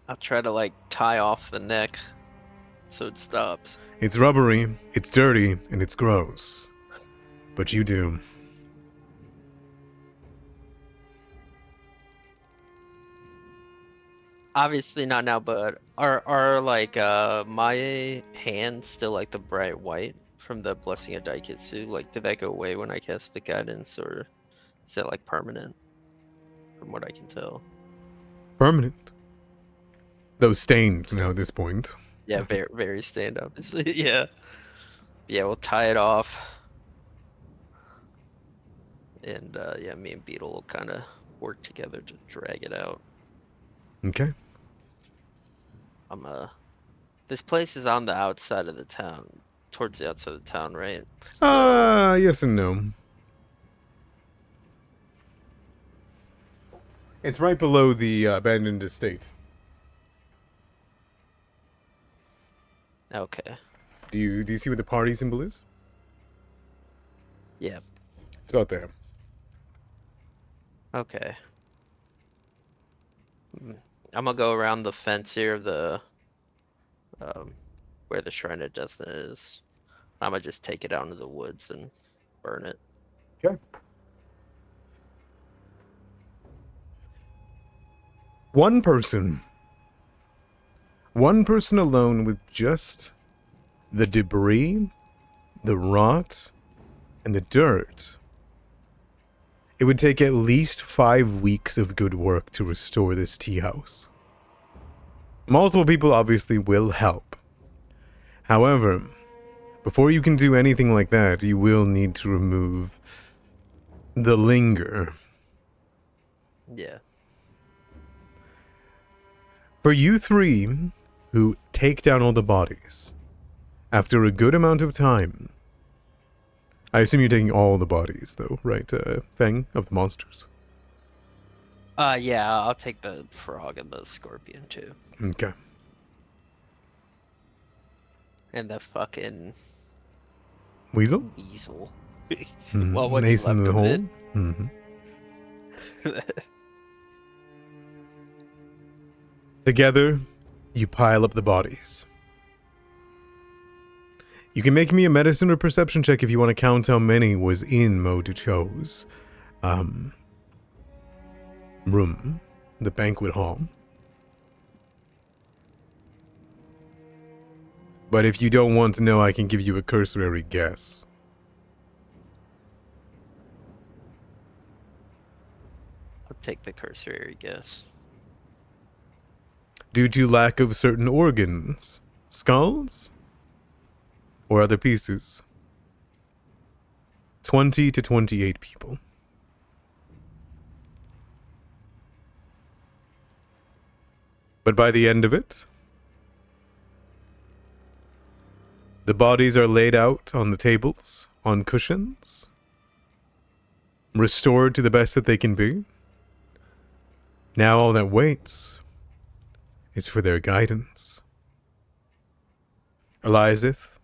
I'll try to like tie off the neck so it stops. It's rubbery, it's dirty, and it's gross. But you do. Obviously not now, but are like my hands still like the bright white from the Blessing of Daiketsu? Like, did that go away when I cast the guidance, or is that like permanent? From what I can tell. Permanent. Though stained now at this point. Yeah, very very stained, obviously. Yeah. Yeah, we'll tie it off. And yeah, me and Beetle will kind of work together to drag it out. Okay. This place is on the outside of the town, towards the outside of the town, right? Yes and no. It's right below the abandoned estate. Okay. Do you see what the party symbol is? Yeah. It's about there. Okay. I'm gonna go around the fence here of the where the Shrine of Destiny is. I'm gonna just take it out into the woods and burn it. Okay. One person alone with just the debris, the rot, and the dirt. It would take at least 5 weeks of good work to restore this tea house. Multiple people obviously will help. However, before you can do anything like that, you will need to remove the linger. Yeah. For you three who take down all the bodies, after a good amount of time, I assume you're taking all the bodies though, right, Fang, of the monsters? Yeah, I'll take the frog and the scorpion too. Okay. And the fucking Weasel? weasel. Mhm. Well, what's Mason left in the of hole? it. Mm-hmm. Together, you pile up the bodies. You can make me a medicine or perception check if you want to count how many was in Mo Ducho's room, the banquet hall. But if you don't want to know, I can give you a cursory guess. I'll take the cursory guess. Due to lack of certain organs, skulls, or other pieces, 20 to 28 people. But by the end of it, the bodies are laid out on the tables, on cushions, restored to the best that they can be. Now all that waits is for their guidance. Elizabeth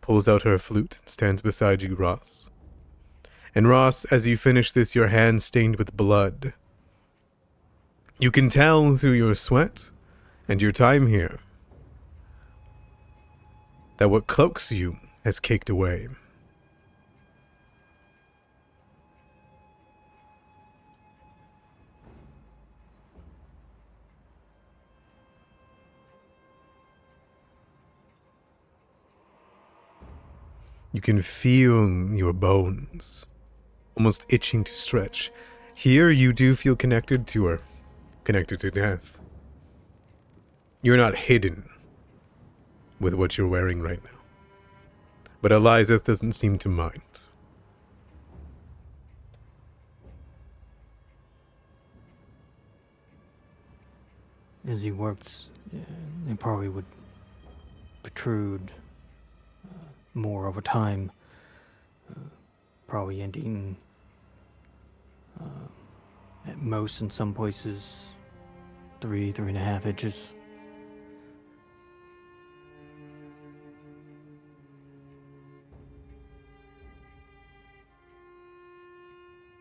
pulls out her flute and stands beside you, Ross. And Ross, as you finish this, your hand stained with blood. You can tell through your sweat and your time here that what cloaks you has caked away. You can feel your bones almost itching to stretch. Here you do feel connected to her, connected to death. You're not hidden with what you're wearing right now. But Elizabeth doesn't seem to mind. as he works, it probably would protrude more over time, probably ending at most in some places 3.5 inches.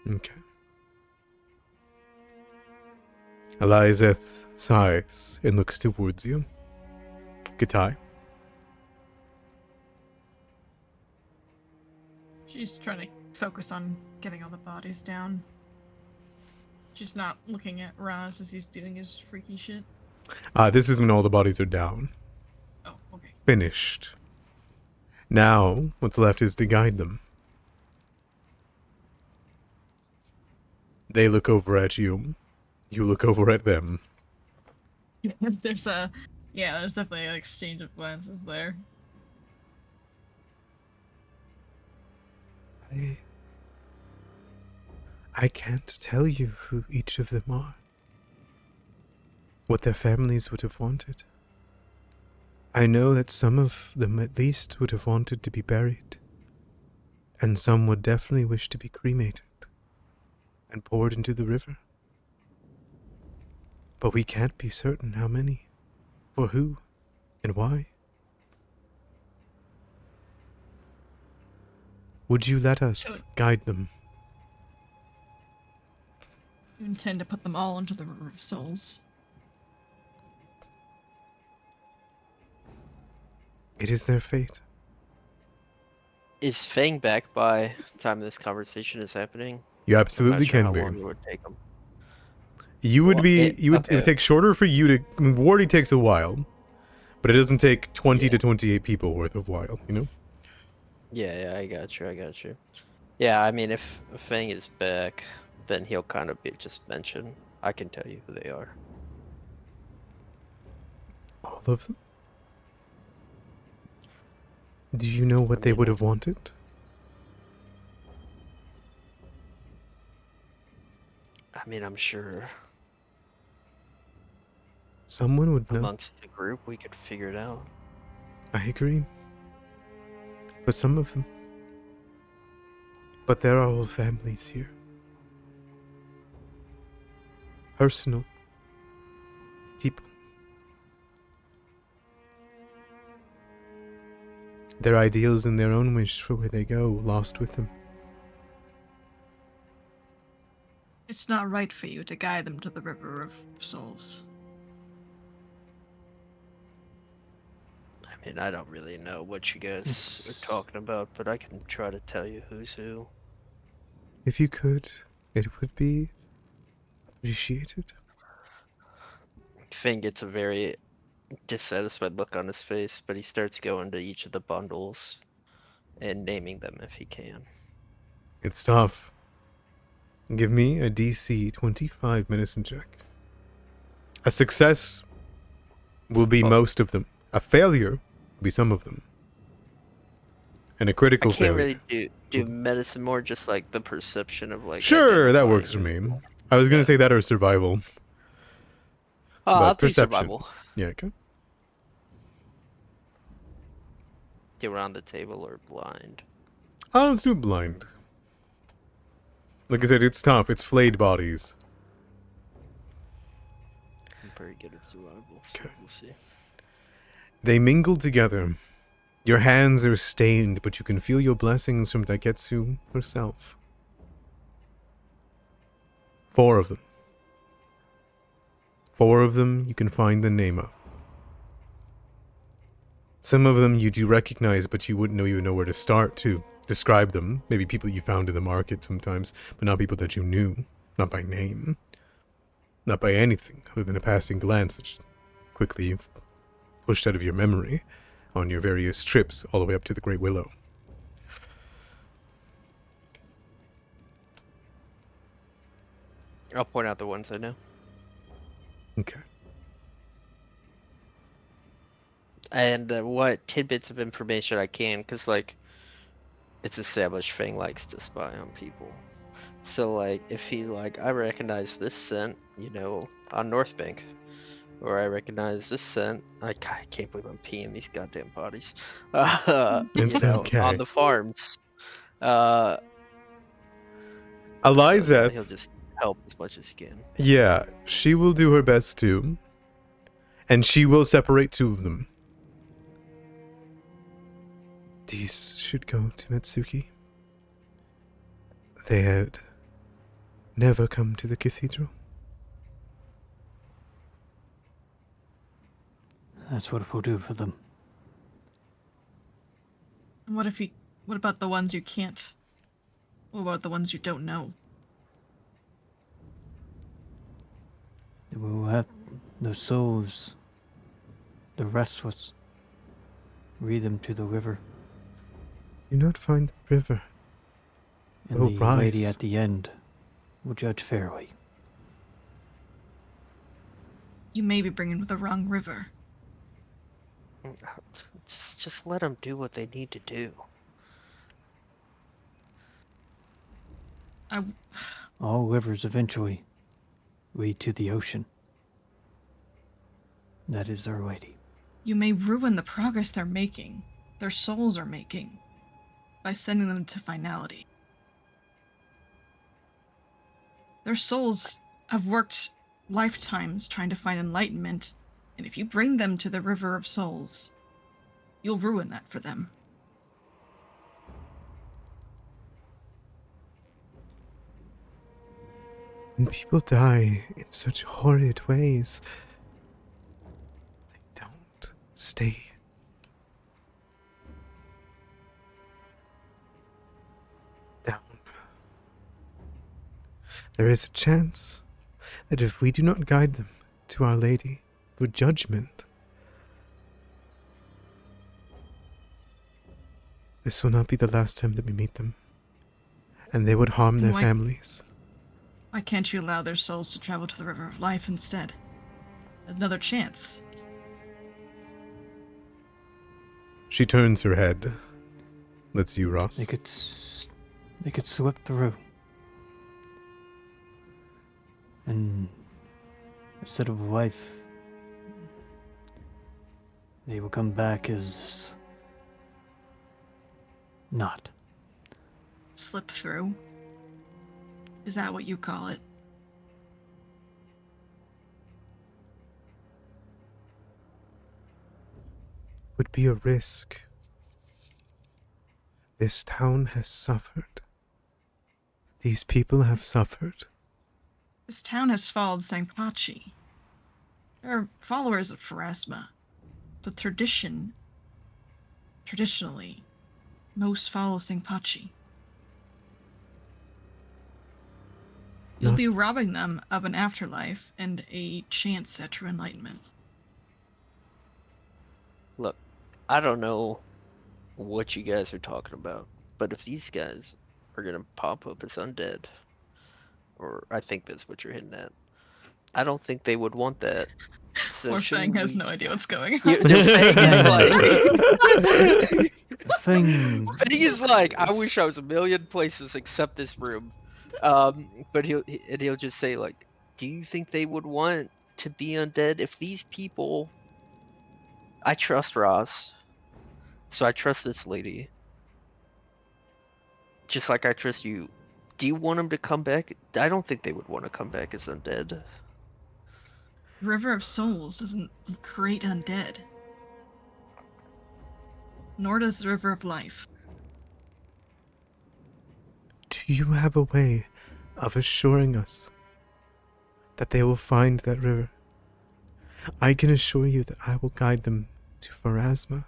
Okay. Elizeth sighs and looks towards you. Gatai. She's trying to focus on getting all the bodies down. She's not looking at Raz as he's doing his freaky shit. This is when all the bodies are down. Oh, okay. Finished. Now, what's left is to guide them. They look over at you. You look over at them. There's definitely an exchange of glances there. I can't tell you who each of them are. What their families would have wanted. I know that some of them at least would have wanted to be buried. And some would definitely wish to be cremated and poured into the river. But we can't be certain how many, for who, and why. Would you let us guide them? You intend to put them all into the River of Souls. It is their fate. Is Fang back by the time this conversation is happening? You I'm absolutely not sure can how be. long it would take him. You would Well, be. it- It would okay. take shorter for you to. I mean, Wardy takes a while, but it doesn't take 20 Yeah. to 28 people worth of while. You know. Yeah, I got you. Yeah, I mean, if Fang is back, then he'll kind of be just mention. I can tell you who they are. All of them? Do you know what they would have wanted? I mean, I'm sure Someone would know. amongst the group we could figure it out. I agree. For some of them. But there are whole families here. Personal. People. Their ideals and their own wish for where they go lost with them. It's not right for you to guide them to the River of Souls. I mean, I don't really know what you guys are talking about, but I can try to tell you who's who. If you could, it would be appreciated. Fang gets a very dissatisfied look on his face, but he starts going to each of the bundles and naming them if he can. It's tough. Give me a DC 25 medicine check. A success will be most of them. A failure will be some of them. And a I critical can't failure. really do medicine, more just like the perception of like. Sure, that works for identifying me. people. I was gonna Yeah. say that or survival. Oh, But I'll do perception. survival. Yeah, okay. Do around the table or blind. Let's do blind. Like I said, it's tough. It's flayed bodies. I'm very good at survival, so Okay. we'll see. They mingle together. Your hands are stained, but you can feel your blessings from Daiketsu herself. 4 of them. 4 of them you can find the name of. Some of them you do recognize, but you wouldn't even know where to start to describe them. Maybe people you found in the market sometimes, but not people that you knew. Not by name. Not by anything other than a passing glance that quickly you've pushed out of your memory on your various trips all the way up to the Great Willow. I'll point out the ones I know. Okay. And what tidbits of information I can, because like it's established Fang likes to spy on people. So like if he like, I recognize this scent, on North Bank, or I recognize this scent. I can't believe I'm peeing these goddamn bodies. It's okay. On the farms. He'll Elizeth, just help as much as he can. yeah, she will do her best too. And she will separate two of them. These should go to Metsuki. They had never come to the cathedral. That's what we'll do for them. And what about the ones you can't? What about the ones you don't know? We will have their souls, the restless, lead them to the river. Do not find the river. And Oh, the lady rise. at the end will judge fairly. You may be bringing the wrong river. Just let them do what they need to do. All rivers eventually lead to the ocean. That is Our Lady. You may ruin the progress they're making, their souls are making, by sending them to finality. Their souls have worked lifetimes trying to find enlightenment, and if you bring them to the River of Souls, you'll ruin that for them. When people die in such horrid ways, they don't stay. Down. There is a chance that if we do not guide them to Our Lady for judgment, this will not be the last time that we meet them, and they would harm their Why- families. Why can't you allow their souls to travel to the River of Life instead? Another chance. She turns her head. That's you, Ross. They could slip through. And instead of life, they will come back as not. Slip through? Is that what you call it? Would be a risk. This town has suffered. These people have suffered. This town has followed Sangpachi. They're followers of Pharasma. But traditionally, most follow Sangpachi. You'll Not- be robbing them of an afterlife and a chance at true enlightenment. Look, I don't know what you guys are talking about, but if these guys are gonna pop up as undead, or I think that's what you're hitting at, I don't think they would want that. So Poor Fang shouldn't has we no idea what's going on. Their Fang Thing. Fang is like, I wish I was a million places except this room. But he'll just say like, do you think they would want to be undead if these people? I trust Ross, so I trust this lady. Just like I trust you. Do you want them to come back? I don't think they would want to come back as undead. River of Souls doesn't create undead. Nor does the River of Life. Do you have a way of assuring us that they will find that river? I can assure you that I will guide them to Pharasma.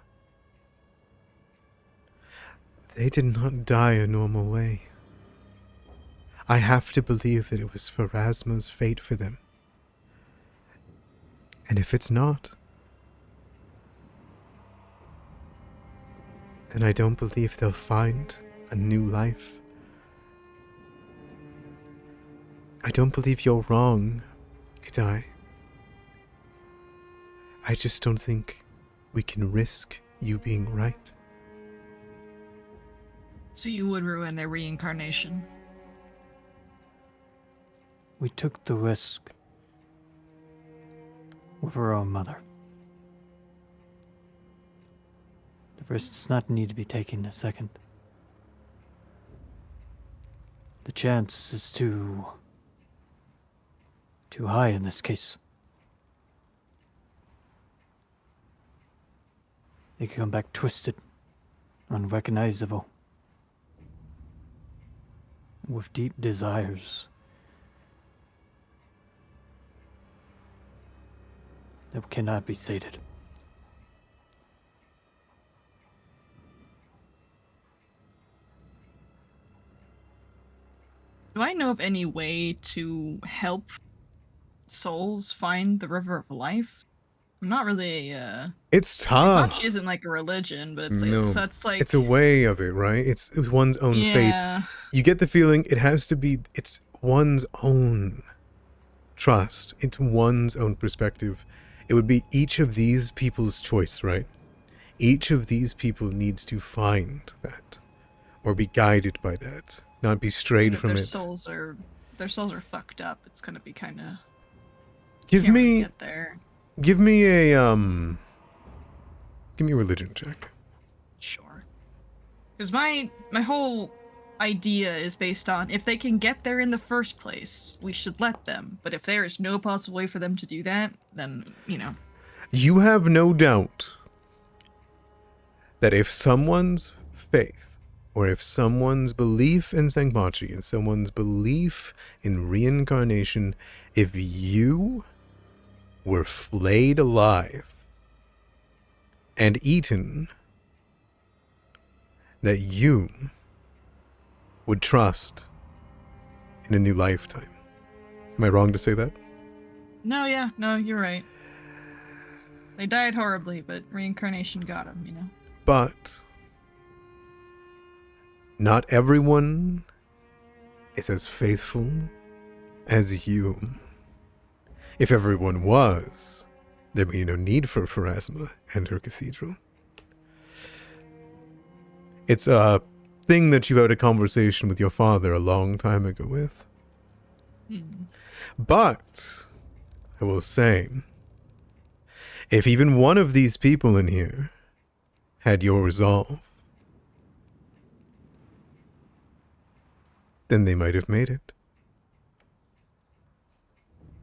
They did not die a normal way. I have to believe that it was Pharasma's fate for them. And if it's not, then I don't believe they'll find a new life. I don't believe you're wrong, Kadai. I just don't think we can risk you being right. So you would ruin their reincarnation. We took the risk. with her own mother. The risk does not need to be taken a second. The chance is too high in this case. They could come back twisted, unrecognizable, with deep desires that cannot be sated. Do I know of any way to help souls find the River of Life? I'm not really It's tough. Shinpachi isn't like a religion, but it's like, No, so it's like it's a way of it, right? It's one's own faith. yeah. You get the feeling it has to be. It's one's own trust. It's one's own perspective. It would be each of these people's choice, right? Each of these people needs to find that, or be guided by that, not be strayed If from their it. souls are fucked up, it's gonna be kind of Give me get there. give me a religion check. Sure. Because my whole idea is based on if they can get there in the first place, we should let them. But if there is no possible way for them to do that, then You have no doubt that if someone's faith, or if someone's belief in Senpachi, and someone's belief in reincarnation, if you were flayed alive and eaten, that you would trust in a new lifetime. Am I wrong to say that? No, you're right. They died horribly, but reincarnation got them, But not everyone is as faithful as you. If everyone was, there'd be no need for Pharasma and her cathedral. It's a thing that you had a conversation with your father a long time ago with. But I will say, if even one of these people in here had your resolve, then they might have made it.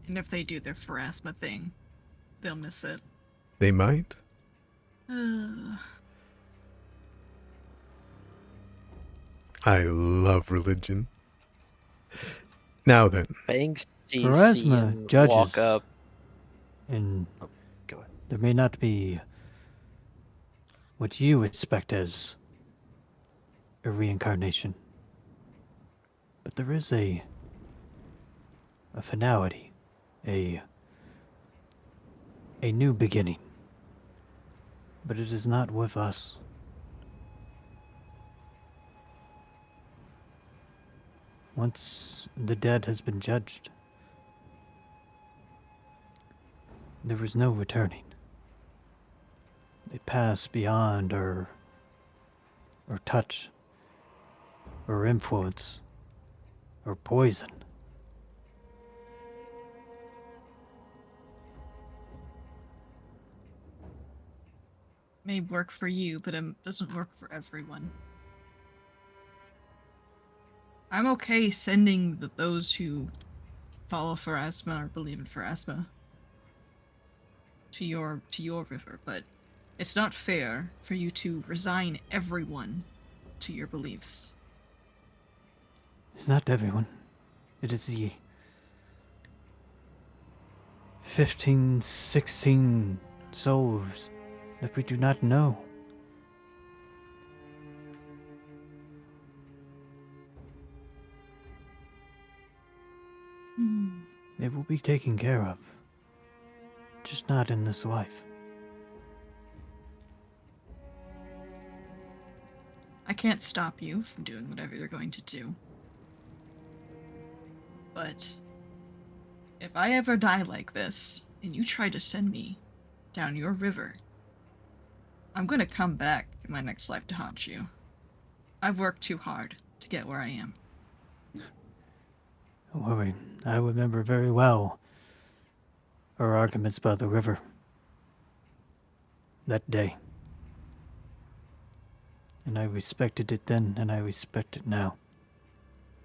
And if they do their Pharasma thing, they'll miss it. They might. I love religion. Now then. Thanks, CC, Pharasma and judges, walk up. and Go ahead. there may not be what you expect as a reincarnation, but there is a finality, a new beginning. But it is not with us. Once the dead has been judged, there is no returning. They pass beyond our touch, or influence, or poison. May work for you, but it doesn't work for everyone. I'm okay sending those who follow Pharasma or believe in Pharasma to your river, but it's not fair for you to resign everyone to your beliefs. It's not everyone. It is the 15, 16 souls that we do not know. They will be taken care of. Just not in this life. I can't stop you from doing whatever you're going to do. But if I ever die like this, and you try to send me down your river, I'm gonna come back in my next life to haunt you. I've worked too hard to get where I am. Don't worry, I remember very well our arguments by the river that day. And I respected it then, and I respect it now,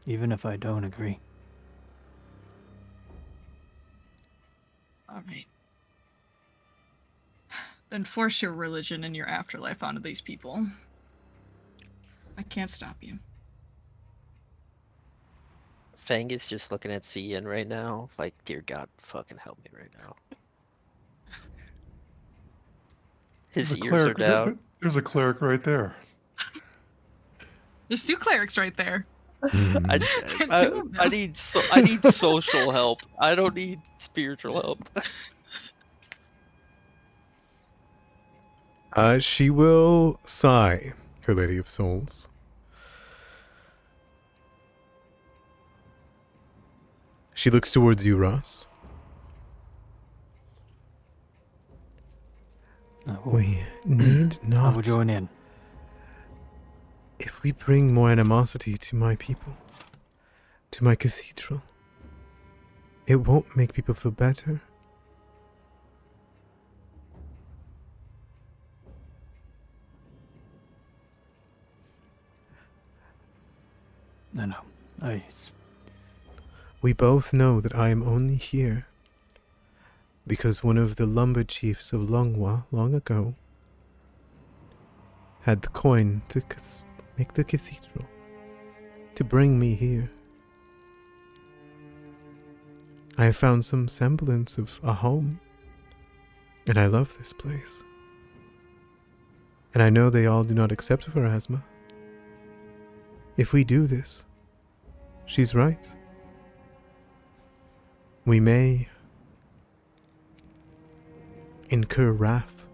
even if I don't agree. All right. Then force your religion and your afterlife onto these people. I can't stop you. Fang is just looking at Cian right now, like, dear God, fucking help me right now. His There's a ears are cleric. down. There's a cleric right there. There's two clerics right there. I, Two I, of I them. need social help. I don't need spiritual help. She will sigh, Her Lady of Souls. She looks towards you, Ross. We need I not. will join in. If we bring more animosity to my people, to my cathedral, it won't make people feel better. No. We both know that I am only here because one of the lumber chiefs of Longwa long ago had the coin to make the cathedral, to bring me here. I have found some semblance of a home, and I love this place. And I know they all do not accept Pharasma. If we do this, she's right. We may incur wrath.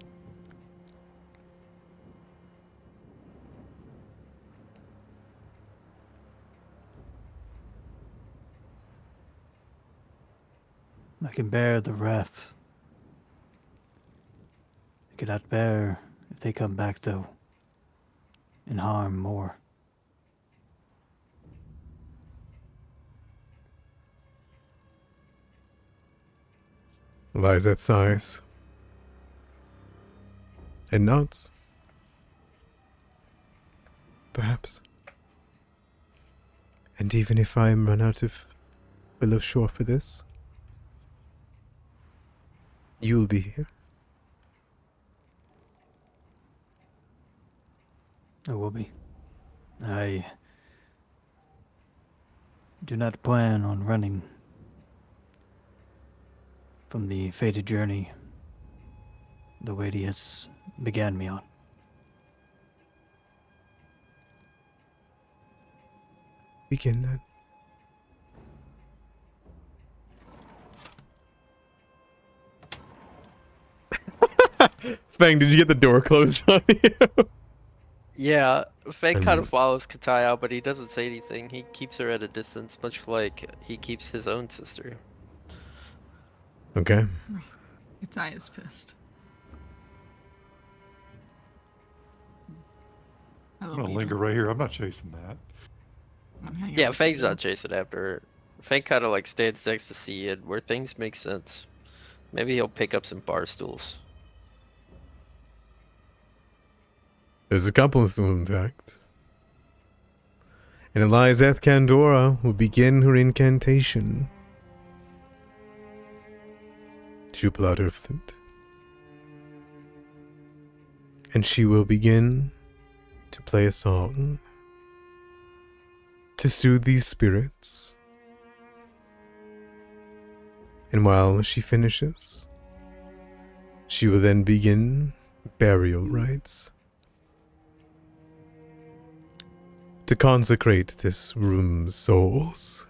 I can bear the wrath. I cannot bear if they come back, though, and harm more. Lies at sighs and nods. Perhaps. And even if I am run out of Willowshore for this, you'll be here. I will be. I do not plan on running from the fated journey the Lady has began me on. Begin then. Fang, did you get the door closed on you? Yeah, Fang kind And- of follows Katai out, but he doesn't say anything. He keeps her at a distance, much like he keeps his own sister. Okay. Katai is pissed. I'm gonna linger right here. I'm not chasing that. Yeah, Fang's not chasing after her. Fang kind of like stands next to Cian, where things make sense. Maybe he'll pick up some bar stools. There's a couple still intact. And Elizeth Candora will begin her incantation. She'll pull out her flute. And she will begin to play a song to soothe these spirits. And while she finishes, she will then begin burial rites to consecrate this room's souls,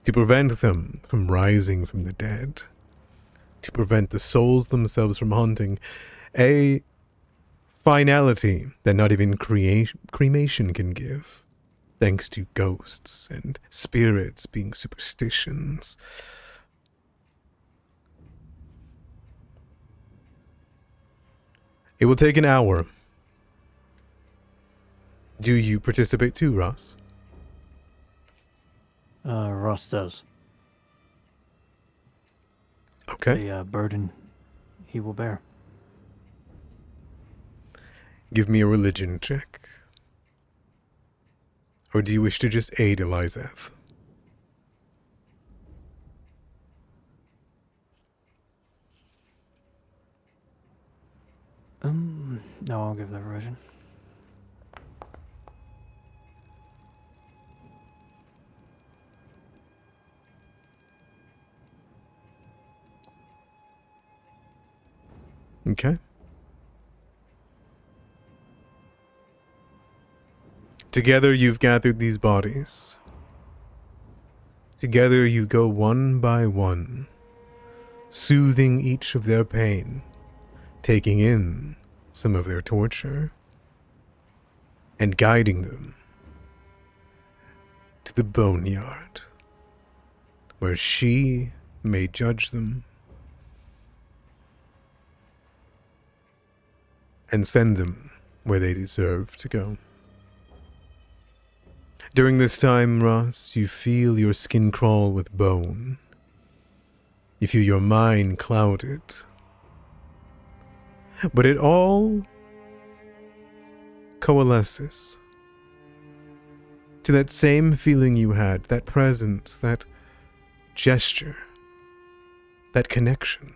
to prevent them from rising from the dead, to prevent the souls themselves from haunting, a finality that not even cremation can give, thanks to ghosts and spirits being superstitions. It will take an hour. Do you participate too, Ross? Ross does. Okay. a burden he will bear. Give me a religion check. Or do you wish to just aid Elizeth? No, I'll give that a version. Okay. Together you've gathered these bodies. Together you go one by one, soothing each of their pain, taking in some of their torture, and guiding them to the boneyard, where she may judge them and send them where they deserve to go. During this time, Ross, you feel your skin crawl with bone. You feel your mind clouded. But it all coalesces to that same feeling you had, that presence, that gesture, that connection.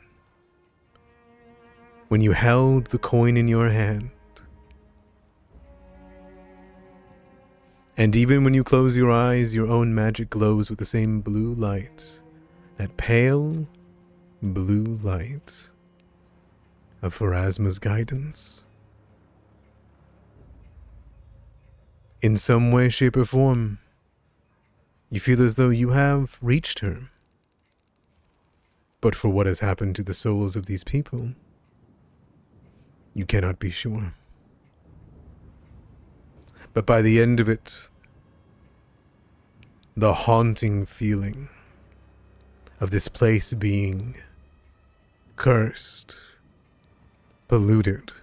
When you held the coin in your hand, and even when you close your eyes, your own magic glows with the same blue light, that pale blue light of Pharasma's guidance. In some way, shape, or form, you feel as though you have reached her. But for what has happened to the souls of these people, you cannot be sure. But by the end of it, the haunting feeling of this place being cursed, polluted,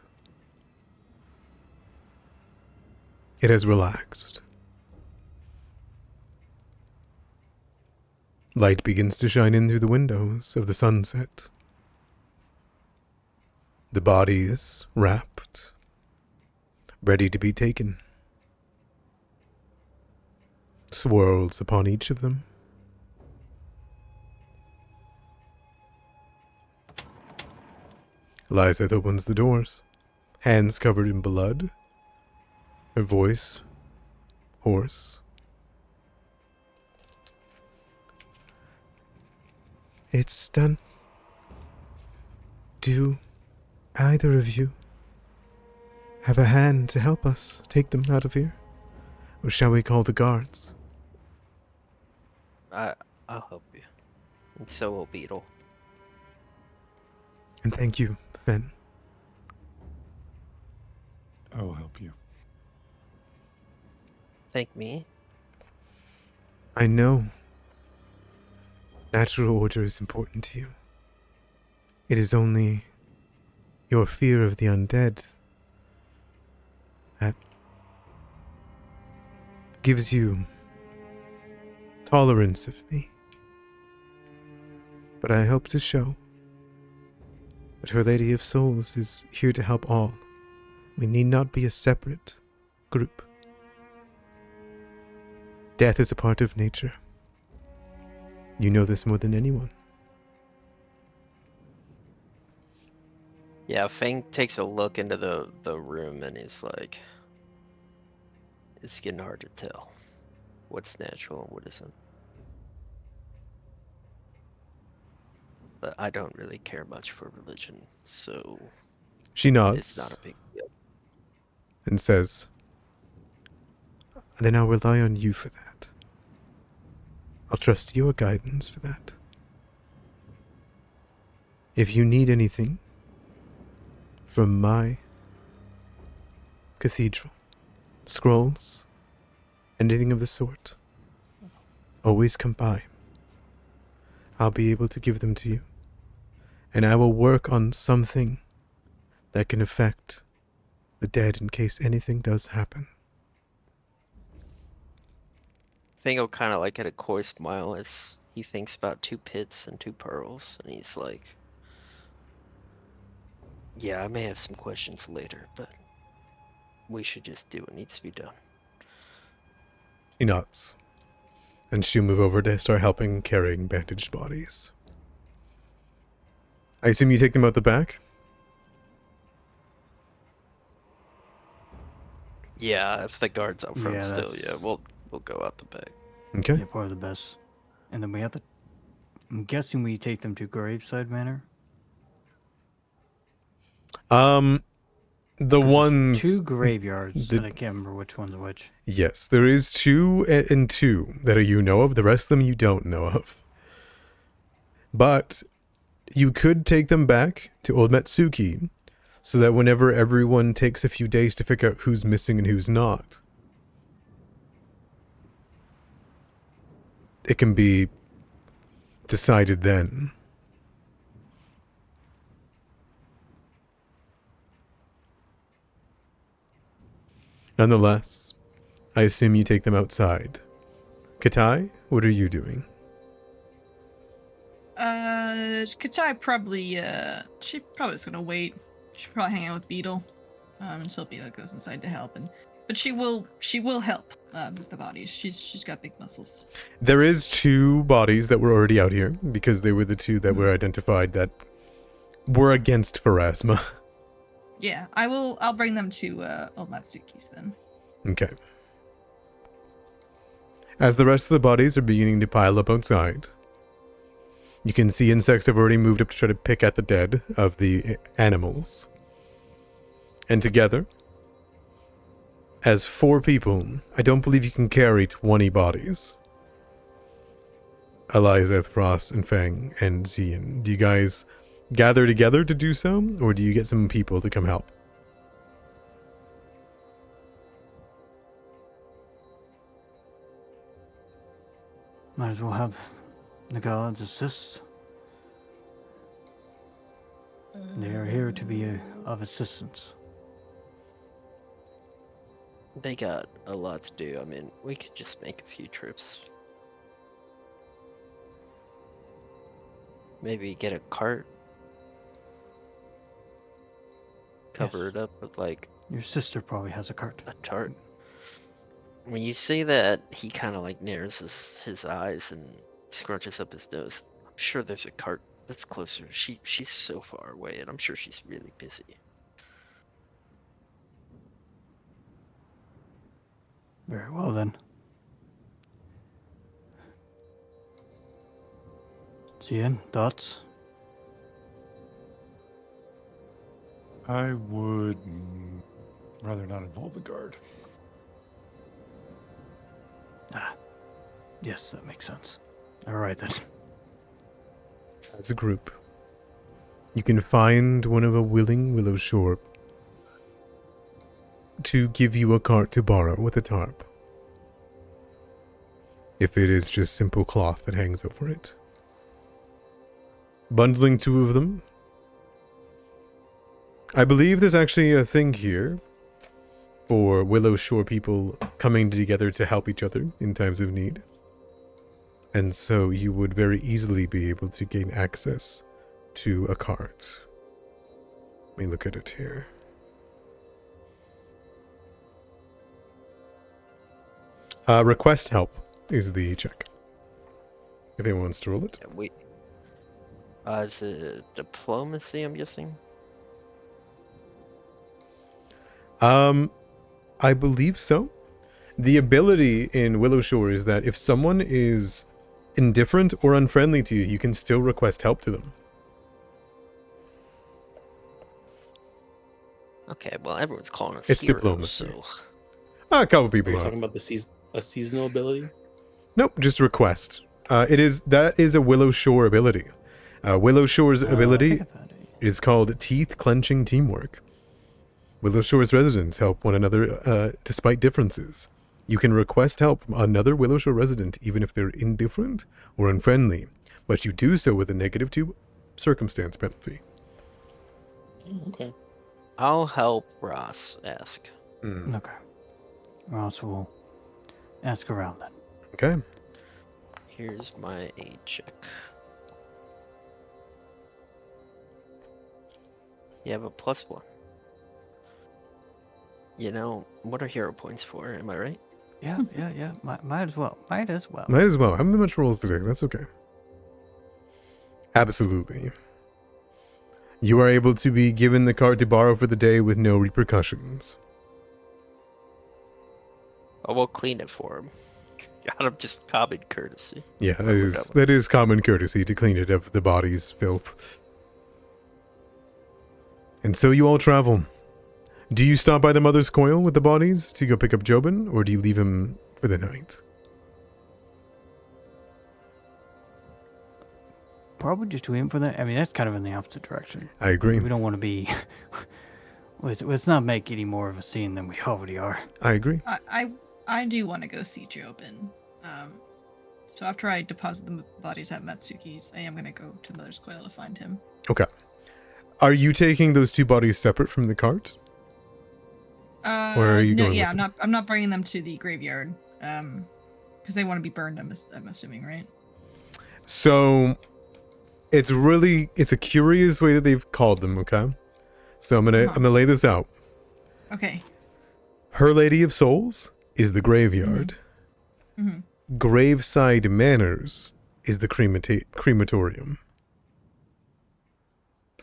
it has relaxed. Light begins to shine in through the windows of the sunset. The body is wrapped, ready to be taken. Swirls upon each of them. Elizeth opens the doors, hands covered in blood, her voice hoarse. It's done. Do either of you have a hand to help us take them out of here? Or shall we call the guards? I'll help you. And so will Beetle. And thank you, Fen. I will help you. Thank me. I know natural order is important to you. It is only your fear of the undead that gives you tolerance of me. But I hope to show that Her Lady of Souls is here to help all. We need not be a separate group. Death is a part of nature. You know this more than anyone. Yeah, Fang takes a look into the room and he's like, it's getting hard to tell what's natural and what isn't. But I don't really care much for religion, so She nods it's not a big deal. and says, then I'll rely on you for that. I'll trust your guidance for that. If you need anything from my cathedral, scrolls, anything of the sort, always come by. I'll be able to give them to you. And I will work on something that can affect the dead in case anything does happen. Fang will kind of like get a coy smile as he thinks about 2 pits and 2 pearls, and he's like, yeah, I may have some questions later, but we should just do what needs to be done. She nods. And she'll move over to start helping carrying bandaged bodies. I assume you take them out the back? Yeah, if the guard's out front Yeah, still, that's- yeah, we'll go out the back. Okay. Yeah, probably the best. And then we have to. I'm guessing we take them to Graveside Manor. The 'Cause there's ones... 2 graveyards, the- and I can't remember which one's which. Yes, there is 2 and 2 that you know of. The rest of them you don't know of. But you could take them back to Old Metsuki, so that whenever everyone takes a few days to figure out who's missing and who's not, it can be decided then. Nonetheless, I assume you take them outside. Katai, what are you doing? Katai probably, she probably is gonna wait. She'll probably hang out with Beetle, until Beetle goes inside to help, but she will help, with the bodies. She's got big muscles. There is 2 bodies that were already out here, because they were the 2 that were identified that were against Pharasma. Yeah, I'll bring them to, Old Matsuki's then. Okay. As the rest of the bodies are beginning to pile up outside, you can see insects have already moved up to try to pick at the dead of the animals. And together, as 4 people, I don't believe you can carry 20 bodies. Elizeth, Ross, and Fang, and Zian. Do you guys gather together to do so, or do you get some people to come help? Might as well have the gods assist. They are here to be of assistance. They got a lot to do. I mean, we could just make a few trips. Maybe get a cart. Cover Yes. it up with like Your sister probably has a cart. a tart. When you say that, he kind of like narrows his eyes and scrunches up his nose. I'm sure there's a cart that's closer. She's so far away, and I'm sure she's really busy. Very well then. Zian, thoughts? I would rather not involve the guard. Yes, that makes sense. All right then. As a group, you can find one of a willing Willowshore to give you a cart to borrow with a tarp. If it is just simple cloth that hangs over it. Bundling 2 of them. I believe there's actually a thing here for Willowshore people coming together to help each other in times of need. And so you would very easily be able to gain access to a cart. Let me look at it here. Request help is the check. If anyone wants to roll it. Yeah, is it diplomacy, I'm guessing? I believe so. The ability in Willowshore is that if someone is indifferent or unfriendly to you, you can still request help to them. Okay, well, everyone's calling us It's heroes, diplomacy. so... A couple Are people you are. talking about a seasonal ability? Nope, just request. That is a Willowshore ability. Willowshore's ability is called Teeth Clenching Teamwork. Willowshore's residents help one another despite differences. You can request help from another Willowshore resident even if they're indifferent or unfriendly, but you do so with a -2 circumstance penalty. Oh, okay. I'll help Ross ask. Okay. Ross will ask around then. Okay. Here's my aid check. You have a +1. You know, what are hero points for? Am I right? Yeah. Might as well. Might as well. I haven't been much rolls today. That's okay. Absolutely. You are able to be given the card to borrow for the day with no repercussions. I will clean it for him. Out of just common courtesy. Yeah, that is common courtesy to clean it of the body's filth. And so you all travel. Do you stop by the Mother's Coil with the bodies to go pick up Jobin, or do you leave him for the night? Probably just aim for that. I mean, that's kind of in the opposite direction. I agree. We don't want to be... let's not make any more of a scene than we already are. I agree. I do want to go see Jobin. So after I deposit the bodies at Matsuki's, I am going to go to the Mother's Coil to find him. Okay. Are you taking those two bodies separate from the cart? Or are you no, going yeah, with them? I'm not bringing them to the graveyard. Because they want to be burned, I'm assuming, right? So it's a curious way that they've called them, okay? So I'm gonna lay this out. Okay. Her Lady of Souls is the graveyard. Mm-hmm. Graveside Manors is the crematorium.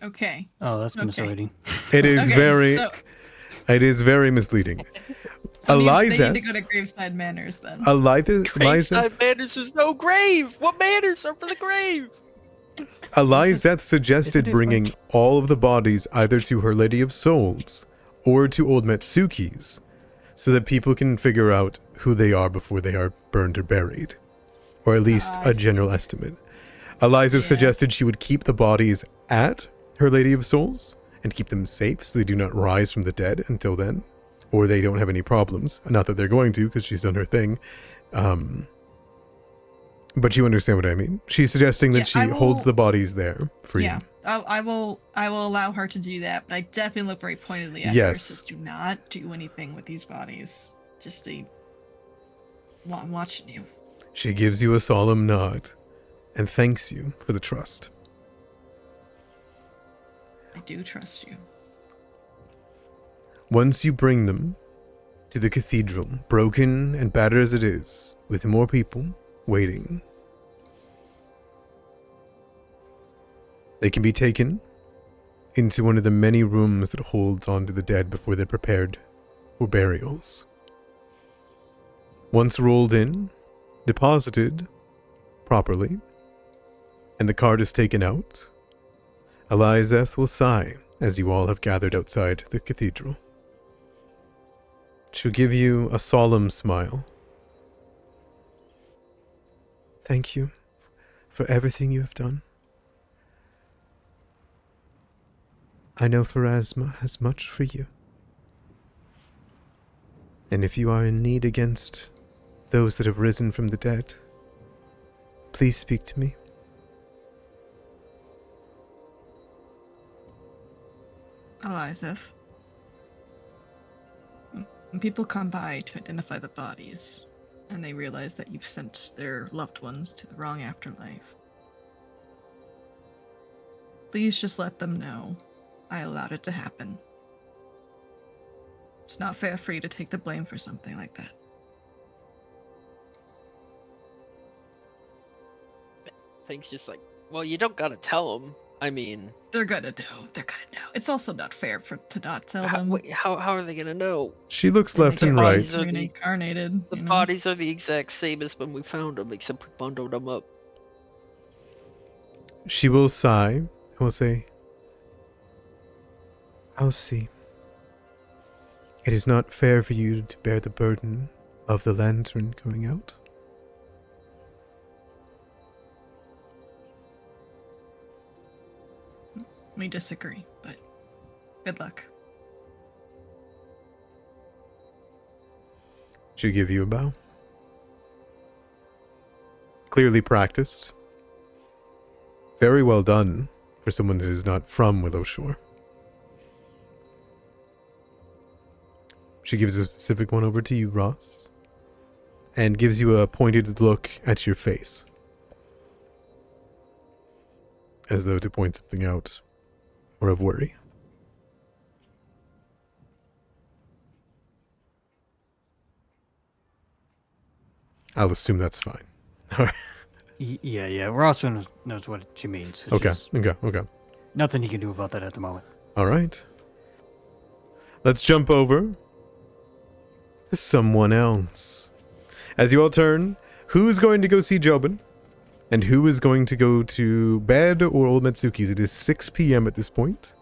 Okay. Oh, that's okay. misleading. It is Okay, it is very misleading. So they Eliza, need to go to Graveside Manors then. Eliza, Graveside Manors is no grave! What manors are for the grave? Elizeth suggested Isn't it bringing like- all of the bodies either to Her Lady of Souls or to Old Matsuki's, so that people can figure out who they are before they are burned or buried, or at least I a see. general estimate. Eliza Yeah. suggested she would keep the bodies at Her Lady of Souls and keep them safe so they do not rise from the dead until then, or they don't have any problems. Not that they're going to, because she's done her thing. But you understand what I mean. She's suggesting that Yeah, she I holds will- the bodies there for Yeah, you. I will allow her to do that, but I definitely look very pointedly at her. Yes. Says, do not do anything with these bodies. Just I'm watching you. She gives you a solemn nod and thanks you for the trust. I do trust you. Once you bring them to the cathedral, broken and battered as it is, with more people waiting, they can be taken into one of the many rooms that holds onto the dead before they're prepared for burials. Once rolled in, deposited properly, and the card is taken out, Elizeth will sigh as you all have gathered outside the cathedral. She'll give you a solemn smile. Thank you for everything you have done. I know Pharasma has much for you. And if you are in need against those that have risen from the dead, please speak to me. Elizeth. When people come by to identify the bodies, and they realize that you've sent their loved ones to the wrong afterlife, please just let them know I allowed it to happen. It's not fair for you to take the blame for something like that. Things just like, well, you don't gotta tell them. I mean, They're gonna know. They're gonna know. It's also not fair to not tell how, them. wait, how are they gonna know? She looks They left get and bodies right. are the- reincarnated. The you know? bodies are the exact same as when we found them, except we bundled them up. She will sigh and will say, I'll see. It is not fair for you to bear the burden of the lantern going out. We disagree, but good luck. She'll give you a bow. Clearly practiced. Very well done for someone that is not from Willowshore. She gives a specific one over to you, Ross, and gives you a pointed look at your face. as though to point something out or of worry. I'll assume that's fine. All right. Yeah. Ross knows what she means. It's Okay. just Okay. nothing he can do about that at the moment. All right. Let's jump over to someone else. As you all turn, who is going to go see Jobin? And who is going to go to bed or Old Metsuki's? It is 6 p.m. at this point.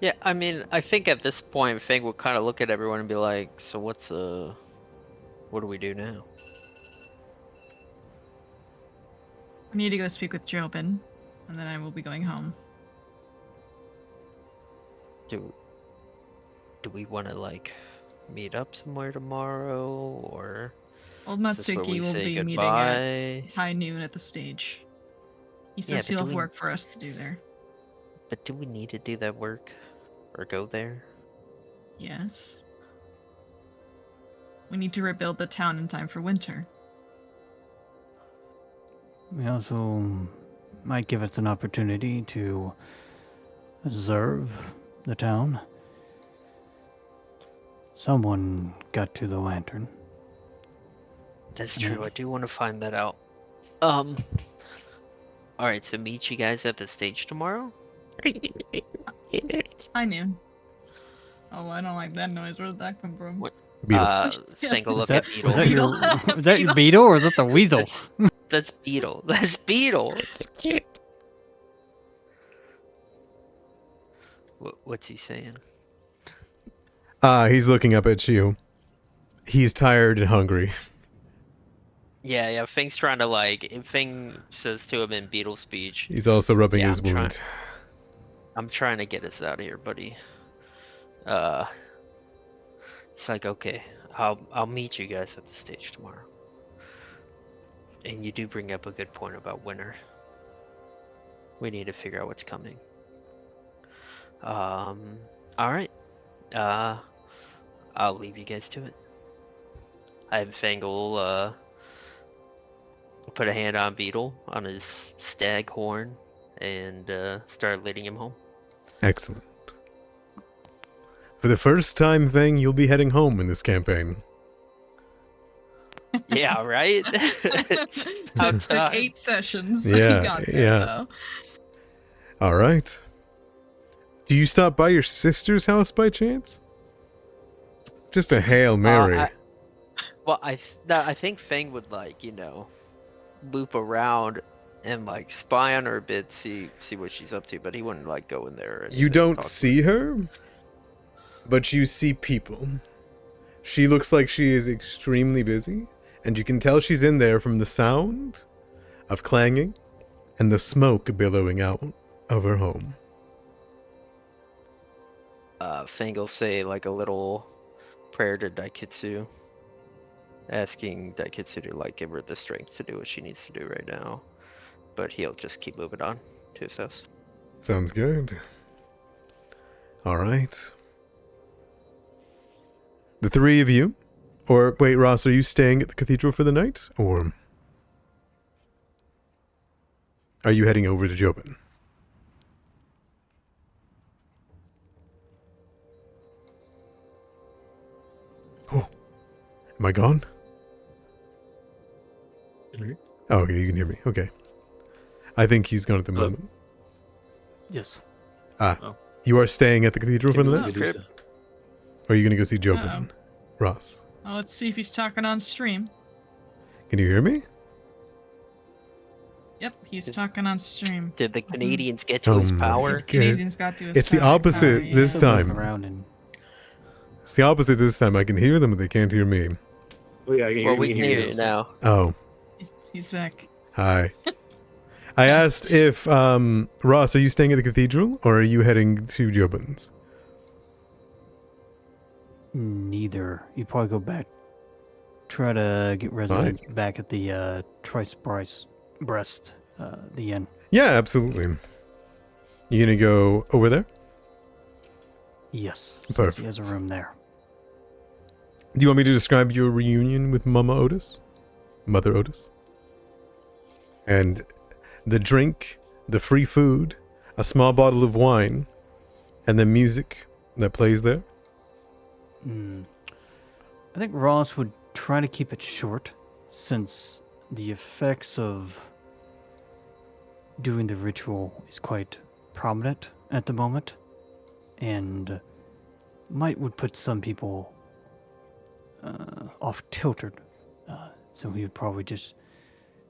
Yeah, I mean, I think at this point, Fang would kind of look at everyone and be like, so what do we do now? I need to go speak with Jobin, and then I will be going home. Do we want to, like, meet up somewhere tomorrow, or Old is this where Matsuki we will say be meeting goodbye? at high noon at the stage. He Yeah, says but he'll do have we- work for us to do there. But do we need to do that work? Or go there? Yes. We need to rebuild the town in time for winter. We also might give us an opportunity to observe the town. Someone got to the lantern. That's Yeah. true, I do want to find that out. Alright, so meet you guys at the stage tomorrow? High noon. Oh, I don't like that noise. Where did that come from? What? Beetle. Fang will Was look at that, Beetle. was that your Beetle. was that your beetle or was that the weasel? That's Beetle. That's Beetle! What's he saying? He's looking up at you. He's tired and hungry. Yeah, Fang's trying to, like, if Fang says to him in Beetle speech, He's also rubbing Yeah, his I'm trying- wound. I'm trying to get us out of here, buddy. It's like, okay, I'll meet you guys at the stage tomorrow. And you do bring up a good point about winter. We need to figure out what's coming. All right. I'll leave you guys to it. I have Fangle put a hand on Beetle on his stag horn and start leading him home. Excellent. For the first time, Vang, you'll be heading home in this campaign. Yeah, right? Took 8 sessions. Yeah, He got there, yeah. though. All right. Do you stop by your sister's house by chance? Just a Hail Mary. I think Fang would, like, loop around and, like, spy on her a bit, see what she's up to, but he wouldn't, like, go in there. Or You anything, don't talk to see her, but you see people. She looks like she is extremely busy, and you can tell she's in there from the sound of clanging and the smoke billowing out of her home. Fang will say, like, a little prayer to Daikitsu, asking Daikitsu to, like, give her the strength to do what she needs to do right now, but he'll just keep moving on to his house. Sounds good. All right. The three of you, or wait, Ross, are you staying at the cathedral for the night, or are you heading over to Jobin? Oh, am I gone? Oh, okay, you can hear me. Okay. I think he's gone at the moment. Yes. You are staying at the cathedral for the night? Medusa. Or are you going to go see Jobin? Uh-oh. Ross, Well, let's see if he's talking on stream. can you hear me? Yep, he's talking on stream. Did the Canadians get to his Oh my power? These Canadians got to his It's the power, opposite yeah. this Still moving time. around and It's the opposite this time. I can hear them, but they can't hear me. Oh yeah, I can Well, hear, we can hear you now. Oh, He's back. hi. I asked if, Ross, are you staying at the cathedral, or are you heading to Jobin's? neither. You probably go back. Try to get residents back at the Trice Breast, the inn. Yeah, absolutely. You gonna go over there? Yes. since He has Perfect. a room there. Do you want me to describe your reunion with Mama Otis? Mother Otis? And the drink the free food, a small bottle of wine, and the music that plays there. I think Ross would try to keep it short, since the effects of doing the ritual is quite prominent at the moment, and would put some people off tilted. So he would probably just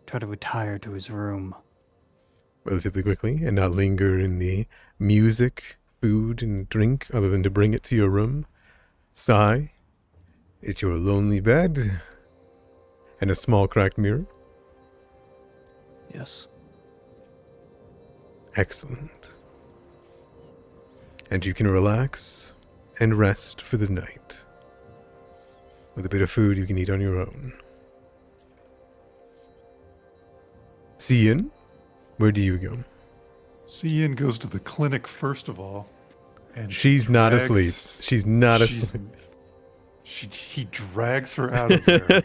try to retire to his room Relatively quickly and not linger in the music, food, and drink other than to bring it to your room. Sigh at your lonely bed and a small cracked mirror. Yes. Excellent. And you can relax and rest for the night with a bit of food you can eat on your own. Cian, where do you go? Cian goes to the clinic first of all, and She's not asleep. She's not asleep. He drags her out of there.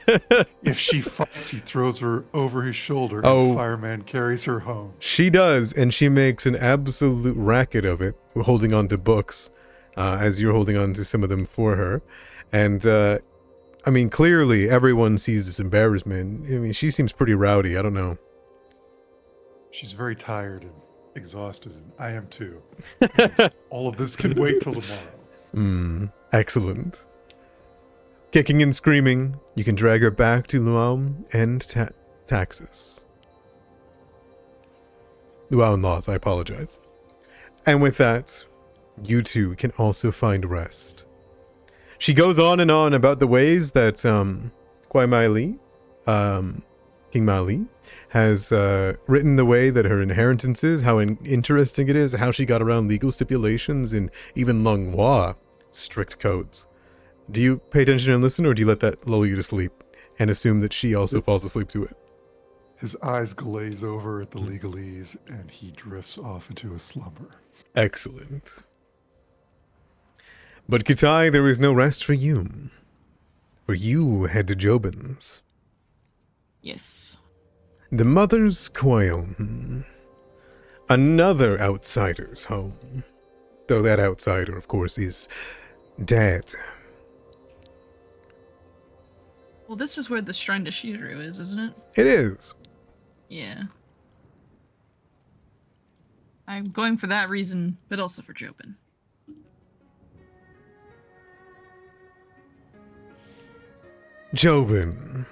If she fights, he throws her over his shoulder, and Oh. Fireman carries her home. She does, and she makes an absolute racket of it, holding on to books, as you're holding on to some of them for her. And, I mean, clearly everyone sees this embarrassment. I mean, she seems pretty rowdy. I don't know. She's very tired and exhausted, and I am too. All of this can wait till tomorrow. Excellent. Kicking and screaming, you can drag her back to Luau and Taxis. Luau and Laws, I apologize. And with that, you two can also find rest. She goes on and on about the ways that Kwai Mai Li, King Ma Li, has written the way that her inheritance is, how interesting it is, how she got around legal stipulations, and even Lung Hua strict codes. Do you pay attention and listen, or do you let that lull you to sleep and assume that she also falls asleep to it? His eyes glaze over at the legalese, and he drifts off into a slumber. Excellent. But Kitai, there is no rest for you. For you head to Jobin's. Yes. The Mother's Coil. Another outsider's home. Though that outsider, of course, is dead. Well, this is where the Shrine to Shidru is, isn't it? It is. Yeah. I'm going for that reason, but also for Jobin. Jobin.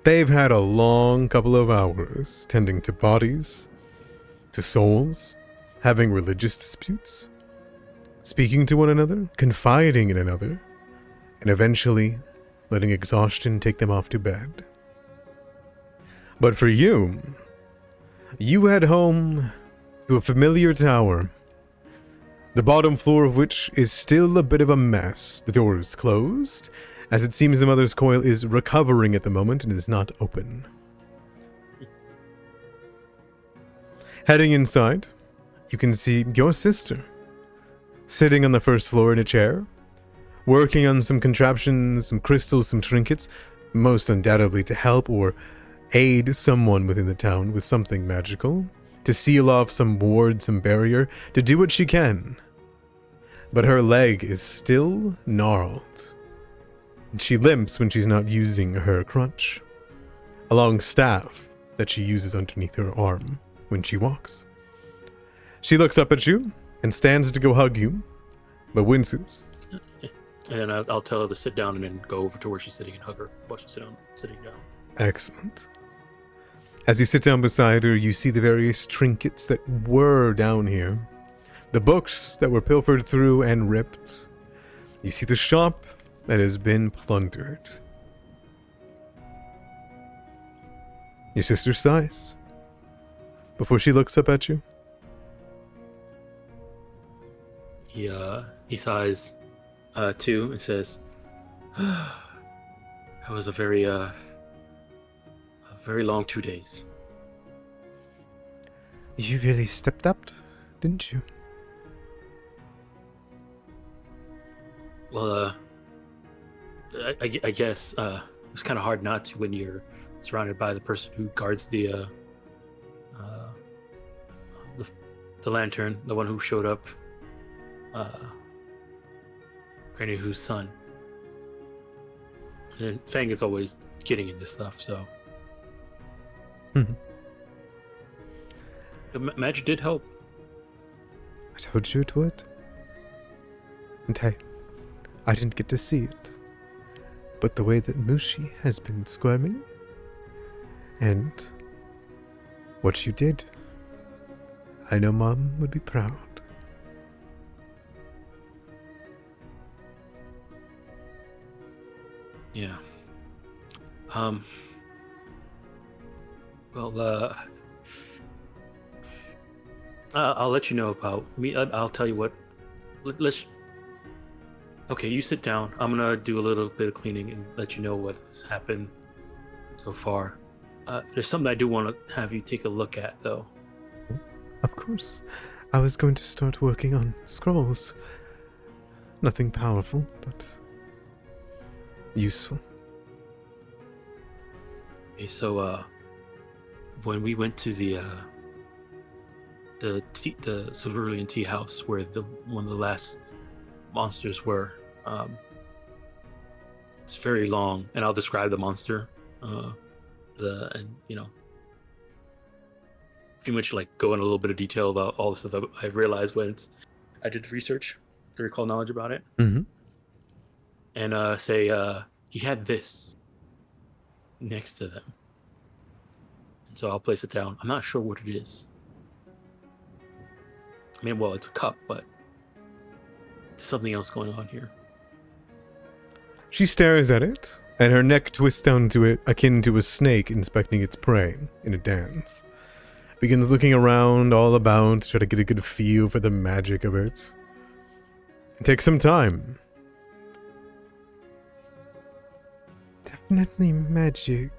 They've had a long couple of hours tending to bodies, to souls, having religious disputes, speaking to one another, confiding in another, and eventually letting exhaustion take them off to bed. But for you, you head home to a familiar tower, the bottom floor of which is still a bit of a mess. The door is closed, as it seems the Mother's Coil is recovering at the moment and is not open. Heading inside, you can see your sister, sitting on the first floor in a chair, working on some contraptions, some crystals, some trinkets, most undoubtedly to help or aid someone within the town with something magical, to seal off some ward, some barrier, to do what she can. But her leg is still gnarled. She limps when she's not using her crutch, a long staff that she uses underneath her arm when she walks. She looks up at you and stands to go hug you, but winces. And I'll tell her to sit down and then go over to where she's sitting and hug her while she's sitting down. Excellent. As you sit down beside her, you see the various trinkets that were down here, the books that were pilfered through and ripped. You see the shop that has been plundered. Your sister sighs before she looks up at you. He sighs too and says, "That was a very long 2 days." You really stepped up, didn't you? Well, I guess it's kind of hard not to when you're surrounded by the person who guards the the lantern, the one who showed up, Granny whose son. And then Fang is always getting into stuff, so. Mhm. Magic did help. I told you it would. And hey, I didn't get to see it. But the way that Mushi has been squirming, and what you did, I know Mom would be proud. Yeah. Well, I'll let you know about me. I'll tell you what. Let's. Okay, you sit down. I'm gonna do a little bit of cleaning and let you know what's happened so far. There's something I do want to have you take a look at, though. Of course. I was going to start working on scrolls. Nothing powerful, but useful. Okay, so when we went to the Silverulean tea house where one of the last monsters were, it's very long, and I'll describe the monster. Pretty much like go in a little bit of detail about all the stuff that I've realized I did the research to recall knowledge about it. Mm-hmm. And say he had this next to them. And so I'll place it down. I'm not sure what it is. I mean, well, it's a cup, but there's something else going on here. She stares at it, and her neck twists down to it, akin to a snake inspecting its prey in a dance. Begins looking around all about to try to get a good feel for the magic of it. It takes some time. Definitely magic.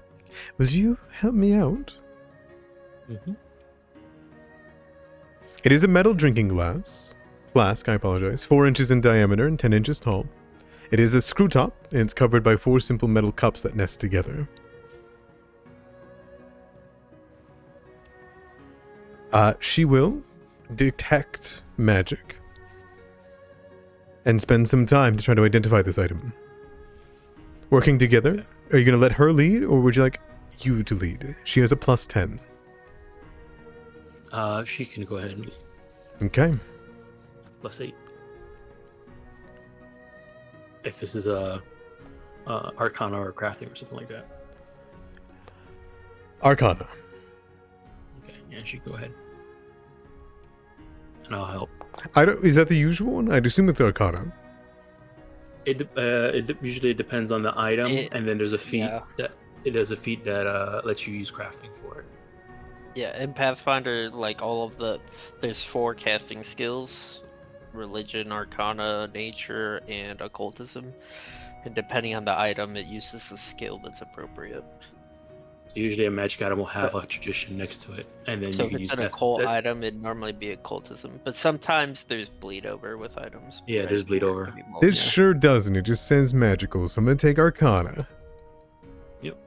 Will you help me out? Mm-hmm. It is a metal drinking flask, I apologize, 4 inches in diameter and 10 inches tall. It is a screw top, and it's covered by 4 simple metal cups that nest together. She will detect magic and spend some time to try to identify this item. Working together, are you going to let her lead, or would you like you to lead? She has a +10. She can go ahead and lead. Okay. +8. If this is a Arcana or crafting or something like that. Arcana. Okay, yeah, she can go ahead. And I'll help. Is that the usual one? I'd assume it's Arcana. It usually depends on the item, and then there's a feat yeah. that lets you use crafting for it. Yeah, in Pathfinder, like there's 4 casting skills: religion, arcana, nature, and occultism. And depending on the item, it uses the skill that's appropriate. So usually a magic item will have a tradition next to it, and then So you if can it's use an occult item, it'd normally be occultism. But sometimes there's bleed over with items. Yeah, there's bleed Where it over. could be This multi- sure doesn't. It just says magical, so I'm going to take Arcana. Yep.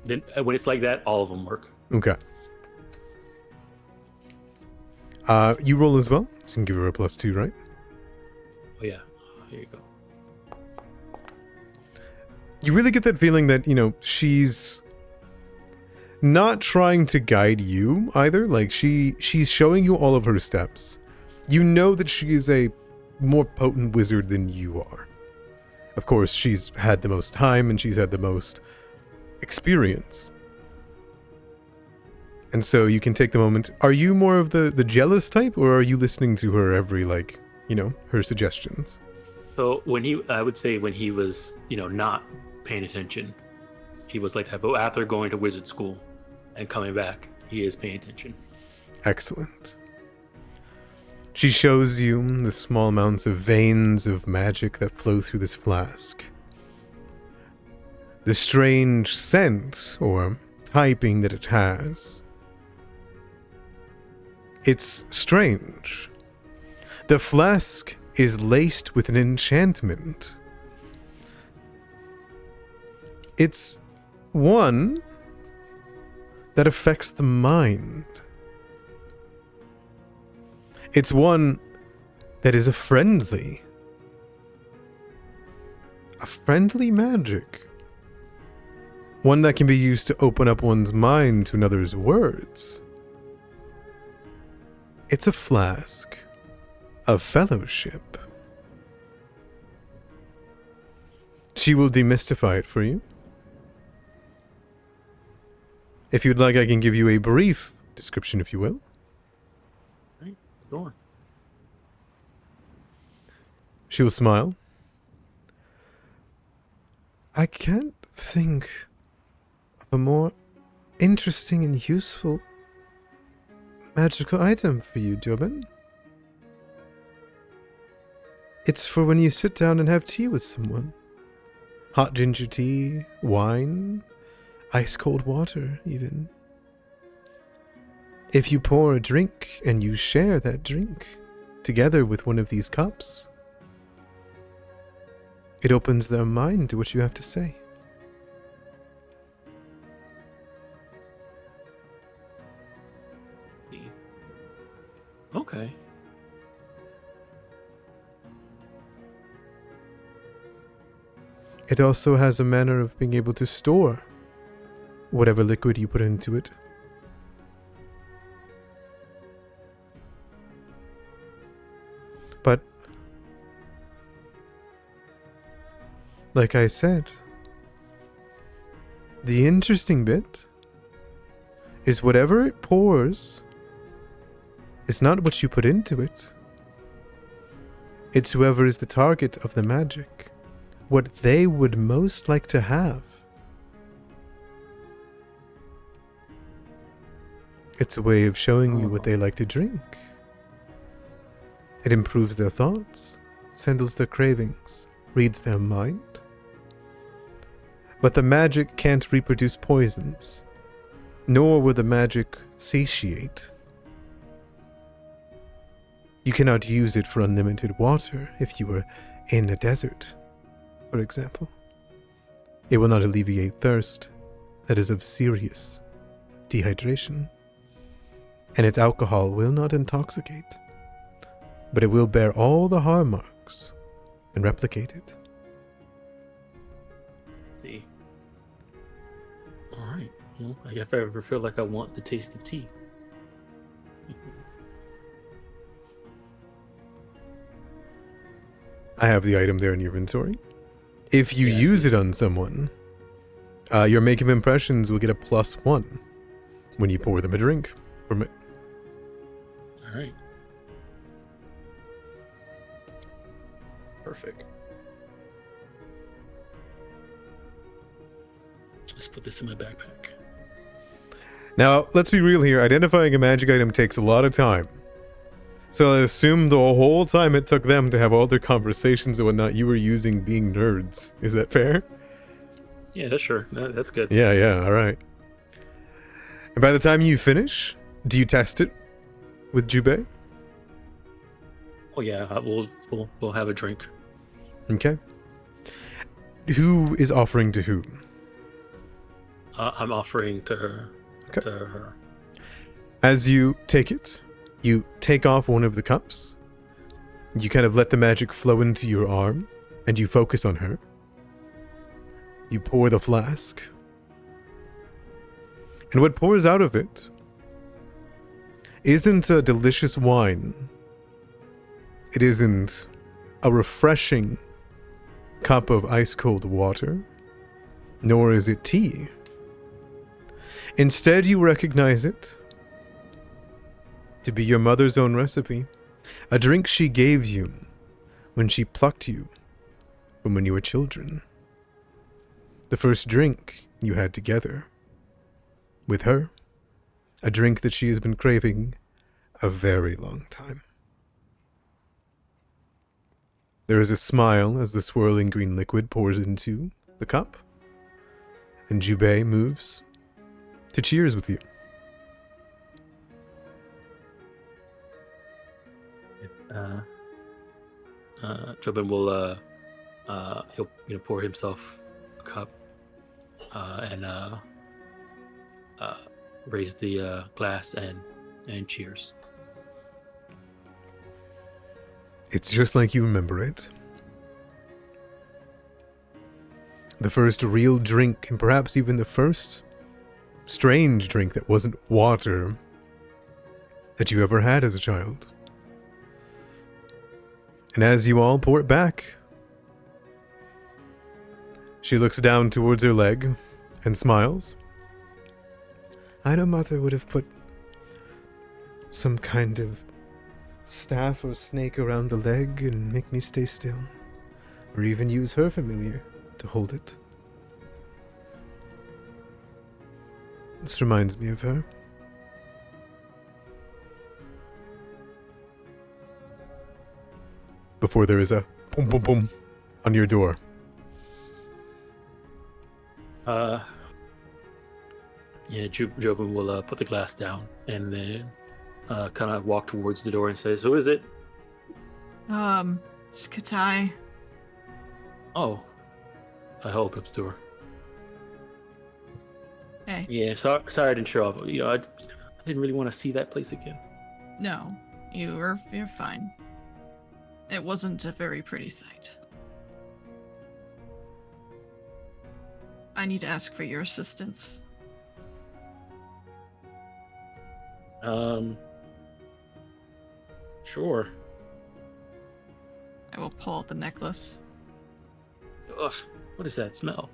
Then when it's like that, all of them work. Okay. You roll as well, so you can give her a +2, right? Oh yeah, here you go. You really get that feeling that, she's not trying to guide you either. Like, she's showing you all of her steps. You know that she is a more potent wizard than you are. Of course, she's had the most time and she's had the most experience. And so you can take the moment. Are you more of the jealous type, or are you listening to her every, her suggestions? So I would say when he was, not paying attention, he was like that. But after going to wizard school and coming back, he is paying attention. Excellent. She shows you the small amounts of veins of magic that flow through this flask. The strange scent or typing that it has. It's strange. The flask is laced with an enchantment. It's one that affects the mind. It's one that is a friendly magic. One that can be used to open up one's mind to another's words. It's a flask of fellowship. She will demystify it for you. If you'd like, I can give you a brief description, if you will. Right, go on. She will smile. I can't think of a more interesting and useful magical item for you, Jobin. It's for when you sit down and have tea with someone. Hot ginger tea, wine, ice cold water, even. If you pour a drink and you share that drink together with one of these cups, it opens their mind to what you have to say. See. Okay. It also has a manner of being able to store whatever liquid you put into it. But, like I said, the interesting bit is whatever it pours is not what you put into it. It's whoever is the target of the magic. What they would most like to have. It's a way of showing you what they like to drink. It improves their thoughts, settles their cravings, reads their mind. But the magic can't reproduce poisons, nor will the magic satiate. You cannot use it for unlimited water if you were in a desert, for example. It will not alleviate thirst that is of serious dehydration. And its alcohol will not intoxicate, but it will bear all the harm marks and replicate it. See. Alright. Well, if I ever feel like I want the taste of tea. I have the item there in your inventory. If you Yeah, I use see. it on someone, your make of impressions will get a +1 when you pour them a drink from it. Alright. Perfect. Let's put this in my backpack. Now, let's be real here. Identifying a magic item takes a lot of time. So I assume the whole time it took them to have all their conversations and whatnot, you were using being nerds. Is that fair? Yeah, that's sure. That's good. Yeah, alright. And by the time you finish, do you test it with Jubei? Oh yeah, we'll have a drink. Okay. Who is offering to who? I'm offering to her. Okay. To her. As you take it, you take off one of the cups. You kind of let the magic flow into your arm, and you focus on her. You pour the flask. And what pours out of it isn't a delicious wine. It isn't a refreshing cup of ice-cold water, nor is it tea. Instead, you recognize it to be your mother's own recipe, a drink she gave you when she plucked you from when you were children. The first drink you had together with her, a drink that she has been craving a very long time. There is a smile as the swirling green liquid pours into the cup, and Jubei moves to cheers with you. Jobin will he'll pour himself a cup and raise the glass and cheers. It's just like you remember it. The first real drink, and perhaps even the first strange drink that wasn't water that you ever had as a child. And as you all pour it back, she looks down towards her leg and smiles. I know Mother would have put some kind of staff or snake around the leg and make me stay still. Or even use her familiar to hold it. This reminds me of her. Before there is a boom boom boom on your door. Yeah, Jobin will put the glass down and then kind of walk towards the door and says, "Who is it?" It's Katai. Oh, I open up the door. Hey. Yeah, sorry I didn't show up. I didn't really want to see that place again. No, you're fine. It wasn't a very pretty sight. I need to ask for your assistance. Sure. I will pull out the necklace. Ugh, what is that smell?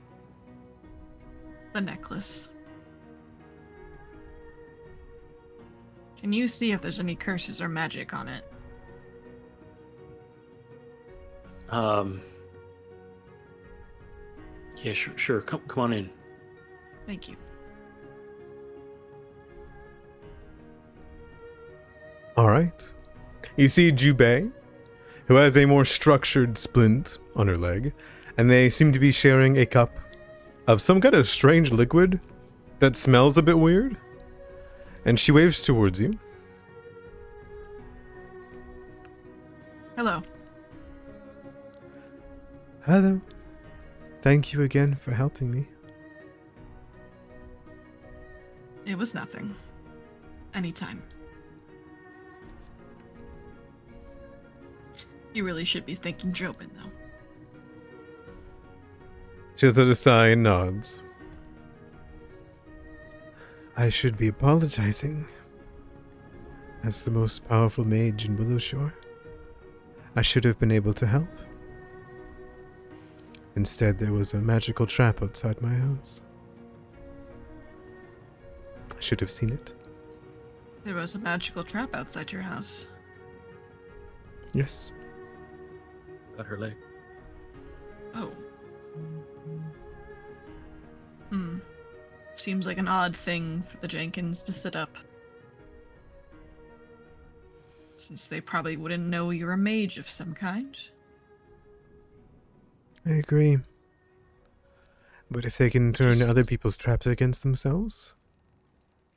The necklace. Can you see if there's any curses or magic on it? Yeah, sure. Come on in. Thank you. Alright. You see Jubei, who has a more structured splint on her leg, and they seem to be sharing a cup of some kind of strange liquid that smells a bit weird. And she waves towards you. Hello. Hello. Thank you again for helping me. It was nothing. Anytime. You really should be thanking Jobin, though. She lets out a sigh and nods. I should be apologizing. As the most powerful mage in Willowshore, I should have been able to help. Instead, there was a magical trap outside my house. I should have seen it. There was a magical trap outside your house. Yes. Got her leg. Oh. Seems like an odd thing for the Jenkins to set up. Since they probably wouldn't know you're a mage of some kind. I agree. But if they can turn other people's traps against themselves,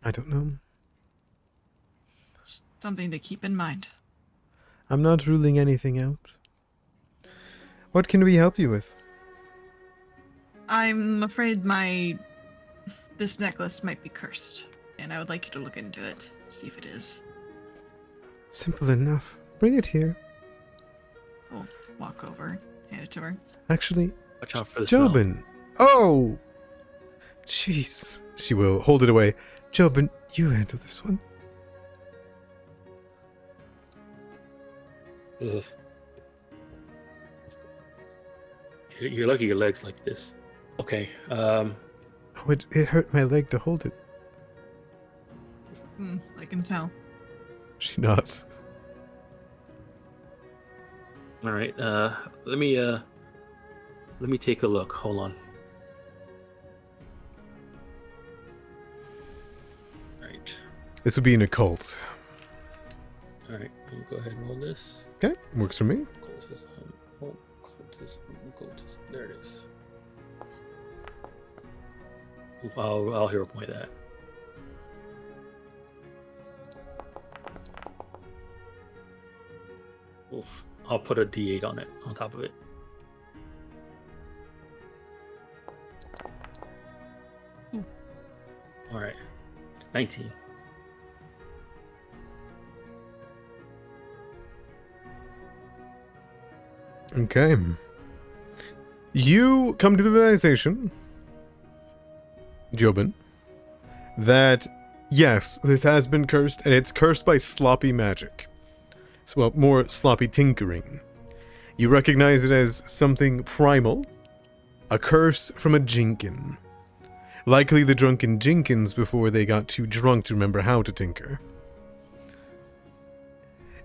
I don't know. Something to keep in mind. I'm not ruling anything out. What can we help you with? I'm afraid this necklace might be cursed, and I would like you to look into it, see if it is. Simple enough. Bring it here. I'll walk over, hand it to her. Actually, Watch out for the smell. Jobin. Oh! Jeez. She will hold it away. Jobin, you handle this one. Ugh. You're lucky your leg's like this. Okay, Oh, it hurt my leg to hold it. I can tell. She nods. all right, let me take a look. Hold on. All right. This would be an occult. All right, let me go ahead and roll this. Okay, works for me. Occultism. There it is. I'll hero point that. Oof. I'll put a D8 on it, on top of it. All right, 19. Okay. You come to the realization, Jobin, that yes, this has been cursed, and it's cursed by sloppy magic. So, well, more sloppy tinkering. You recognize it as something primal, a curse from a Jinkin. Likely the drunken Jinkins before they got too drunk to remember how to tinker.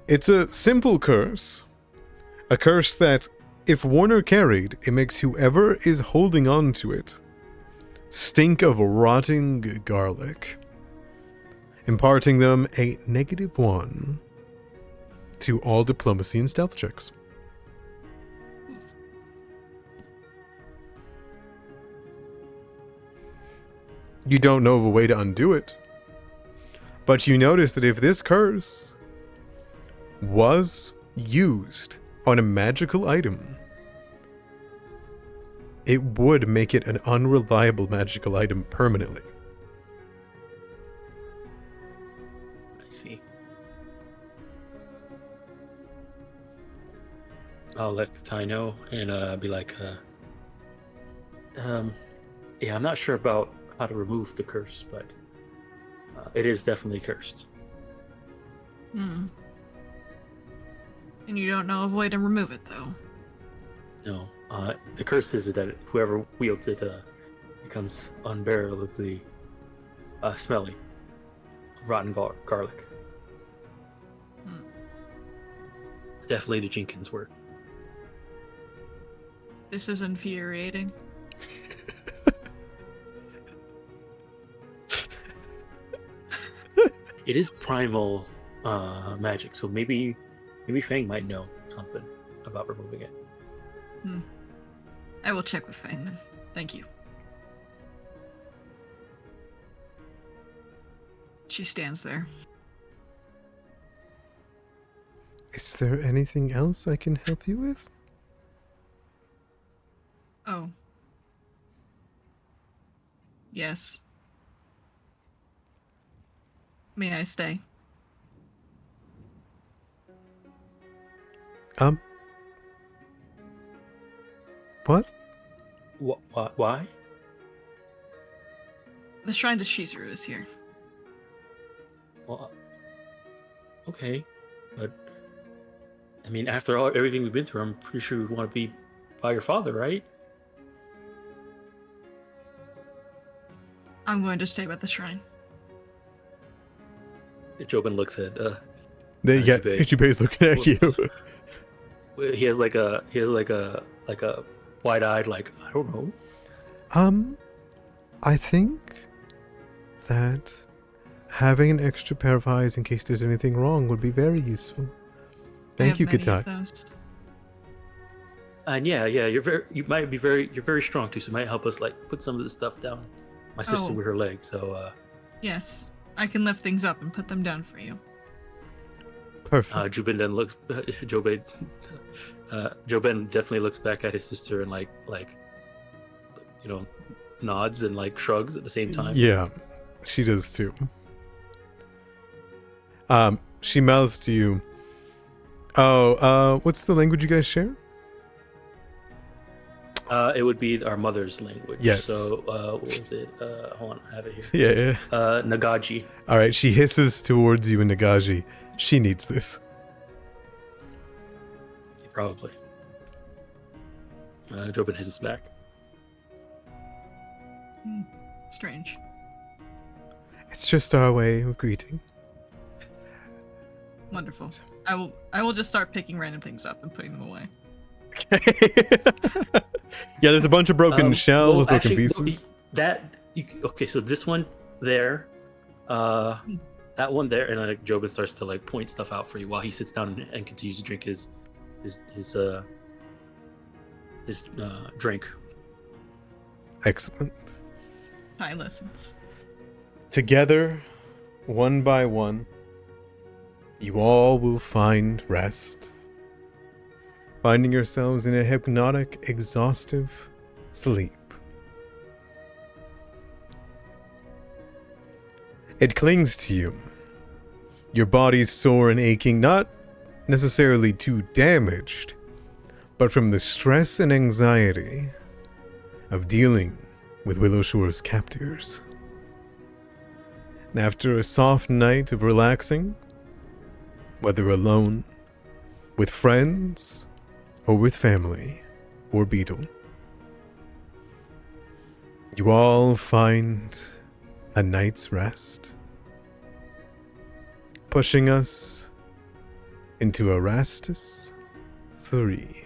It's a simple curse. A curse that, if Warner carried, it makes whoever is holding on to it stink of rotting garlic, imparting them a -1 to all diplomacy and stealth checks. You don't know of a way to undo it, but you notice that if this curse was used on a magical item, it would make it an unreliable magical item permanently. I see. I'll let Ty know and be like, yeah, I'm not sure about how to remove the curse, but it is definitely cursed. And you don't know of a way to remove it, though? No. The curse is that whoever wields it becomes unbearably smelly. Rotten garlic. Definitely the Jenkins word. This is infuriating. It is primal magic, so maybe Fang might know something about removing it. I will check with Fang then. Thank you. She stands there. Is there anything else I can help you with? Oh. Yes. May I stay? What? Why? The Shrine to Shizuru is here. Well, okay, but I mean, after everything we've been through, I'm pretty sure you'd want to be by your father, right? I'm going to stay by the shrine. Jobin looks at Ichibei's looking at you. He has like a wide-eyed, like, I don't know. I think that having an extra pair of eyes in case there's anything wrong would be very useful. Thank you, Katai. And yeah, you're very strong too, so it might help us like put some of this stuff down. My sister with her leg, so yes, I can lift things up and put them down for you. Perfect. Jobin then looks. Jobin definitely looks back at his sister and like nods and like shrugs at the same time. Yeah, she does too. She mouths to you. Oh, what's the language you guys share? It would be our mother's language. Yes. So, what was it? Hold on, I have it here. Yeah. Nagaji. All right, she hisses towards you in Nagaji. She needs this. Probably. Jobin hisses back. Strange. It's just our way of greeting. Wonderful. I will just start picking random things up and putting them away. Yeah, there's a bunch of broken shell with broken actually, pieces. Okay, so this one there, that one there, and then Jobin starts to like point stuff out for you while he sits down and continues to drink his drink. Excellent. High lessons. Together, one by one, you all will find rest, finding yourselves in a hypnotic, exhaustive sleep. It clings to you. Your body's sore and aching, not necessarily too damaged, but from the stress and anxiety of dealing with Willowshore's captors. And after a soft night of relaxing, whether alone, with friends, or with family, or Beetle, you all find a night's rest, pushing us into Erastus 3.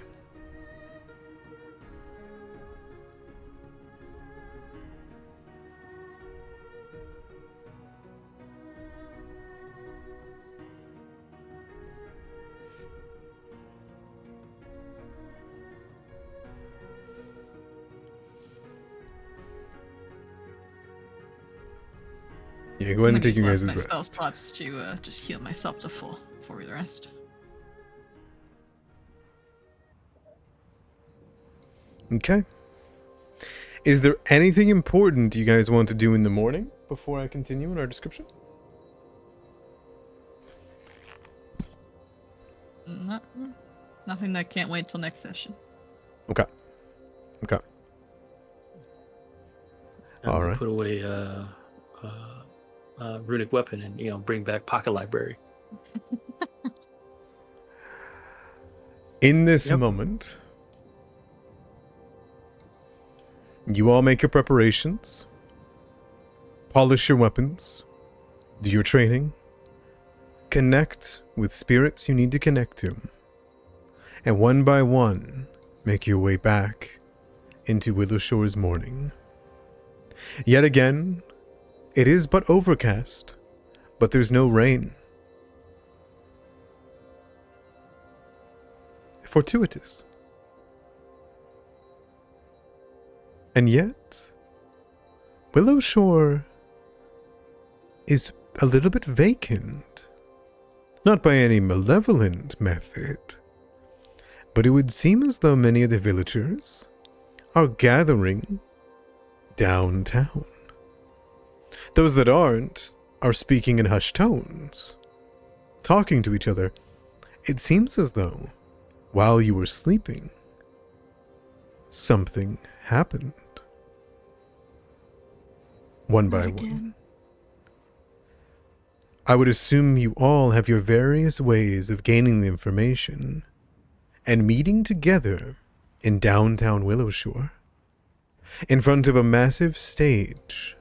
Yeah, go ahead and take you guys' my spell rest. slots to just heal myself to full before we rest. Okay. Is there anything important you guys want to do in the morning before I continue in our description? Nothing that can't wait till next session. Okay. And All to right. Put away runic weapon and bring back pocket library. In this Yep. moment, you all make your preparations, polish your weapons, do your training, connect with spirits you need to connect to, and one by one, make your way back into Willowshore's morning. Yet again, it is but overcast, but there's no rain. Fortuitous. And yet, Willowshore is a little bit vacant. Not by any malevolent method, but it would seem as though many of the villagers are gathering downtown. Those that aren't are speaking in hushed tones, talking to each other. It seems as though, while you were sleeping, something happened. One by one. I would assume you all have your various ways of gaining the information and meeting together in downtown Willowshore, in front of a massive stage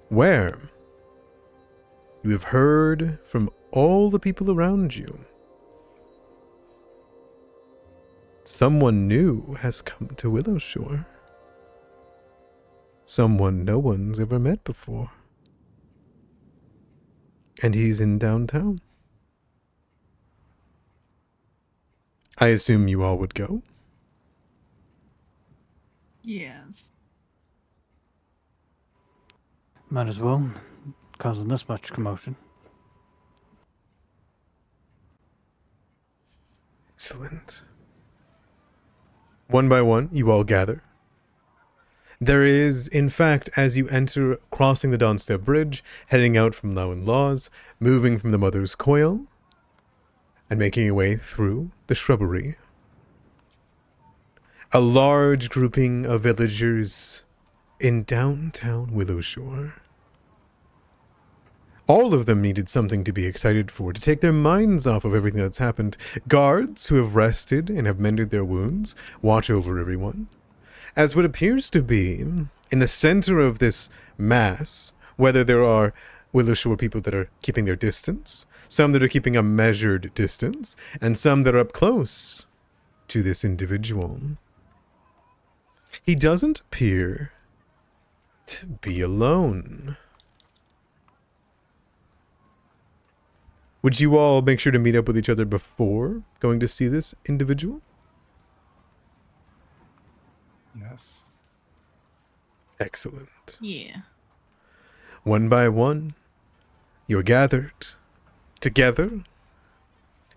where you have heard from all the people around you. Someone new has come to Willowshore. Someone no one's ever met before. And he's in downtown. I assume you all would go. Yes. Might as well, causing this much commotion. Excellent. One by one, you all gather. There is, in fact, as you enter, crossing the Dawnstep Bridge, heading out from Lowen Laws, moving from the Mother's Coil, and making your way through the shrubbery. A large grouping of villagers in downtown Willowshore. All of them needed something to be excited for, to take their minds off of everything that's happened. Guards who have rested and have mended their wounds watch over everyone. As what appears to be, in the center of this mass, whether there are Willowshore people that are keeping their distance, some that are keeping a measured distance, and some that are up close to this individual. He doesn't appear to be alone. Would you all make sure to meet up with each other before going to see this individual? Yes. Excellent. Yeah. One by one, you're gathered together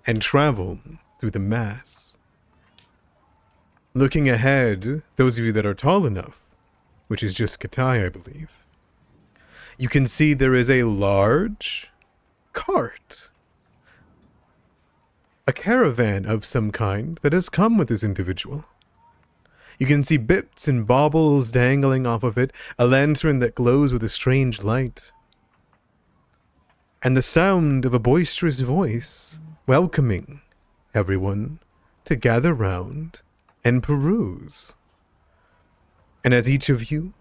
and travel through the mass. Looking ahead, those of you that are tall enough, which is just Katai, I believe, you can see there is a large cart a caravan of some kind that has come with this individual. You can see bits and baubles dangling off of it, a lantern that glows with a strange light, and the sound of a boisterous voice welcoming everyone to gather round and peruse. And as each of you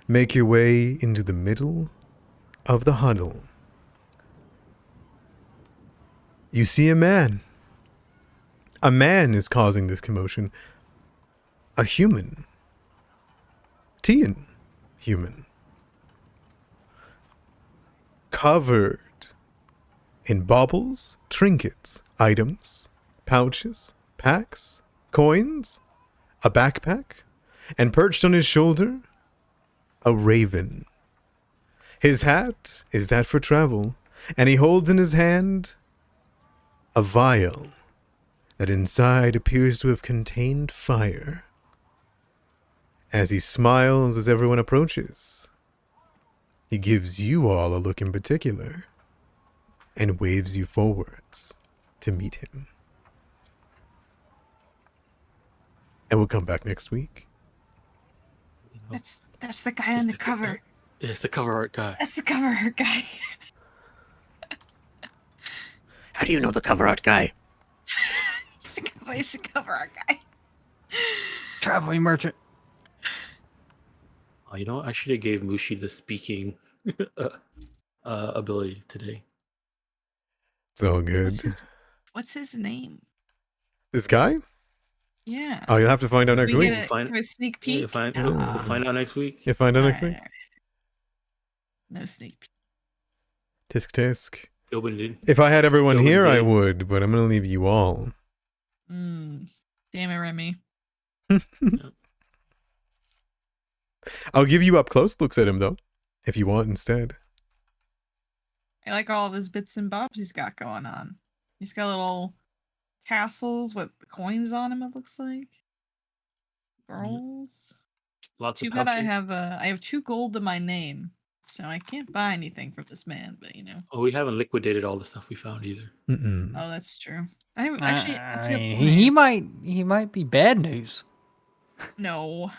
make your way into the middle of the huddle, you see a man. A man is causing this commotion. A human. Tian human. Covered in baubles, trinkets, items, pouches, packs, coins, a backpack, and perched on his shoulder, a raven. His hat is that for travel, and he holds in his hand a vial that inside appears to have contained fire. As he smiles as everyone approaches, he gives you all a look in particular and waves you forwards to meet him. And we'll come back next week. That's the guy on the cover. It's the cover art guy. That's the cover art guy. How do you know the cover art guy? He's the cover art guy. Traveling merchant. Oh, you know what? I should have gave Mushi the speaking ability today. It's all good. What's his name? This guy? Yeah. Oh, you'll have to find out next We week. get a sneak Yeah, peek. we'll find out next week. You find out next week? Alright. No sneak peek. Tisk tisk. Nobody. If I had everyone Still in here, I game. would, but I'm going to leave you all. Damn it, Remy. I'll give you up close looks at him, though, if you want instead. I like all of his bits and bobs he's got going on. He's got little tassels with coins on him, it looks like. Girls. Lots Too of bad pouches. I have 2 gold to my name, so I can't buy anything from this man, but you know. Oh, we haven't liquidated all the stuff we found either. Mm-mm. Oh, that's true. I haven't actually. That's a I good mean, point. he might be bad news. No.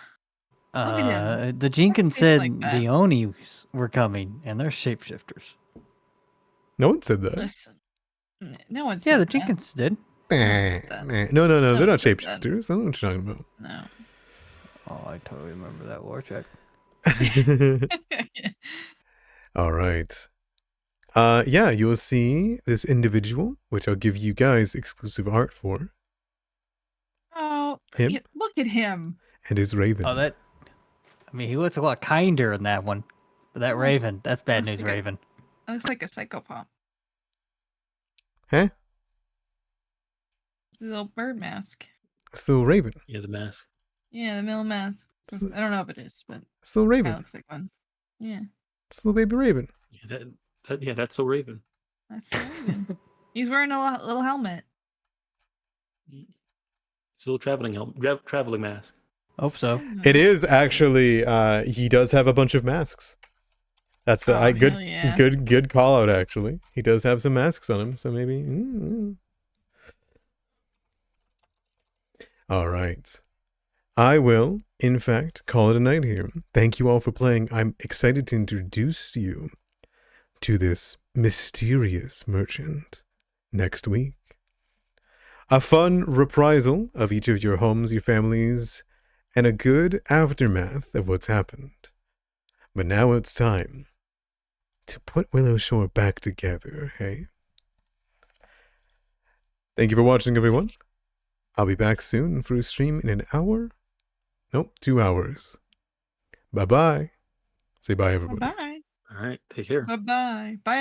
Look at him. The Jenkins Face said like that. the Onis were coming, and they're shapeshifters. No one said that. Listen. No one Yeah, said the that. Jenkins did. said that. No, they're one not said that. shapeshifters. I don't know what you're talking about. No. Oh, I totally remember that war check. All right. Yeah, you will see this individual, which I'll give you guys exclusive art for, Oh, Him? yeah, look at him. and his raven. Oh, that. I mean, he looks a lot kinder in that one. But that Oh, Raven, that's bad looks news, like a- Raven. That looks like a psychopath. Huh? It's a little bird mask. Still raven. Yeah, the mask. Yeah, the middle mask. So- I don't know if it is, but Still it raven. looks like one. Yeah, Still baby raven. Yeah, that's so Raven. that's so Raven. He's wearing a little helmet. Still traveling mask. Hope so. It is actually. He does have a bunch of masks. That's Oh, a good, hell yeah. good call out. Actually, he does have some masks on him, so maybe. All right. I will, in fact, call it a night here. Thank you all for playing. I'm excited to introduce you to this mysterious merchant next week. A fun reprisal of each of your homes, your families, and a good aftermath of what's happened. But now it's time to put Willowshore back together, hey? Thank you for watching, everyone. I'll be back soon for a stream in an hour. Nope, 2 hours. Bye-bye. Say bye, everybody. Bye. All right, take care. Bye. Bye. Bye.